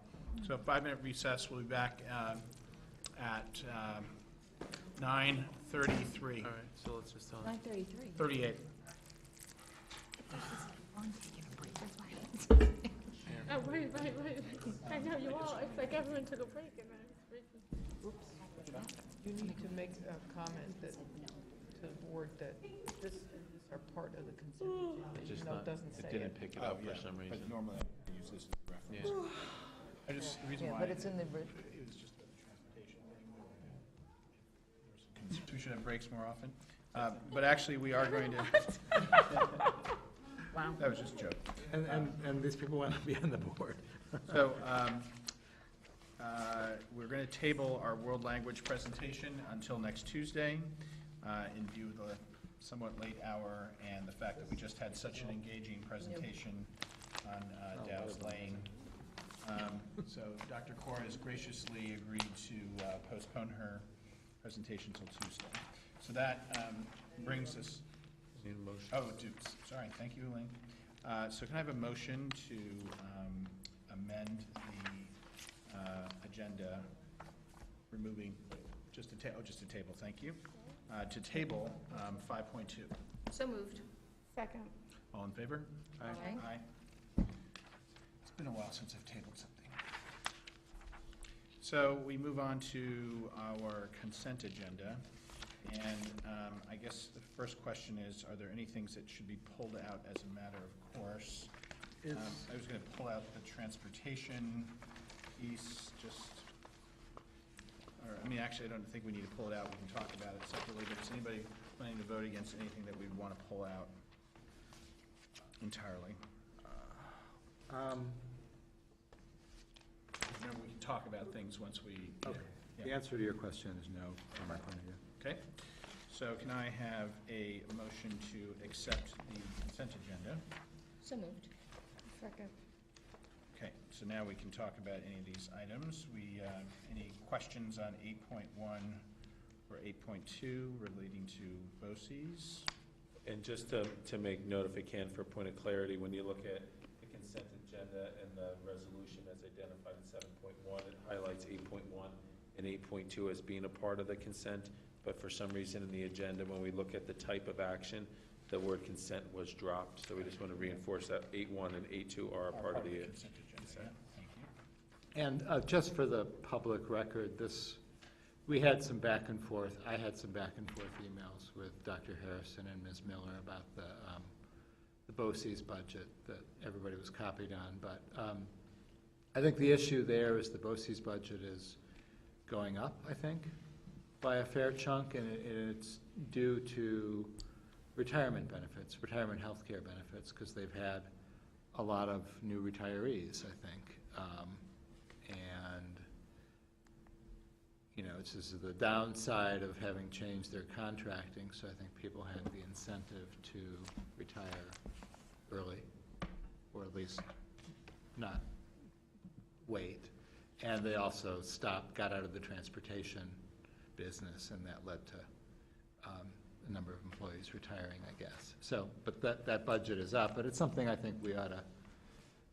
Speaker 1: So 5-minute recess, we'll be back at 9:33.
Speaker 3: All right, so let's just tell
Speaker 5: 9:33.
Speaker 1: 38.
Speaker 2: Oh, wait. I know you all, it's like everyone took a break and then it's breaking.
Speaker 6: You need to make a comment that, to the board, that this is our part of the consent agenda,
Speaker 3: Just
Speaker 6: even though
Speaker 3: not,
Speaker 6: it doesn't
Speaker 3: it
Speaker 6: say
Speaker 3: didn't
Speaker 6: it.
Speaker 3: pick it up for some
Speaker 1: But
Speaker 3: reason.
Speaker 1: normally I use this as a reference. I just, the reason
Speaker 6: Yeah,
Speaker 1: why.
Speaker 6: but it's in the,
Speaker 1: It was just a transportation thing. We should have breaks more often. But actually, we are going to.
Speaker 2: Wow.
Speaker 1: That was just a joke.
Speaker 4: And these people want to be on the board.
Speaker 1: So, we're going to table our world language presentation until next Tuesday, in view of the somewhat late hour and the fact that we just had such an engaging presentation on Dow's Lane. So Dr. Kaur has graciously agreed to postpone her presentation till Tuesday. So that brings us.
Speaker 3: Need a motion?
Speaker 1: Oh, sorry, thank you, Elaine. So can I have a motion to amend the agenda, removing, just a table, thank you, to table 5.2.
Speaker 5: So moved.
Speaker 2: Second.
Speaker 1: All in favor?
Speaker 5: Aye.
Speaker 1: Aye. It's been a while since I've tabled something. So we move on to our consent agenda. And I guess the first question is, are there any things that should be pulled out as a matter of course? I was going to pull out the transportation piece, actually, I don't think we need to pull it out. We can talk about it separately, but is anybody planning to vote against anything that we'd want to pull out entirely? Remember, we can talk about things once we.
Speaker 4: Okay.
Speaker 1: Yeah.
Speaker 4: The answer to your question is no, from my point of view.
Speaker 1: Okay, so can I have a motion to accept the consent agenda?
Speaker 5: So moved.
Speaker 2: Second.
Speaker 1: Okay, so now we can talk about any of these items. Any questions on 8.1 or 8.2 relating to BOCES?
Speaker 3: And just to make note, if I can, for a point of clarity, when you look at the consent agenda and the resolution as identified in 7.1, it highlights 8.1 and 8.2 as being a part of the consent, but for some reason in the agenda, when we look at the type of action, the word consent was dropped, so we just want to reinforce that 8.1 and 8.2 are a part of the
Speaker 1: consent agenda. Thank you.
Speaker 4: And just for the public record, we had some back and forth. I had some back and forth emails with Dr. Harrison and Ms. Miller about the BOCES budget that everybody was copied on. But I think the issue there is the BOCES budget is going up, I think, by a fair chunk, and it's due to retirement benefits, retirement health care benefits, because they've had a lot of new retirees, I think. And, you know, it's just the downside of having changed their contracting, so I think people had the incentive to retire early, or at least not wait. And they also got out of the transportation business, and that led to a number of employees retiring, I guess. So, but that budget is up, but it's something I think we ought to,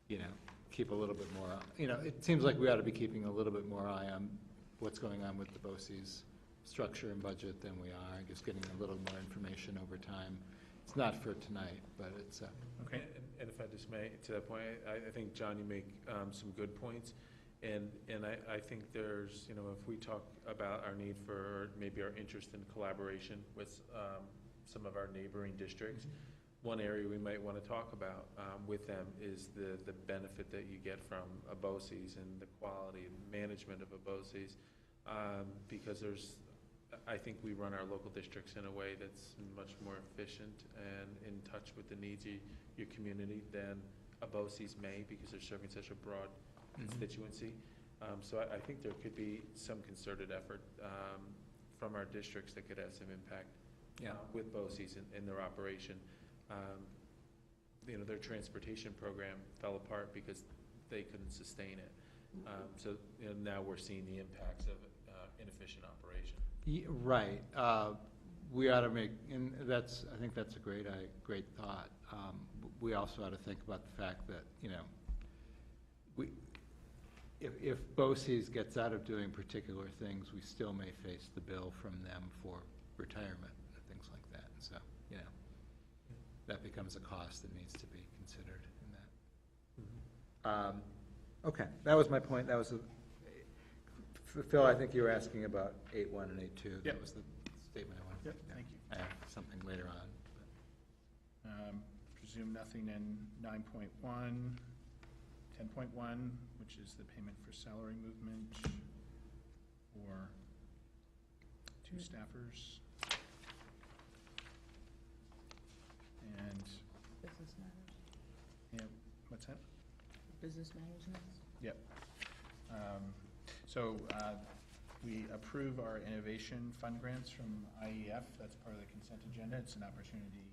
Speaker 4: you know, keep a little bit more, you know, it seems like we ought to be keeping a little bit more eye on what's going on with the BOCES structure and budget than we are, just getting a little more information over time. It's not for tonight, but it's
Speaker 1: Okay.
Speaker 3: And if I just may, to that point, I think, John, you make some good points. And I think there's, you know, if we talk about our need for, maybe our interest in collaboration with some of our neighboring districts, one area we might want to talk about with them is the benefit that you get from a BOCES and the quality and management of a BOCES, because I think we run our local districts in a way that's much more efficient and in touch with the needs of your community than a BOCES may, because they're serving such a broad constituency. So I think there could be some concerted effort from our districts that could have some impact with BOCES in their operation. You know, their transportation program fell apart because they couldn't sustain it. So you know, now we're seeing the impacts of inefficient operation.
Speaker 4: right. we ought to make, and that's, I think that's a great thought. We also ought to think about the fact that, you know, if BOCES gets out of doing particular things, we still may face the bill from them for retirement and things like that. And so, you know, that becomes a cost that needs to be considered in that. Okay, that was my point. That was Phil, I think you were asking about 8.1 and 8.2.
Speaker 1: Yep.
Speaker 4: That was the statement I wanted.
Speaker 1: Yep, thank you.
Speaker 4: I have something later on.
Speaker 1: Presume nothing in 9.1, 10.1, which is the payment for salary movement for 2 staffers. And,
Speaker 5: Business matters.
Speaker 1: yeah, what's that?
Speaker 5: Business matters next.
Speaker 1: Yep. So we approve our innovation fund grants from IEF. That's part of the consent agenda. It's an opportunity,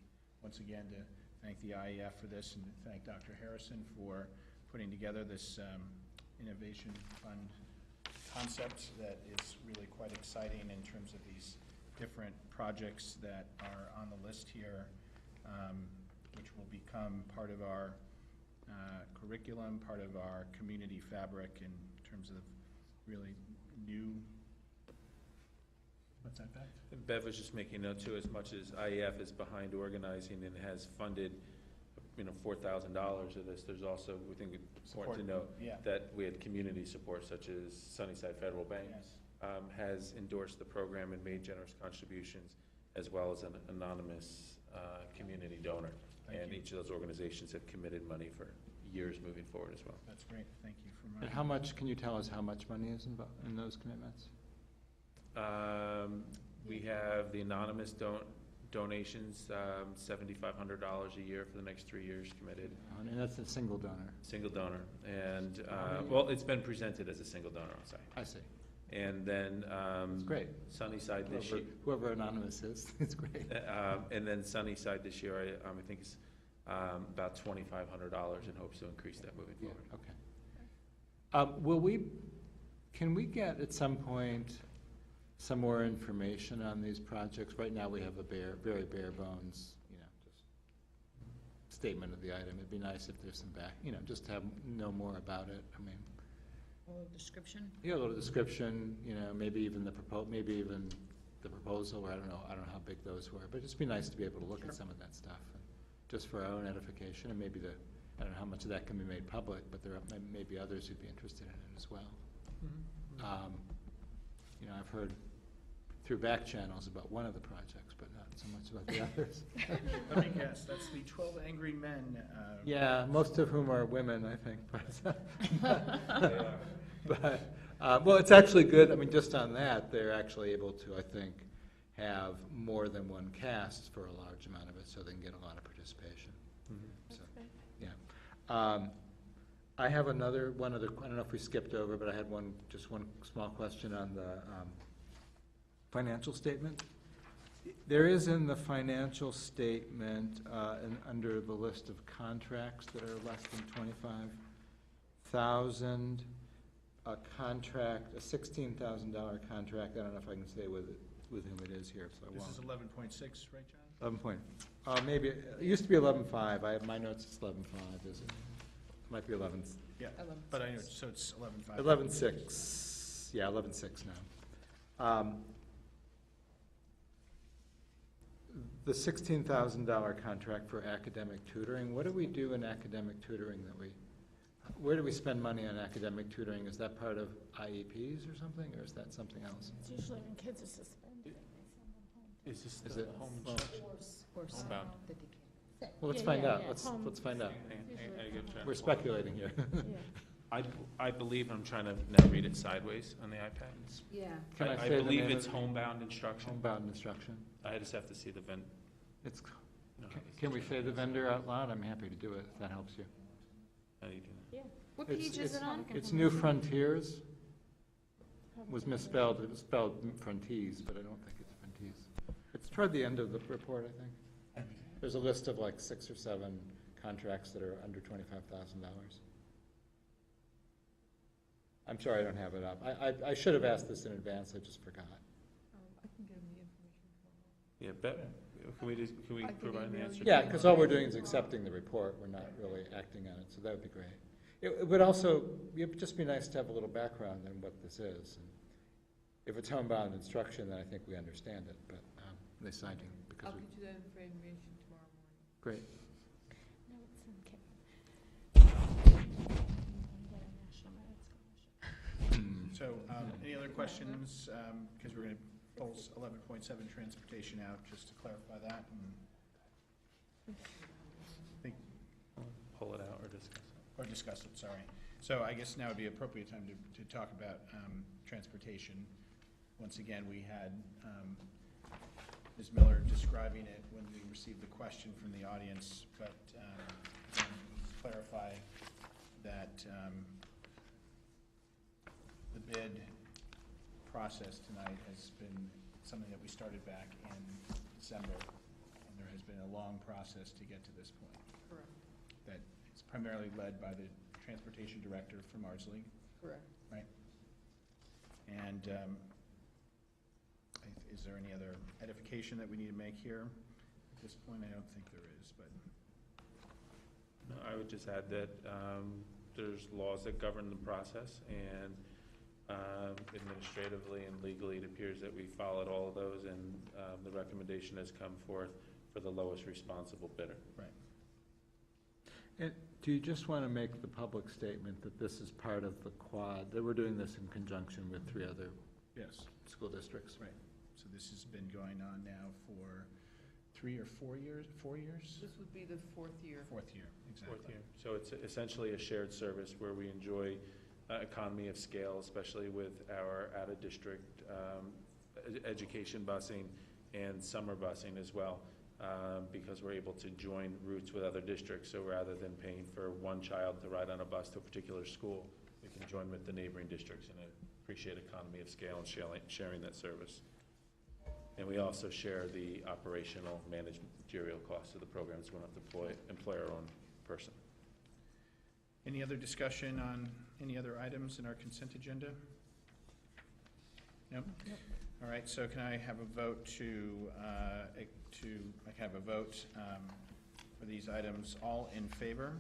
Speaker 1: once again, to thank the IEF for this and thank Dr. Harrison for putting together this innovation fund concept that is really quite exciting in terms of these different projects that are on the list here, which will become part of our curriculum, part of our community fabric in terms of really new. What's that, Bev?
Speaker 3: Bev was just making note too, as much as IEF is behind organizing and has funded, you know, $4,000 of this, there's also, we think it's important to note that we had community support, such as Sunnyside Federal Bank has endorsed the program and made generous contributions, as well as an anonymous community donor. And each of those organizations have committed money for years moving forward as well.
Speaker 1: That's great. Thank you for
Speaker 4: And how much, can you tell us how much money is involved in those commitments?
Speaker 3: We have the anonymous donations, $7,500 a year for the next 3 years committed.
Speaker 4: And that's a single donor?
Speaker 3: Single donor. And, well, it's been presented as a single donor, I'll say.
Speaker 4: I see.
Speaker 3: And then
Speaker 4: That's great.
Speaker 3: Sunnyside this year.
Speaker 4: Whoever anonymous is, it's great.
Speaker 3: And then Sunnyside this year, I think it's about $2,500 in hopes to increase that moving forward.
Speaker 4: Okay. Can we get at some point some more information on these projects? Right now we have a very bare bones, you know, just statement of the item. It'd be nice if there's some just to know more about it. I mean,
Speaker 5: A little description?
Speaker 4: yeah, a little description, you know, maybe even the proposal, or I don't know how big those were, but it'd just be nice to be able to look at some of that stuff, just for our own edification, and maybe I don't know how much of that can be made public, but there may be others who'd be interested in it as well. You know, I've heard through back channels about one of the projects, but not so much about the others.
Speaker 1: Let me guess, that's the 12 Angry Men.
Speaker 4: Yeah, most of whom are women, I think. Well, it's actually good. I mean, just on that, they're actually able to, I think, have more than one cast for a large amount of it, so they can get a lot of participation. So, yeah. I have one other, I don't know if we skipped over, but I had just one small question on the financial statement. There is in the financial statement, under the list of contracts that are less than 25,000, a contract, a $16,000 contract. I don't know if I can say with whom it is here, so I won't.
Speaker 1: This is 11.6, right, John?
Speaker 4: 11 point. Maybe it used to be 11.5. I have my notes. It's 11.5. Is it? Might be 11.
Speaker 1: Yeah,
Speaker 5: 11.
Speaker 1: but I know, so it's 11.5.
Speaker 4: 11.6. Yeah, 11.6 now. The $16,000 contract for academic tutoring. What do we do in academic tutoring where do we spend money on academic tutoring? Is that part of IEPs or something, or is that something else?
Speaker 2: It's usually when kids are suspended, they send them home.
Speaker 3: Is this
Speaker 4: Is
Speaker 3: the
Speaker 4: it-
Speaker 3: home
Speaker 4: well-
Speaker 3: instruction?
Speaker 5: Or
Speaker 3: Homebound.
Speaker 5: that they can't.
Speaker 4: Well, let's
Speaker 2: Yeah,
Speaker 4: find
Speaker 2: yeah,
Speaker 4: out.
Speaker 2: yeah.
Speaker 4: Let's find out.
Speaker 3: I get you.
Speaker 4: We're speculating here.
Speaker 2: Yeah.
Speaker 3: I believe, I'm trying to now read it sideways on the iPad.
Speaker 5: Yeah.
Speaker 4: Can I
Speaker 3: I
Speaker 4: say the
Speaker 3: believe
Speaker 4: name
Speaker 3: it's
Speaker 4: of-
Speaker 3: homebound instruction.
Speaker 4: Homebound instruction.
Speaker 3: I just have to see the
Speaker 4: It's.
Speaker 3: no,
Speaker 4: Can we say the vendor out loud? I'm happy to do it if that helps you.
Speaker 3: how do you do that?
Speaker 2: Yeah.
Speaker 5: What
Speaker 4: It's-
Speaker 5: page is it on?
Speaker 4: It's New Frontiers. Was misspelled. It was spelled Frontiers, but I don't think it's Frontiers. It's toward the end of the report, I think. There's a list of like 6 or 7 contracts that are under $25,000. I'm sorry I don't have it up. I should have asked this in advance. I just forgot.
Speaker 6: I can get him the information
Speaker 3: Yeah, can we
Speaker 6: I can
Speaker 3: provide an
Speaker 6: email
Speaker 3: answer?
Speaker 6: you.
Speaker 4: Yeah, because all we're doing is accepting the report, we're not really acting on it, so that would be great. It would also, it'd just be nice to have a little background on what this is. And if it's homebound instruction, then I think we understand it, but at least I do, because
Speaker 6: I'll
Speaker 4: we,
Speaker 6: get you that information tomorrow morning.
Speaker 4: great.
Speaker 2: No, it's okay. National Merit Scholarship.
Speaker 1: So, any other questions? Because we're going to pull 11.7 transportation out, just to clarify that. And
Speaker 3: Pull it out or discuss it?
Speaker 1: or discuss it, sorry. So I guess now would be appropriate time to talk about transportation. Once again, we had Ms. Miller describing it when we received the question from the audience, but clarify that the bid process tonight has been something that we started back in December, and there has been a long process to get to this point.
Speaker 6: Correct.
Speaker 1: That it's primarily led by the transportation director from Ardsley,
Speaker 6: Correct.
Speaker 1: right? And is there any other edification that we need to make here? At this point, I don't think there is, but.
Speaker 3: No, I would just add that there's laws that govern the process, and administratively and legally, it appears that we followed all of those, and the recommendation has come forth for the lowest responsible bidder.
Speaker 1: Right.
Speaker 4: And do you just want to make the public statement that this is part of the quad, that we're doing this in conjunction with 3 other
Speaker 1: Yes.
Speaker 4: school districts?
Speaker 1: Right. So this has been going on now for 3 or 4 years? 4 years?
Speaker 6: This would be the 4th year.
Speaker 1: 4th year, exactly.
Speaker 3: Fourth year. So it's essentially a shared service where we enjoy economy of scale, especially with our out-of-district education busing and summer busing as well, because we're able to join routes with other districts. So rather than paying for one child to ride on a bus to a particular school, we can join with the neighboring districts and appreciate economy of scale and sharing that service. And we also share the operational managerial costs of the programs. We don't have to employ our own person.
Speaker 1: Any other discussion on any other items in our consent agenda? No? All right, so can I have a vote for these items, all in favor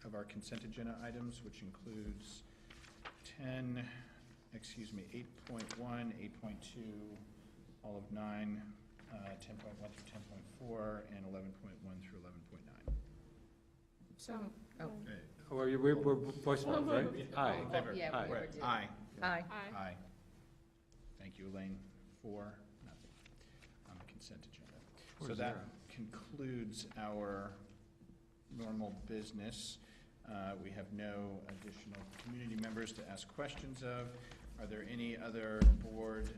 Speaker 1: of our consent agenda items, which includes 8.1, 8.2, all of 9, 10.1 through 10.4, and 11.1 through 11.9.
Speaker 5: So, oh,
Speaker 4: We're voice vote, right? Aye.
Speaker 1: All in favor?
Speaker 5: yeah,
Speaker 1: Right.
Speaker 5: we already did.
Speaker 1: Aye.
Speaker 5: Aye.
Speaker 2: Aye.
Speaker 1: Aye. Thank you, Elaine. 4, nothing on the consent agenda. So that concludes our normal business. We have no additional community members to ask questions of. Are there any other board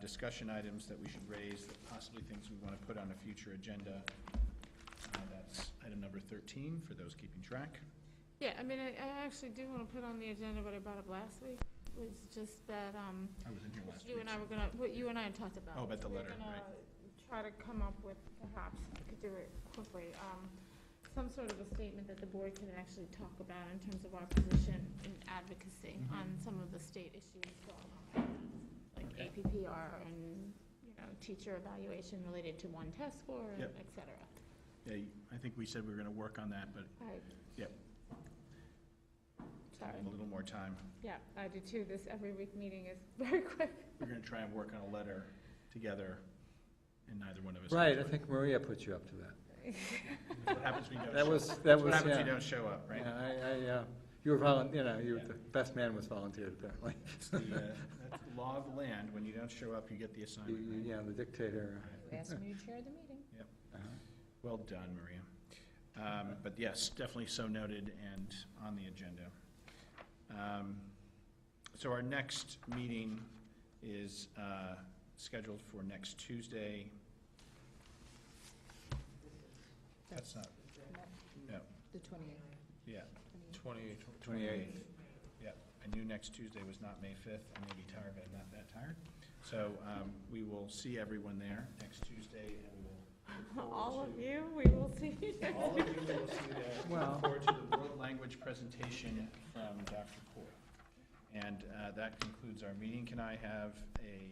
Speaker 1: discussion items that we should raise, that possibly things we want to put on a future agenda? That's item number 13, for those keeping track.
Speaker 2: Yeah, I mean, I actually do want to put on the agenda what I brought up last week, was just that,
Speaker 1: I was in here last
Speaker 2: you
Speaker 1: week.
Speaker 2: and I were gonna, what you and I had talked about.
Speaker 1: Oh, about the
Speaker 2: We're
Speaker 1: letter,
Speaker 2: gonna
Speaker 1: right.
Speaker 2: Try to come up with, perhaps, we could do it quickly, some sort of a statement that the board can actually talk about in terms of our position in advocacy on some of the state issues going on, like
Speaker 1: Okay.
Speaker 2: APPR and, teacher evaluation related to one test score,
Speaker 1: Yep.
Speaker 2: et cetera.
Speaker 1: Yeah, I think we said we were going to work on that, but Yep.
Speaker 2: Sorry.
Speaker 1: a little more time.
Speaker 2: Yeah, I do too. This every week meeting is very quick.
Speaker 1: We're going to try and work on a letter together, and neither one of us.
Speaker 4: Right, I think Maria put you up to that.
Speaker 1: What happens when you don't
Speaker 4: That
Speaker 1: show
Speaker 4: was,
Speaker 1: up?
Speaker 4: that
Speaker 1: What
Speaker 4: was,
Speaker 1: happens when you
Speaker 4: yeah.
Speaker 1: don't show up, right?
Speaker 4: Yeah, you were
Speaker 1: Yeah.
Speaker 4: the best man was volunteered apparently.
Speaker 1: It's the, that's the law of the land. When you don't show up, you get the assignment. right?
Speaker 4: Yeah, the dictator.
Speaker 5: You asked me to chair the meeting.
Speaker 4: Uh-huh.
Speaker 1: Well done, Maria. But yes, definitely so noted and on the agenda. So our next meeting is scheduled for next Tuesday. That's not, no,
Speaker 5: The 28th.
Speaker 1: yeah,
Speaker 4: 28th.
Speaker 1: yeah. I knew next Tuesday was not May 5th. I may be tired, but I'm not that tired. So we will see everyone there next Tuesday, and we will look
Speaker 2: All
Speaker 1: forward
Speaker 2: of
Speaker 1: to-
Speaker 2: you, we will see you next
Speaker 1: All of
Speaker 2: week.
Speaker 1: you will see that.
Speaker 4: Well-
Speaker 1: Look forward to the world language presentation from Dr. Core. And that concludes our meeting. Can I have a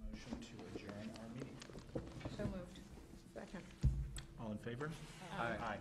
Speaker 1: motion to adjourn our meeting?
Speaker 5: So moved.
Speaker 1: All in favor?
Speaker 3: Aye.
Speaker 1: Aye.